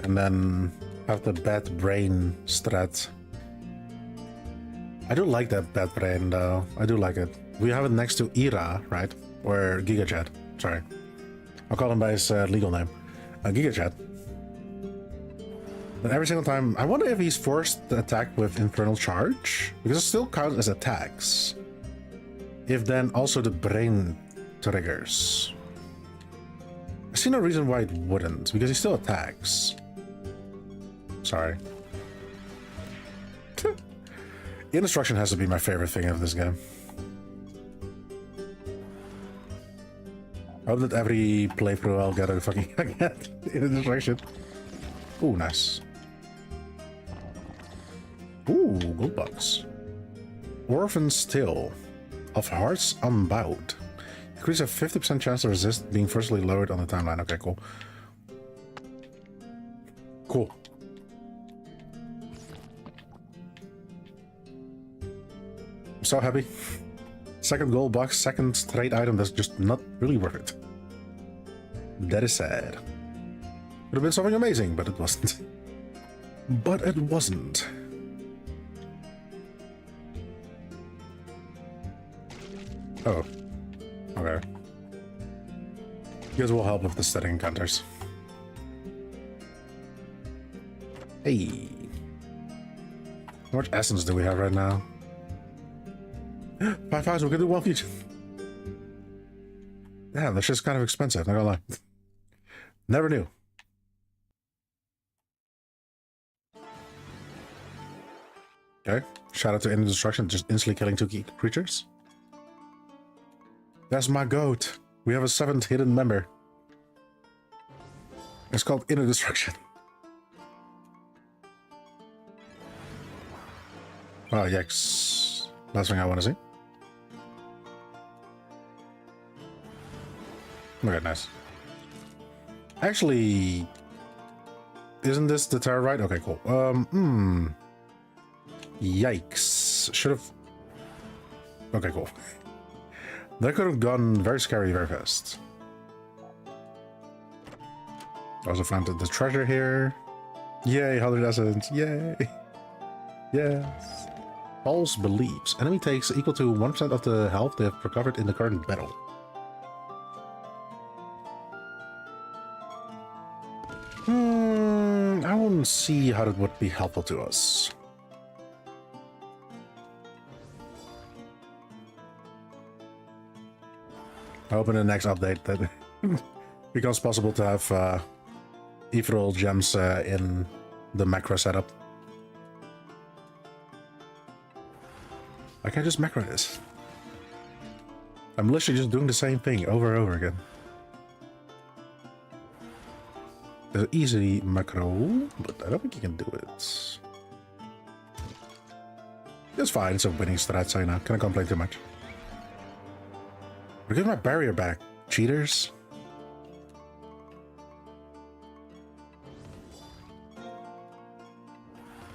And then have the Bad Brain strat. I do like that Bad Brain though. I do like it. We have it next to Ira, right? Or GigaChat. Sorry. I'll call him by his legal name. GigaChat. And every single time, I wonder if he's forced to attack with Infernal Charge, because it still counts as attacks. If then also the brain triggers. I see no reason why it wouldn't, because he still attacks. Sorry. Indestruction has to be my favorite thing of this game. I hope that every playthrough I'll get a fucking Indestruction. Ooh, nice. Ooh, gold bucks. Orphan's Tale of Hearts Unbowed. Increase a 50% chance to resist being firstly lowered on the timeline. Okay, cool. Cool. I'm so happy. Second gold box, second trade item that's just not really worth it. That is sad. Would have been something amazing, but it wasn't. But it wasn't. Oh. Okay. You guys will help with the setting encounters. Hey. How much essence do we have right now? 5 5s, we can do one each. Damn, that's just kind of expensive, not gonna lie. Never knew. Okay, shout out to Inner Destruction, just instantly killing 2 key creatures. That's my goat. We have a 7th hidden member. It's called Inner Destruction. Oh, yikes. Last thing I want to see. Okay, nice. Actually, isn't this the Terror Ride? Okay, cool. Yikes. Should have... Okay, cool. That could have gone very scary very fast. Also found the treasure here. Yay, 100 essence. Yay. Yes. False beliefs. Enemy takes equal to 1% of the health they have recovered in the current battle. I wouldn't see how that would be helpful to us. I hope in the next update that it becomes possible to have ethereal gems in the macro setup. I can't just macro this. I'm literally just doing the same thing over and over again. There's easy macro, but I don't think you can do it. It's fine, it's a winning strat, so you know, can't complain too much. We're getting my barrier back, cheaters.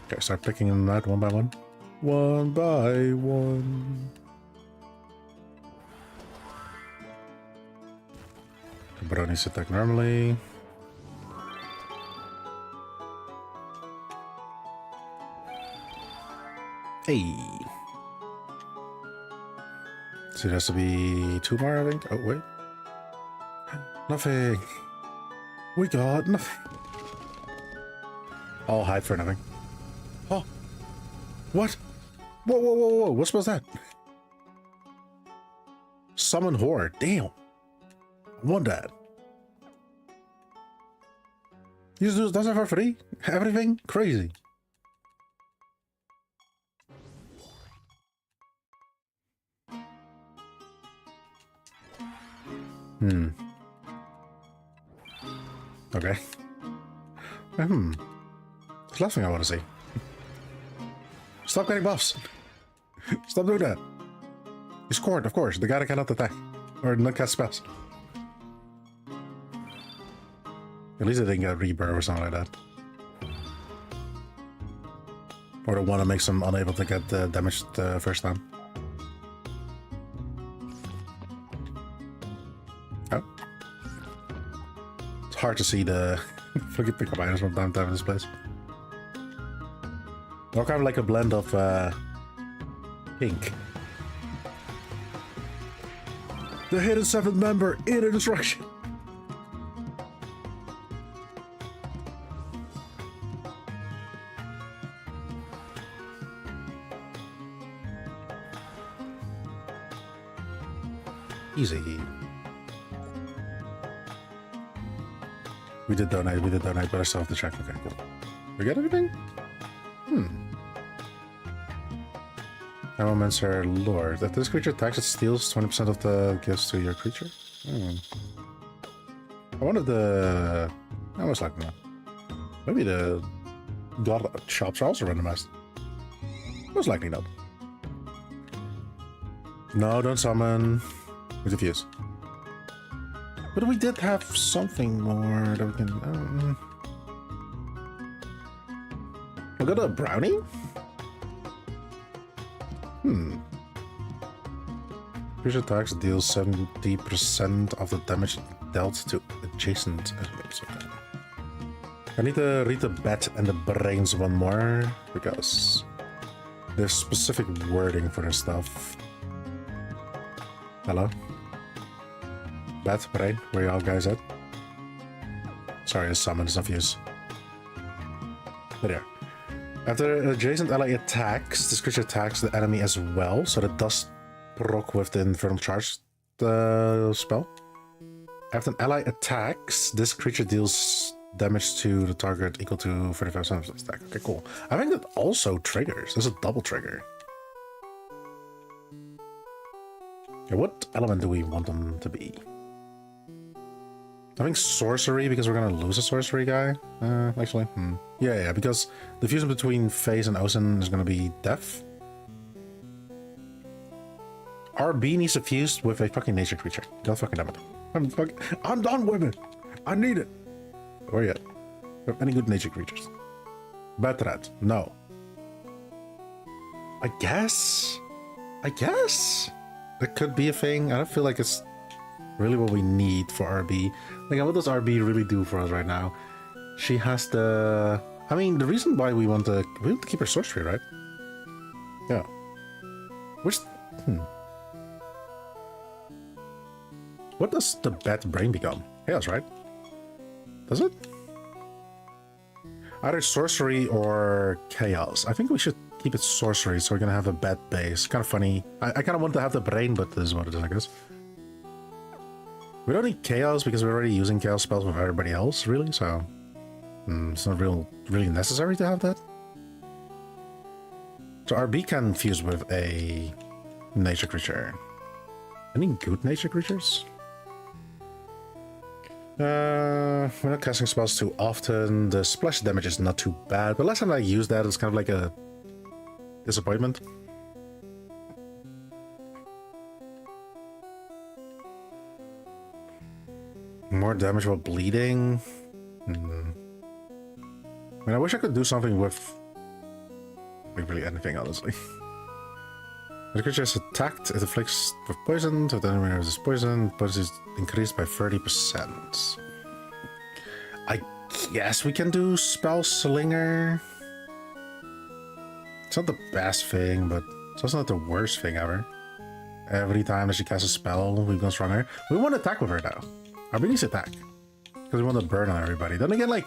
Okay, start picking them out one by one. One by one. The brownies attack normally. Hey. So it has to be 2 more, I think. Oh, wait. Nothing. We got nothing. All hype for nothing. Oh. What? Whoa, whoa, whoa, whoa. What was that? Summon Horde. Damn. I want that. You just does it for free? Everything? Crazy. Okay. That's the last thing I want to see. Stop getting buffs. Stop doing that. You scored, of course. The guy that cannot attack. Or not cast spells. At least they didn't get Rebirth or something like that. Or the one that makes them unable to get damaged the first time. Oh. It's hard to see the fucking pickup items from time to time in this place. They're kind of like a blend of pink. The hidden 7th member in a destruction. Easy. We did donate, but I still have to check. Okay, cool. We got everything? Elements are lore. If this creature attacks, it steals 20% of the gifts to your creature. I wonder if the... No, most likely not. Maybe the god shops are also randomized. Most likely not. No, don't summon. We defuse. But we did have something more that we can... We got a brownie? Creature attacks deals 70% of the damage dealt to adjacent enemies. Okay. I need to read the bat and the brains one more because there's specific wording for this stuff. Hello? Bat, brain, where y'all guys at? Sorry, the summon is not use. There. After adjacent ally attacks, this creature attacks the enemy as well, so that does proc with the Infernal Charge spell. After an ally attacks, this creature deals damage to the target equal to 35% of the attack. Okay, cool. I think that also triggers. There's a double trigger. Okay, what element do we want them to be? I think sorcery, because we're gonna lose a sorcery guy. Actually, yeah, because the fusion between Phase and Ocean is gonna be death. RB needs to fuse with a fucking nature creature. God fucking damn it. I'm done with it. I need it. Where yet? Any good nature creatures? Bad rat. No. I guess. That could be a thing. I don't feel like it's really what we need for RB. Like, what does RB really do for us right now? She has the... I mean, the reason why we want to keep her sorcery, right? Yeah. Which... What does the bat brain become? Chaos, right? Does it? Either sorcery or chaos. I think we should keep it sorcery, so we're gonna have a bat base. Kind of funny. I kind of want to have the brain, but this is what it is, I guess. We don't need chaos because we're already using chaos spells with everybody else, really, so... it's not really necessary to have that. So RB can fuse with a nature creature. Any good nature creatures? We're not casting spells too often. The splash damage is not too bad, but last time I used that, it's kind of like a disappointment. More damage while bleeding. I mean, I wish I could do something with like really anything, honestly. The creature is attacked, it afflicts with poison, so the enemy has poison, but is increased by 30%. I guess we can do Spell Slinger. It's not the best thing, but it's also not the worst thing ever. Every time that she casts a spell, we've gone stronger. We want to attack with her now. RB needs to attack. Because we want to burn on everybody. Then again, like,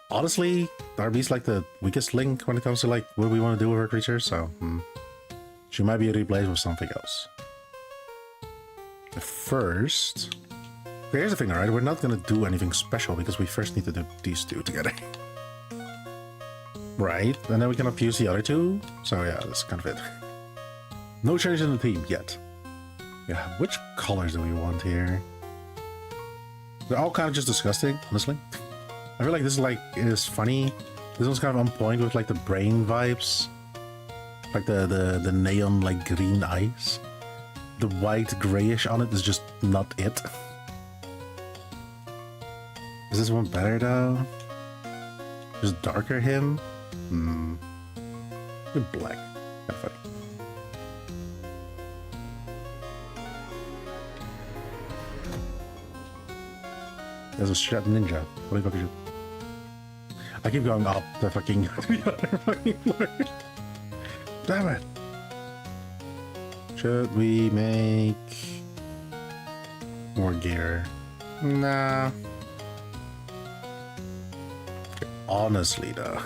honestly, RB's like the weakest link when it comes to like what we want to do with our creatures, so she might be replaced with something else. But first, here's the thing, alright? We're not gonna do anything special because we first need to do these two together. Right? And then we can fuse the other two. So yeah, that's kind of it. No change in the team yet. Yeah, which colors do we want here? They're all kind of just disgusting, honestly. I feel like this is funny. This one's kind of on point with like the brain vibes. Like the neon like green eyes. The white grayish on it is just not it. Is this one better though? Just darker him? Black. Kind of funny. There's a shot ninja. What the fuck is it? I keep going up the fucking the other fucking floor. Damn it! Should we make more gear? Nah. Okay, honestly though,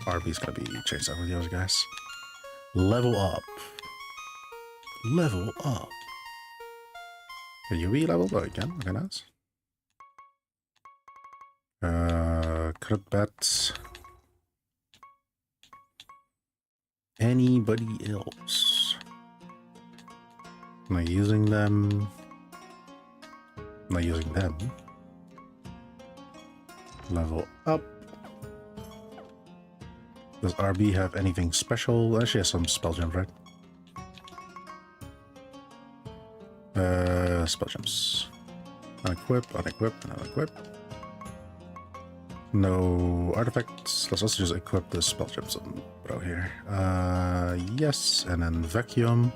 RB's gonna be changed up with those guys. Level up. Level up. Can you be leveled? Oh, you can. Okay, nice. Could bet anybody else. Am I using them? Am I using them? Level up. Does RB have anything special? Actually, has some spell gems, right? Spell gems. Unequip, unequip, and unequip. No artifacts. Let's also just equip the spell gems on bro here. Yes, and then vacuum.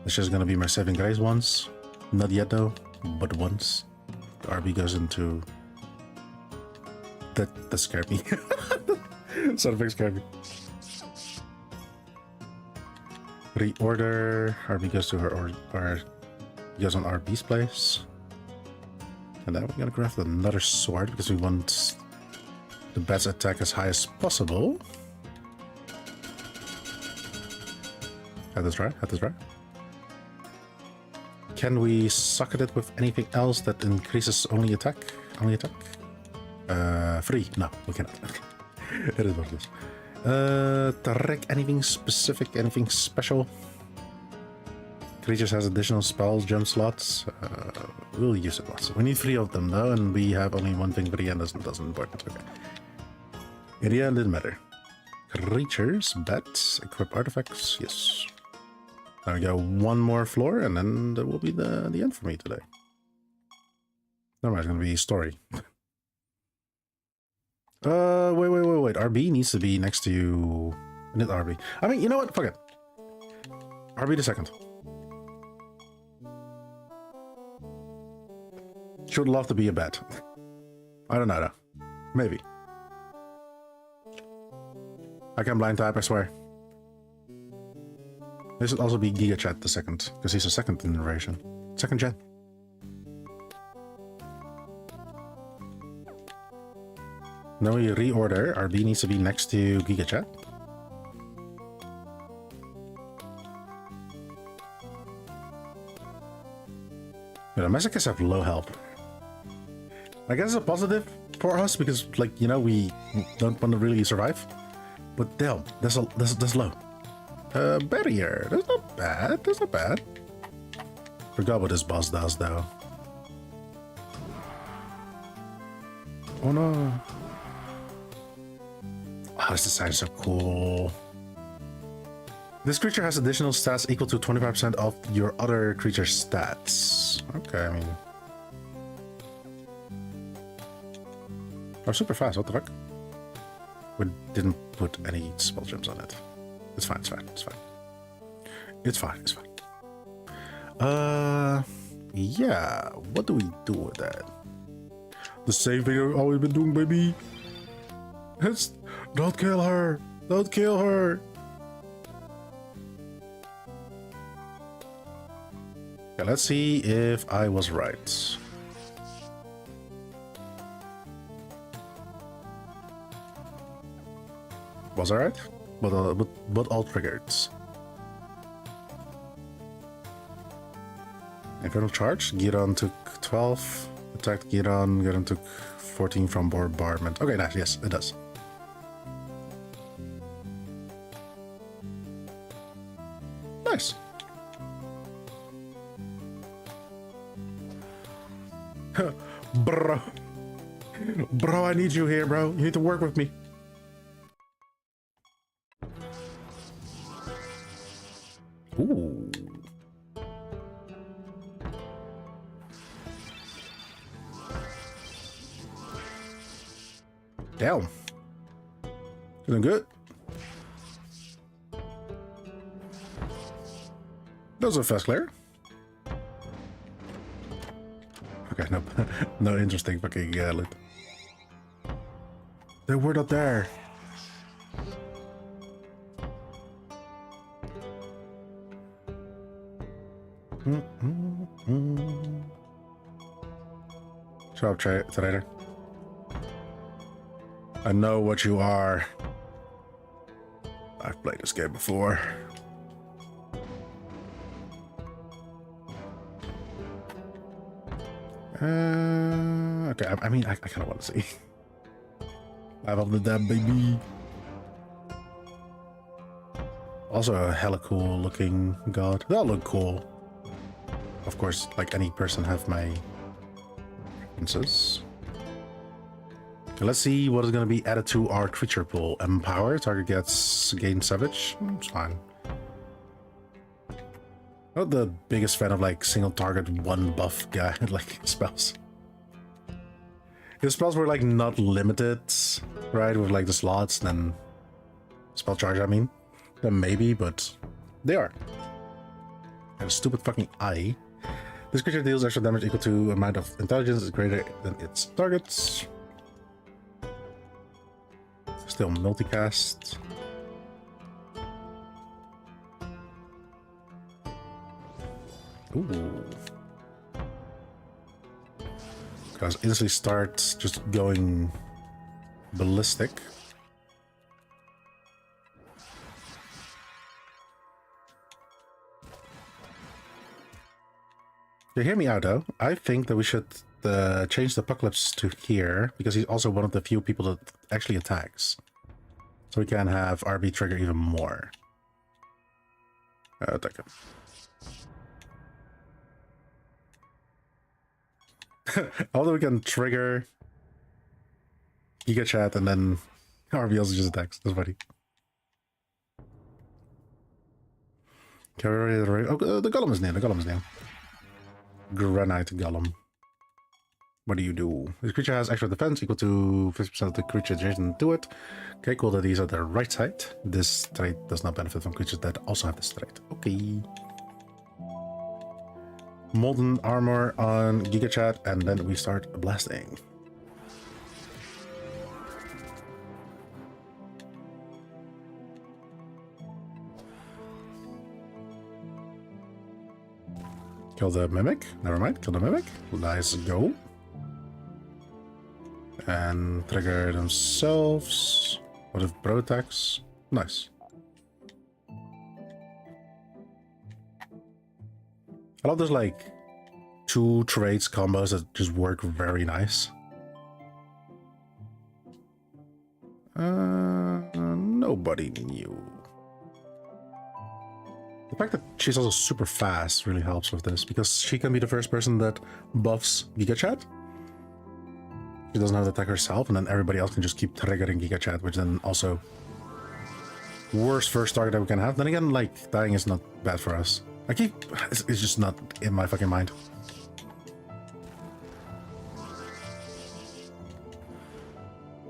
It's just gonna be my saving grace once. Not yet though, but once. The RB goes into that scared me. Sound effects scared me. Reorder. RB goes to her or goes on RB's place. And then we're gonna craft another sword because we want the best attack as high as possible. Had this right? Had this right? Can we socket it with anything else that increases only attack? Only attack? 3. No, we cannot. It is what it is. Tarek, anything specific? Anything special? Creatures has additional spells, gem slots. We'll use it once. We need 3 of them though, and we have only one thing for the end. Doesn't important. Okay. In the end, it didn't matter. Creatures, bats, equip artifacts. Yes. Now we got one more floor, and then that will be the end for me today. No, it's gonna be story. Wait. RB needs to be next to you. Not RB. I mean, you know what? Fuck it. RB the second. Should love to be a bat. I don't know though. Maybe. I can blind type, I swear. This should also be Giga Chat the second, because he's a second generation. Second gen. No, you reorder. RB needs to be next to Giga Chat. Yeah, the masochists have low health. I guess it's a positive for us because, like, you know, we don't want to really survive. But damn, that's low. Barrier. That's not bad. That's not bad. Forgot what this boss does though. Oh no. Oh, this design is so cool. This creature has additional stats equal to 25% of your other creature's stats. Okay, I mean. Oh, super fast. What the fuck? We didn't put any spell gems on it. It's fine, it's fine, it's fine. It's fine, it's fine. Yeah. What do we do with that? The same thing I've always been doing, baby. It's don't kill her. Don't kill her. Okay, let's see if I was right. Was I right? But all triggered. Infernal Charge. Giron took 12. Attacked Giron. Giron took 14 from bombardment. Okay, nice. Yes, it does. Nice. Bro. Bro, I need you here, bro. You need to work with me. Ooh. Damn. Feeling good. That was a fast clear. Okay, no, no interesting fucking loot. They were not there. Shut up, Trader. I know what you are. I've played this game before. Okay, I mean, I kind of want to see. Live of the Dead, baby. Also a hella cool looking god. They all look cool. Of course, like any person have my preferences. Okay, let's see what is going to be added to our creature pool. Empower. Target gets gain savage. It's fine. Not the biggest fan of like single target one buff guy like spells. His spells were like not limited, right? With like the slots, then spell charge. I mean, then maybe, but they are. And a stupid fucking eye. This creature deals extra damage equal to amount of intelligence is greater than its targets. Still multicast. Ooh. Because instantly starts just going ballistic. You hear me out though. I think that we should change the Apocalypse to here because he's also one of the few people that actually attacks. So we can have RB trigger even more. Attack him. Although we can trigger Giga Chat and then RB also just attacks. That's funny. Okay, we're ready to... Oh, the Golem is near. The Golem is near. Granite Golem. What do you do? This creature has extra defense equal to 50% of the creature adjacent to it. Okay, cool that these are the right side. This trait does not benefit from creatures that also have this trait. Okay. Molten armor on Giga Chat, and then we start blasting. Kill the Mimic. Never mind. Kill the Mimic. Nice go. And trigger themselves. What if bro attacks? Nice. I love those like 2 traits combos that just work very nice. Nobody knew. The fact that she's also super fast really helps with this because she can be the first person that buffs Giga Chat. She doesn't have to attack herself, and then everybody else can just keep triggering Giga Chat, which then also worst first target that we can have. Then again, like dying is not bad for us. It's just not in my fucking mind.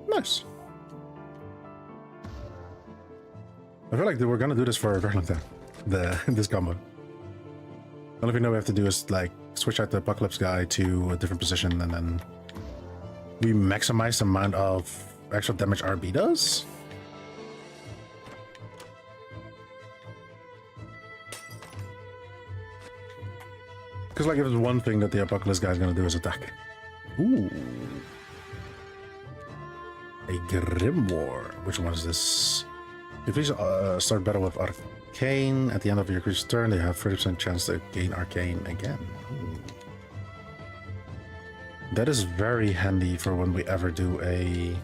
Nice. I feel like we're gonna do this for a very long time. This combo. All we know we have to do is like switch out the Apocalypse guy to a different position, and then we maximize the amount of actual damage RB does. Because, like, if there's one thing that the Apocalypse guy is going to do is attack. Ooh. A Graveborn. Which one is this? If you start battle with Arcane, at the end of your creature's turn, they have 30% chance to gain Arcane again. Ooh. That is very handy for when we ever do a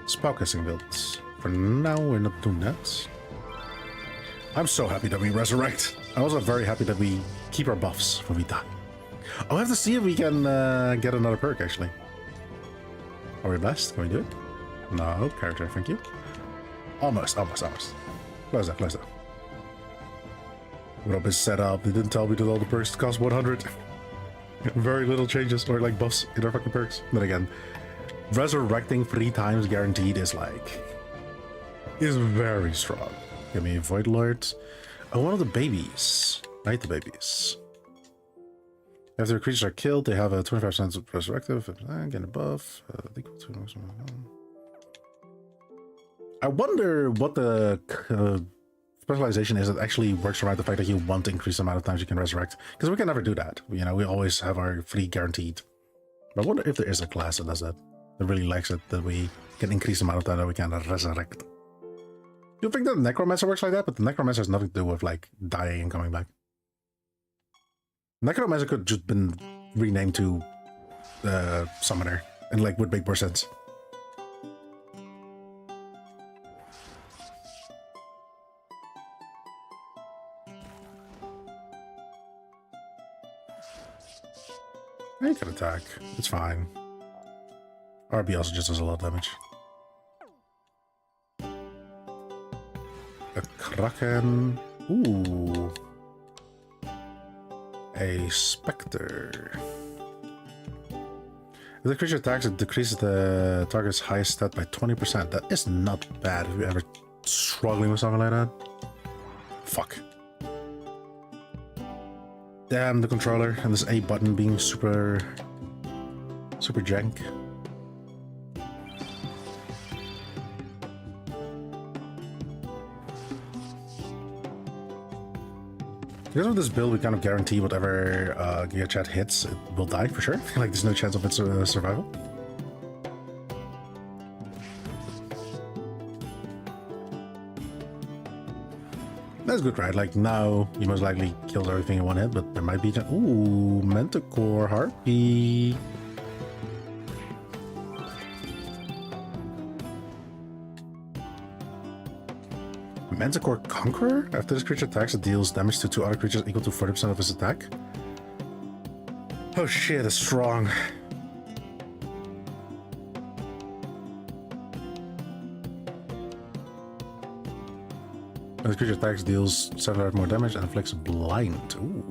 spellcasting build. For now, we're not doing that. I'm so happy that we resurrect. I'm also very happy that we keep our buffs when we die. I'll have to see if we can get another perk, actually. Are we blessed? Can we do it? No, character, thank you. Almost. Close that. What up is set up? They didn't tell me that all the perks cost 100. Very little changes, or like buffs in our fucking perks. But again, resurrecting 3 times guaranteed is very strong. Give me Void Lord. Oh, one of the babies. Night the babies. After the creatures are killed, they have a 25% resurrective. Get a buff. I wonder what the specialization is that actually works around the fact that you want to increase the amount of times you can resurrect. Because we can never do that. You know, we always have our free guaranteed. But I wonder if there is a class that does that. That really likes it, that we can increase the amount of time that we can resurrect. You think that Necromancer works like that? But the Necromancer has nothing to do with, like, dying and coming back. Necromancer could just been renamed to Summoner, and, like, would make more sense. You can attack. It's fine. RB also just does a lot of damage. A Kraken. Ooh. A Spectre. If the creature attacks, it decreases the target's highest stat by 20%. That is not bad if you're ever struggling with something like that. Fuck. Damn, the controller and this A button being super jank. Because with this build, we kind of guarantee whatever Giga Chat hits, it will die for sure. Like, there's no chance of its survival. That's good, right? Like, now, you most likely kills everything in one hit, but there might be... Ooh, Manticore Harpy. Manticore Conqueror? After this creature attacks, it deals damage to 2 other creatures equal to 40% of his attack. Oh shit, it's strong. When this creature attacks, deals 700 more damage and inflicts blind. Ooh.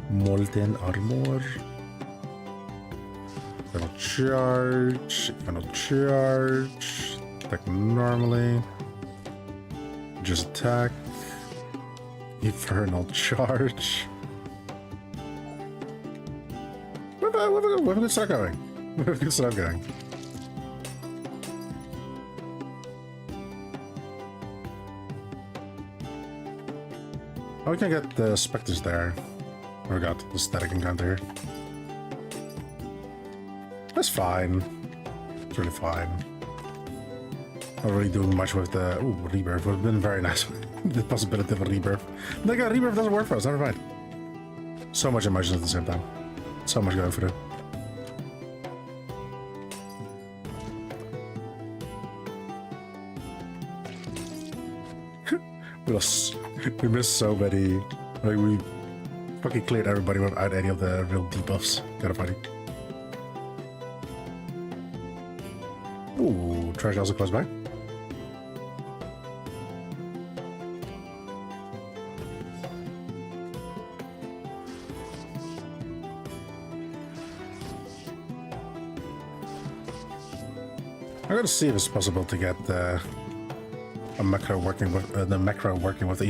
Molten Armor. Cannot charge. Cannot charge. Attack normally. Just attack. Infernal charge. We've a good start going. We have a good start going. Oh, we can get the Spectres there. Oh, we got the static encounter here. That's fine. It's really fine. Not really doing much with the... Ooh, Rebirth would have been very nice. The possibility of a Rebirth. Like, a Rebirth doesn't work for us, never mind. So much emotions at the same time. So much going through. We missed so many. Like, we fucking cleared everybody without any of the real debuffs. Kind of funny. Ooh, trash also close by. I'm gonna see if it's possible to get a macro working with the macro working with the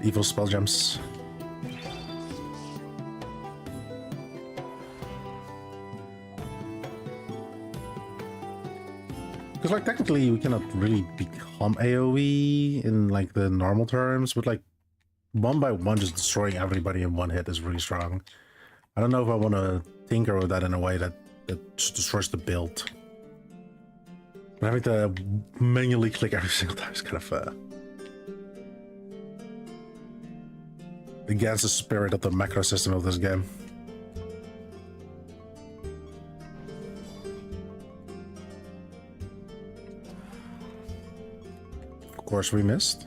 evil spell gems. Because, like, technically, we cannot really become AoE in, like, the normal terms, but, like, one by one, just destroying everybody in one hit is really strong. I don't know if I want to tinker with that in a way that just destroys the build. But having to manually click every single time is kind of against the spirit of the macro system of this game. Of course, we missed.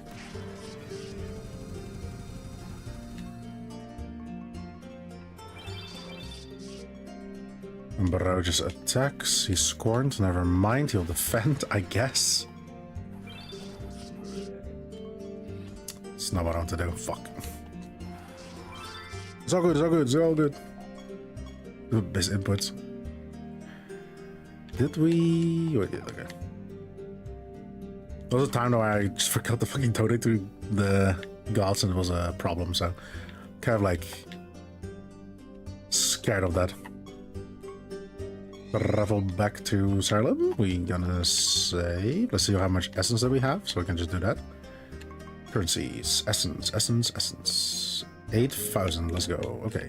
And Baro just attacks. He's scorned. Never mind. He'll defend, I guess. It's not what I want to do. Fuck. It's all good. It's all good. It's all good. Best inputs. Did we? Wait, okay. There was a time though I just forgot to fucking donate to the gods and it was a problem, so kind of like scared of that. Raffle back to Siralim. We gonna save. Let's see how much essence that we have, so we can just do that. Currencies, essence. 8,000. Let's go. Okay.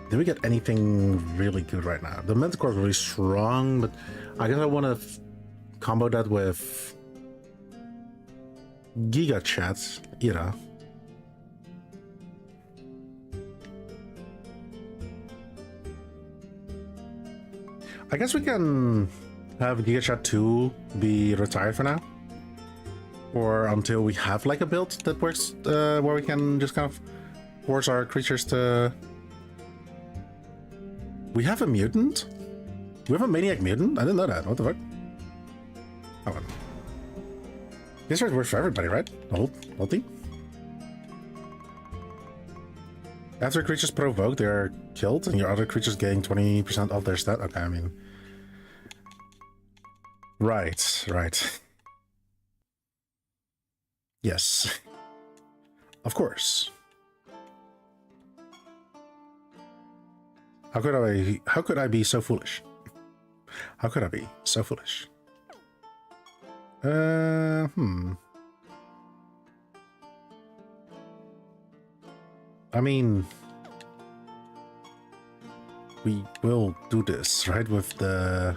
Did we get anything really good right now? The Manticore is really strong, but I guess I want to combo that with Giga Chat, Ira. I guess we can have Giga Chat 2 be retired for now. Or until we have like a build that works where we can just kind of force our creatures to... We have a mutant? We have a maniac mutant? I didn't know that. What the fuck? Oh, well. This works for everybody, right? The whole team? After creatures provoke, they are killed, and your other creatures gain 20% of their stat. Okay, I mean... Right. Yes. Of course. How could I be so foolish? How could I be so foolish? I mean, we will do this, right? With the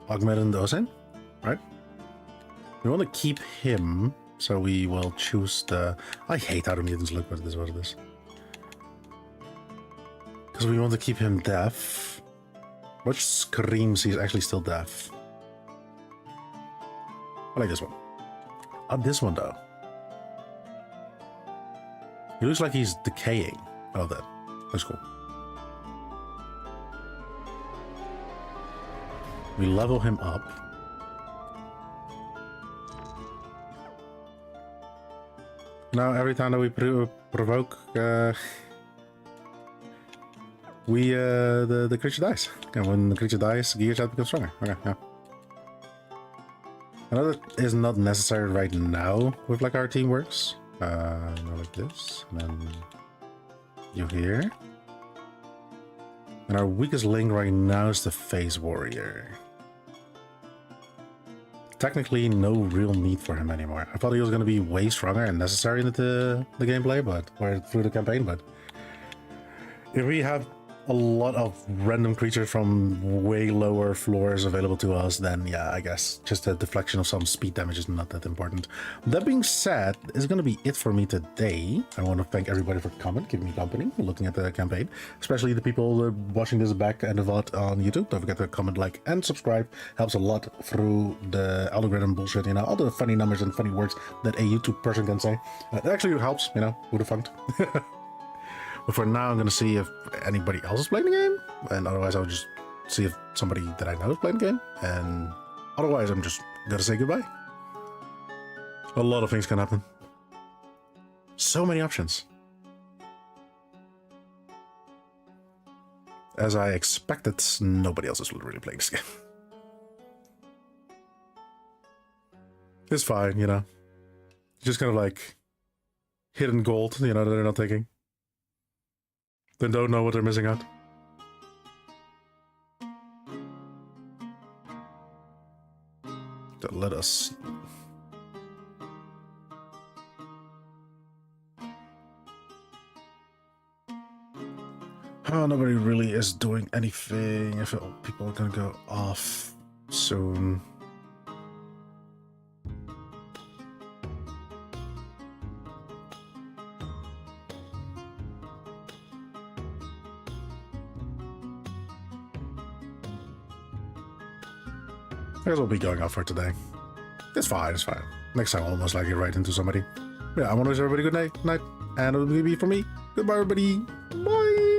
Augmented Ozen, right? We want to keep him, so we will choose the... I hate how the mutants look, but this is what it is. Because we want to keep him deaf. Which screams he's actually still deaf. I like this one. This one, though. He looks like he's decaying. Oh, that. That's cool. We level him up. Now, every time that we provoke, the creature dies. And when the creature dies, Giga Chat becomes stronger. Okay, yeah. I know that is not necessary right now with like our team works. Go like this, and then you here. And our weakest link right now is the Phase Warrior. Technically, no real need for him anymore. I thought he was going to be way stronger and necessary in the gameplay, or through the campaign, but if we have a lot of random creatures from way lower floors available to us, then yeah, I guess just a deflection of some speed damage is not that important. That being said, it's going to be it for me today. I want to thank everybody for coming, giving me company, looking at the campaign, especially the people watching this back and the VOD on YouTube. Don't forget to comment, like, and subscribe. Helps a lot through the algorithm bullshit, you know, all the funny numbers and funny words that a YouTube person can say. It actually helps, you know, who'd have thunk. But for now, I'm going to see if anybody else is playing the game. And otherwise, I'll just see if somebody that I know is playing the game. And otherwise, I'm just going to say goodbye. A lot of things can happen. So many options. As I expected, nobody else is really playing this game. It's fine, you know. Just kind of like hidden gold, you know, that they're not taking. Then don't know what they're missing out. let us see. Oh, nobody really is doing anything. I feel people are gonna go off soon. I guess we'll be going out for today. It's fine, it's fine. Next time I'll most likely write into somebody. Yeah, I want to wish everybody good night, and it'll be from me. Goodbye, everybody. Bye.